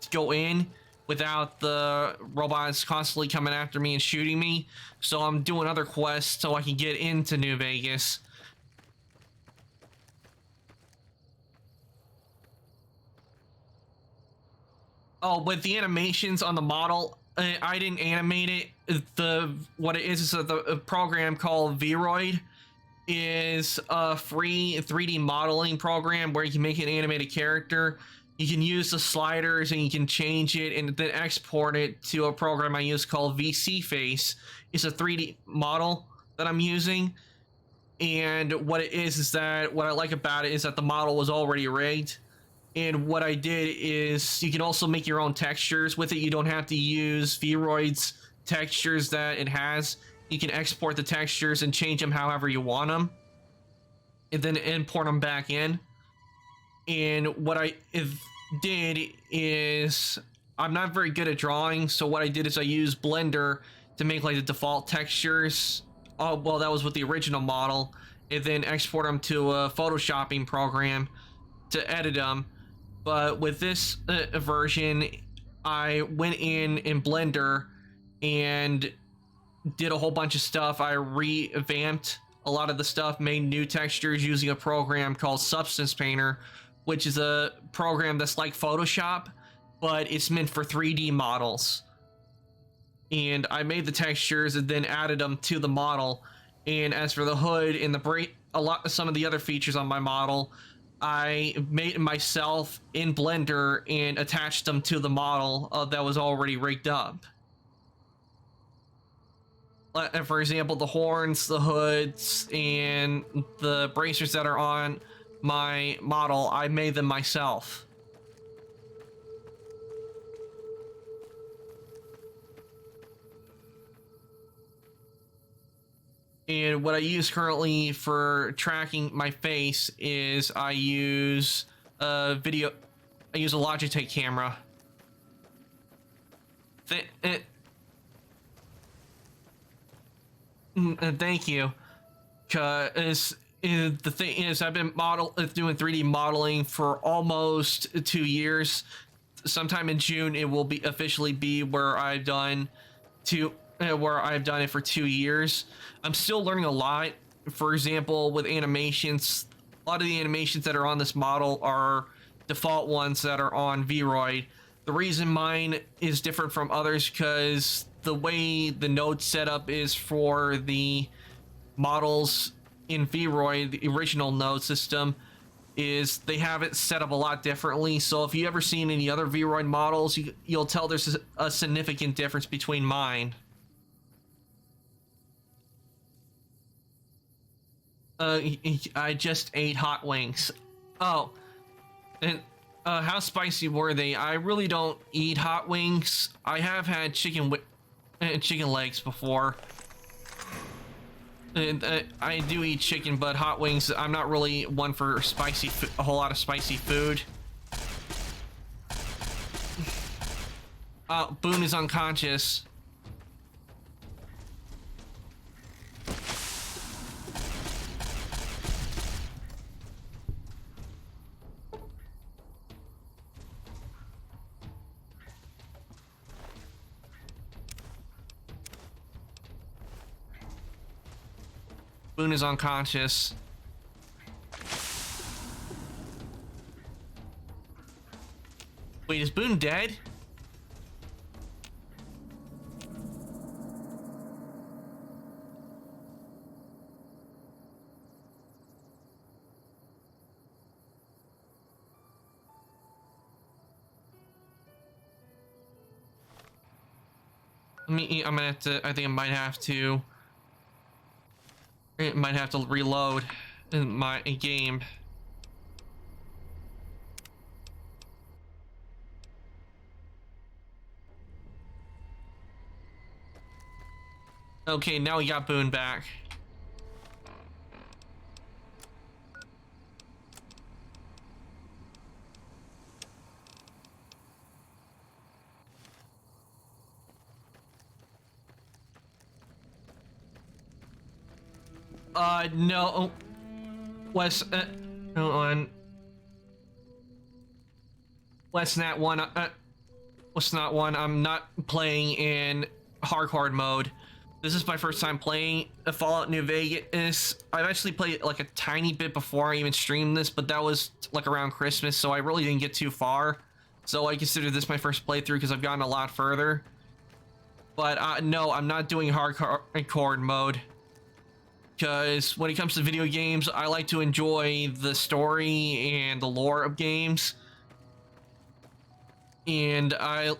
to go in without the robots constantly coming after me and shooting me. So I'm doing other quests so I can get into New Vegas. Oh, with the animations on the model, I didn't animate it. What it is a program called Vroid. Is a free 3D modeling program where you can make an animated character. You can use the sliders and you can change it and then export it to a program I use called VC Face. It's a 3D model that I'm using. And what it is that what I like about it is that the model was already rigged. And what I did is you can also make your own textures with it. You don't have to use Vroid's textures that it has. You can export the textures and change them however you want them, and then import them back in. And what I did is, I'm not very good at drawing, so what I did is I used Blender to make like the default textures. Oh, well, that was with the original model, and then export them to a photoshopping program to edit them. But with this version, I went in Blender and did a whole bunch of stuff. I revamped a lot of the stuff, made new textures using a program called Substance Painter which is a program that's like Photoshop, but it's meant for 3D models. And I made the textures and then added them to the model. And as for the hood and some of the other features on my model, I made it myself in Blender and attached them to the model that was already rigged up. For example, the horns, the hoods, and the bracers that are on my model, I made them myself. And what I use currently for tracking my face is I use a Logitech camera. Thank you. Cause the thing is, I've been doing 3D modeling for almost 2 years. Sometime in June, it will officially be where I've done it for 2 years. I'm still learning a lot. For example, with animations, a lot of the animations that are on this model are default ones that are on Vroid. The reason mine is different from others because the way the node setup is for the models in Vroid, the original node system, is they have it set up a lot differently. So if you ever seen any other Vroid models, you'll tell there's a significant difference between mine. I just ate hot wings. Oh, and how spicy were they? I really don't eat hot wings. I have had chicken legs before. And I do eat chicken, but hot wings, I'm not really one for a whole lot of spicy food. Boone is unconscious. Boone is unconscious. Wait, is Boone dead? I think I might have to. It might have to reload in my game. Okay, now we got Boone back. No. Wes, hold on. Wes Nat 1, Wes Nat 1, I'm not playing in hardcore mode. This is my first time playing Fallout New Vegas. I've actually played it like a tiny bit before I even streamed this, but that was like around Christmas, so I really didn't get too far. So I consider this my first playthrough because I've gotten a lot further. But no, I'm not doing hardcore mode. Because when it comes to video games, I like to enjoy the story and the lore of games. And I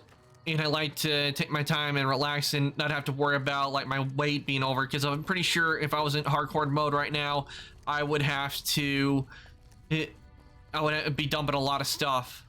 like to take my time and relax and not have to worry about like my weight being over. Because I'm pretty sure if I was in hardcore mode right now, I would have to... I would be dumping a lot of stuff.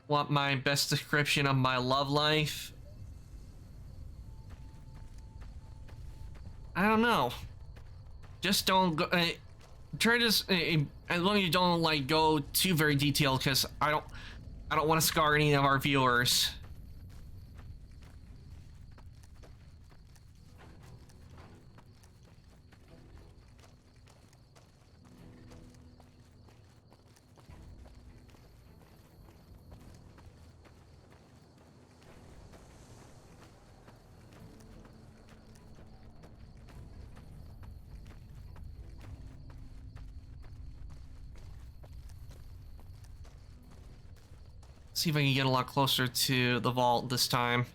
Want my best description of my love life? I don't know. Just don't go. Try to as long as you don't like go too very detailed, because I don't want to scar any of our viewers. See if I can get a lot closer to the vault this time.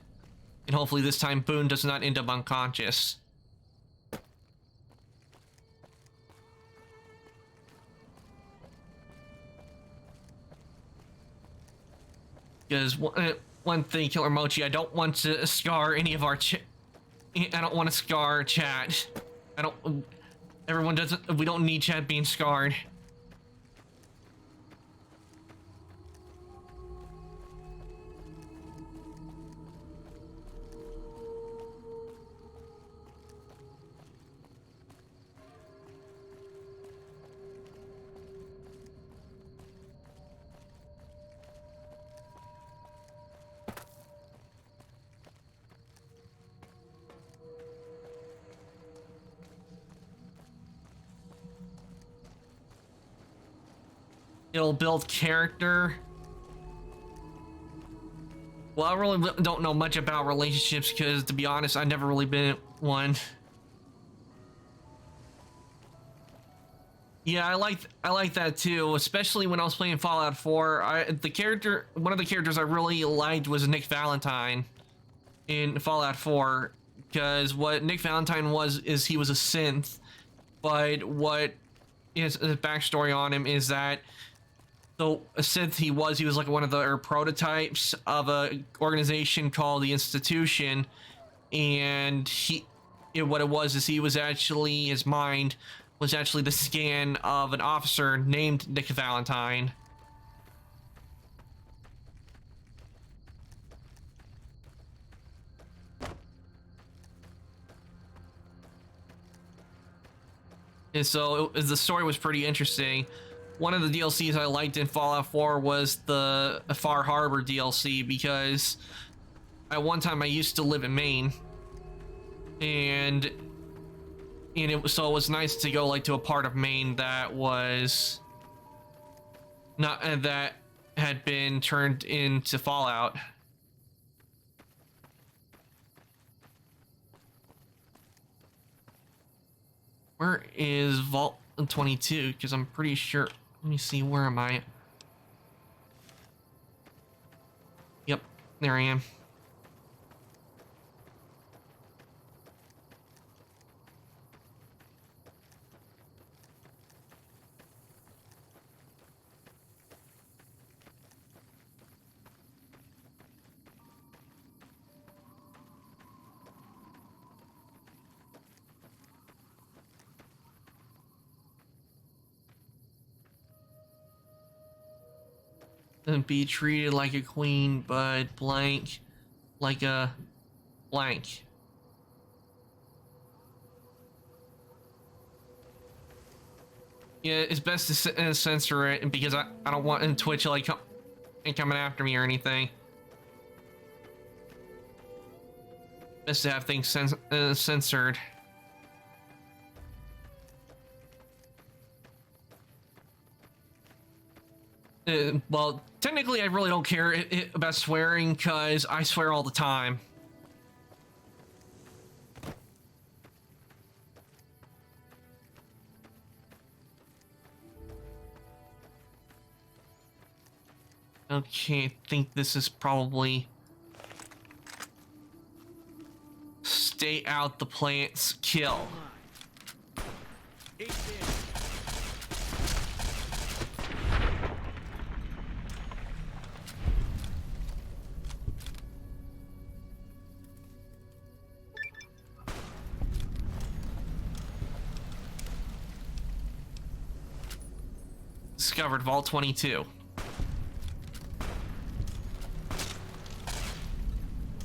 And hopefully this time Boone does not end up unconscious. Because one thing, Killer Mochi, I don't want to scar any of our I don't want to scar chat. Everyone doesn't, we don't need chat being scarred. It'll build character. Well, I really don't know much about relationships because, to be honest, I've never really been in one. Yeah, I like that too, especially when I was playing Fallout 4. One of the characters I really liked was Nick Valentine in Fallout 4, because what Nick Valentine was is he was a synth, but what is the backstory on him is that a synth he was like one of the prototypes of a organization called the Institution, and what it was is he was actually, his mind was actually the scan of an officer named Nick Valentine. And so the story was pretty interesting. One of the DLCs I liked in Fallout 4 was the Far Harbor DLC, because at one time I used to live in Maine, and it was nice to go like to a part of Maine that was not that had been turned into Fallout. Where is Vault 22? Because I'm pretty sure. Let me see, where am I? Yep, there I am. And be treated like a queen, but blank like a blank. Yeah, it's best to censor it because I don't want Twitch like coming after me or anything. Best to have things censored. Well, technically I really don't care about swearing because I swear all the time. Okay, I think this is probably stay out the plants, kill. discovered Vault 22.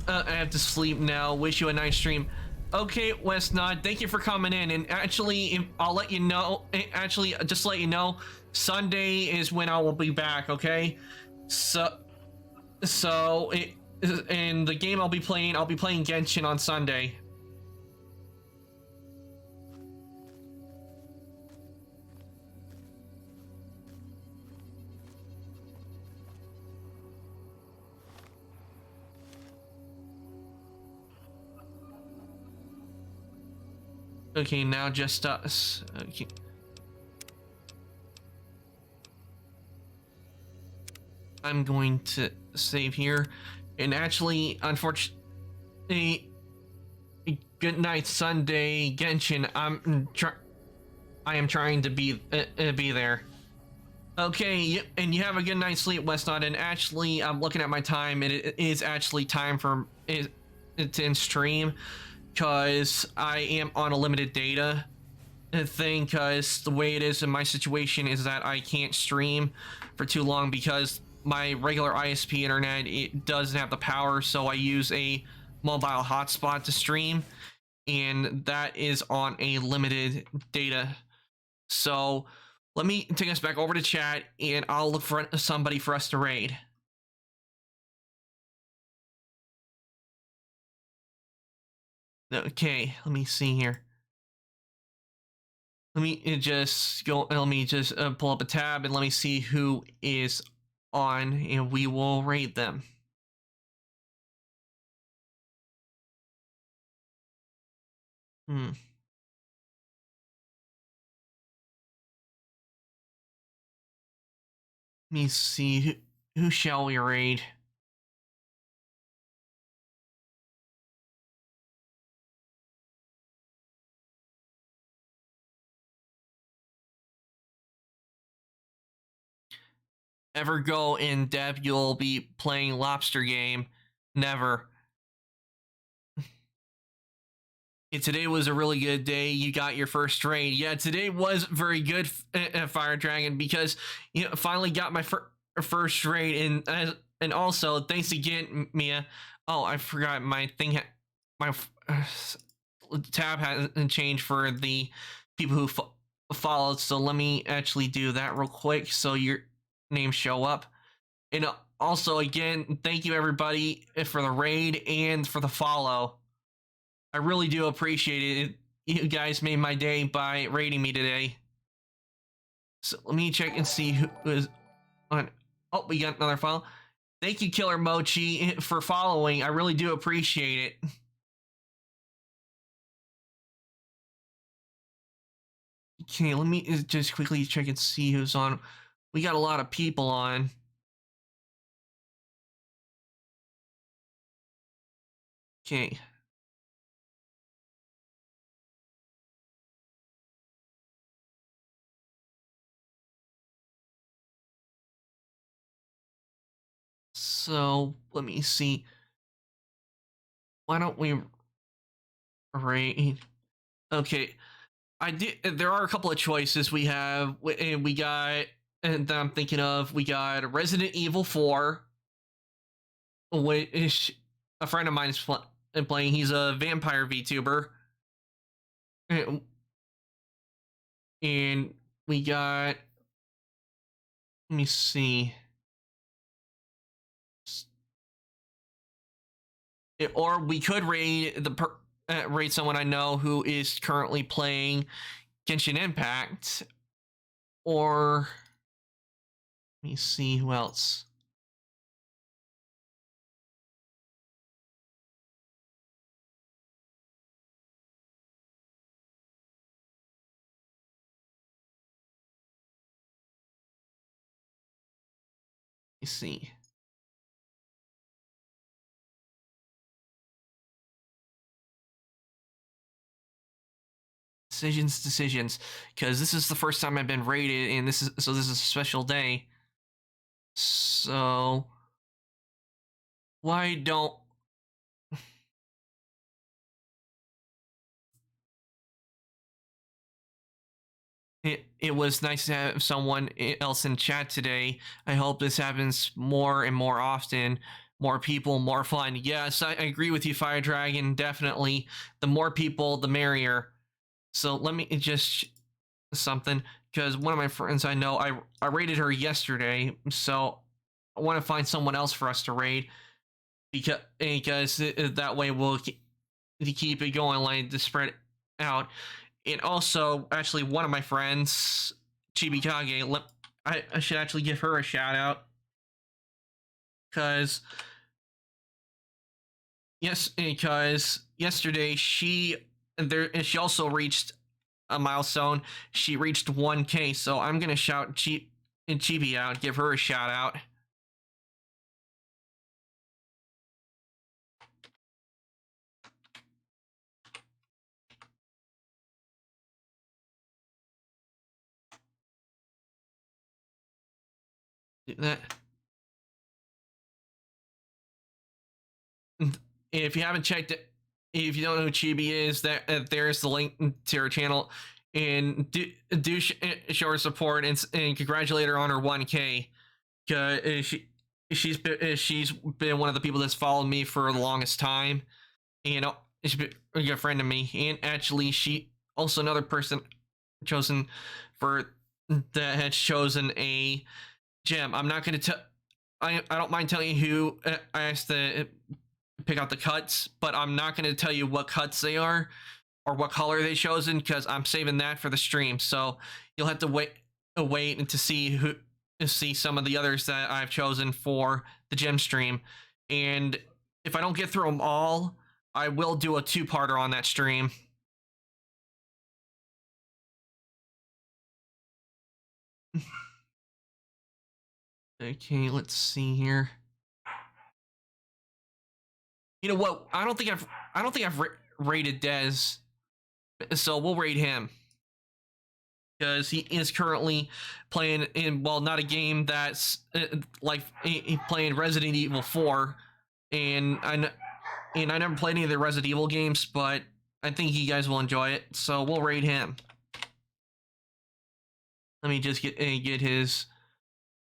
I have to sleep now. Wish you a nice stream. Okay, Westnod, thank you for coming in. And actually, I'll let you know. Actually, just let you know, Sunday is when I will be back. Okay, and the game I'll be playing Genshin on Sunday. Okay, now just us. Okay. I'm going to save here, and actually, unfortunately, good night, Sunday, Genshin. I am trying to be there. Okay, and you have a good night's sleep, Westnod. And actually, I'm looking at my time, and it is actually time for it to end stream, because I am on a limited data thing, because the way it is in my situation is that I can't stream for too long because my regular ISP internet, it doesn't have the power, so I use a mobile hotspot to stream, and that is on a limited data. So let me take us back over to chat, and I'll look for somebody for us to raid. Okay, let me see here. Let me just go. Let me just pull up a tab and let me see who is on, and we will rate them. Let me see who shall we raid? Ever go in depth, you'll be playing lobster game. Never. Yeah, today was a really good day. You got your first raid. Yeah, today was very good, Fire Dragon, because finally got my first raid, and also thanks again, Mia. Oh, I forgot my thing. My tab hasn't changed for the people who followed, so let me actually do that real quick so your names show up. And also, again, thank you everybody for the raid and for the follow. I really do appreciate it. You guys made my day by raiding me today. So let me check and see who is on. Oh, we got another follow. Thank you, Killer Mochi, for following. I really do appreciate it. Okay, let me just quickly check and see who's on. We got a lot of people on. Okay. So let me see. Why don't we rate? Okay, I did. There are a couple of choices we have, and we got, and that I'm thinking of. We got Resident Evil 4, which a friend of mine is playing. He's a vampire VTuber, and we got. Let me see. Or we could raid raid someone I know who is currently playing Genshin Impact. Or let me see who else. Let me see. Decisions, because this is the first time I've been raided, and this is a special day. So why don't it was nice to have someone else in chat today. I hope this happens more and more often. More people, more fun. Yes, I agree with you, Fire Dragon. Definitely. The more people, the merrier. So let me just something, because one of my friends I know, I raided her yesterday, so I want to find someone else for us to raid, because that way we'll keep it going, like to spread out. And also, actually, one of my friends, Chibikage, I should actually give her a shout out, because yesterday she also reached a milestone. She reached 1K, so I'm gonna shout Chibi out, give her a shout out. That. If you haven't checked it, if you don't know who Chibi is, there's the link to her channel, and do show her support and congratulate her on her 1K. She's been one of the people that's followed me for the longest time, and she's been a good friend of me. And actually, she also another person chosen for that had chosen a gem. I'm not going to tell. I don't mind telling you who I asked to pick out the cuts, but I'm not going to tell you what cuts they are or what color they chosen, because I'm saving that for the stream. So you'll have to wait and to see some of the others that I've chosen for the gem stream. And if I don't get through them all, I will do a 2-parter on that stream. Okay, let's see here. You know what? I don't think I've rated Dez, so we'll raid him, because he is currently playing in, well, not a game that's like playing Resident Evil 4, and I never played any of the Resident Evil games, but I think you guys will enjoy it, so we'll raid him. Let me just get his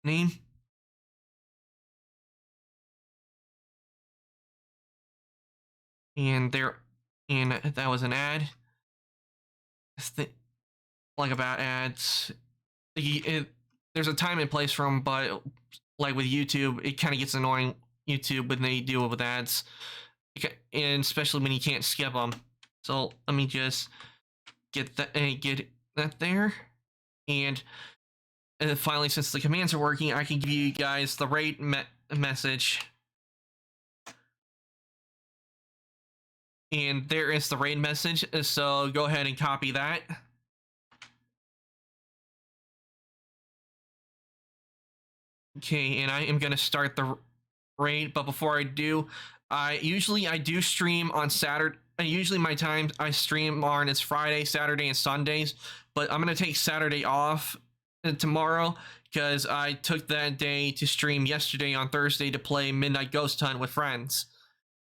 name. And that was an ad. Like about ads, there's a time and place for them, but like with YouTube, it kind of gets annoying YouTube when they deal with ads, and especially when you can't skip them. So let me just get that there, and finally, since the commands are working, I can give you guys the raid message. And there is the raid message, so go ahead and copy that. Okay, and I am going to start the raid, but before I do, I do stream on Saturday. Usually my time I stream on is Friday, Saturday, and Sundays, but I'm going to take Saturday off tomorrow, because I took that day to stream yesterday on Thursday to play Midnight Ghost Hunt with friends.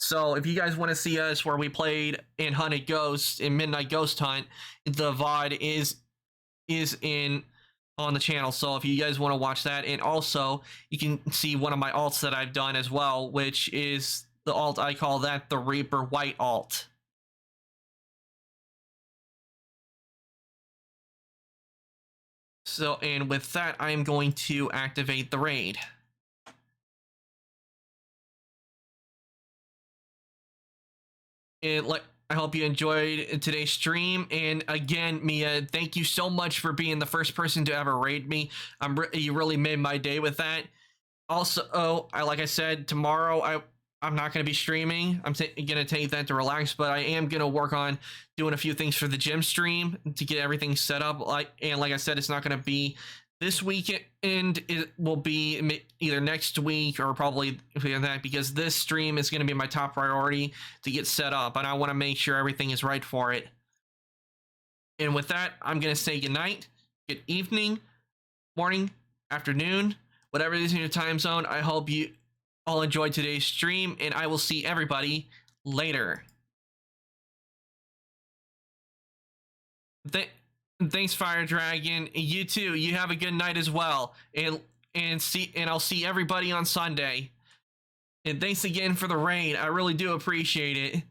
So if you guys want to see us where we played and hunted ghosts in Midnight Ghost Hunt, the VOD is on the channel. So if you guys want to watch that, and also you can see one of my alts that I've done as well, which is the alt, I call that the Reaper White alt. So, and with that, I'm going to activate the raid. And I hope you enjoyed today's stream. And again, Mia, thank you so much for being the first person to ever raid me. You really made my day with that. Also, like I said, tomorrow I'm not going to be streaming. I'm going to take that to relax, but I am going to work on doing a few things for the gym stream to get everything set up. And like I said, it's not going to be this weekend. It will be either next week or probably that, because this stream is going to be my top priority to get set up, and I want to make sure everything is right for it. And with that, I'm going to say good night, good evening, morning, afternoon, whatever it is in your time zone. I hope you all enjoyed today's stream, and I will see everybody later. And thanks, Fire Dragon. You too. You have a good night as well. And I'll see everybody on Sunday. And thanks again for the raid. I really do appreciate it.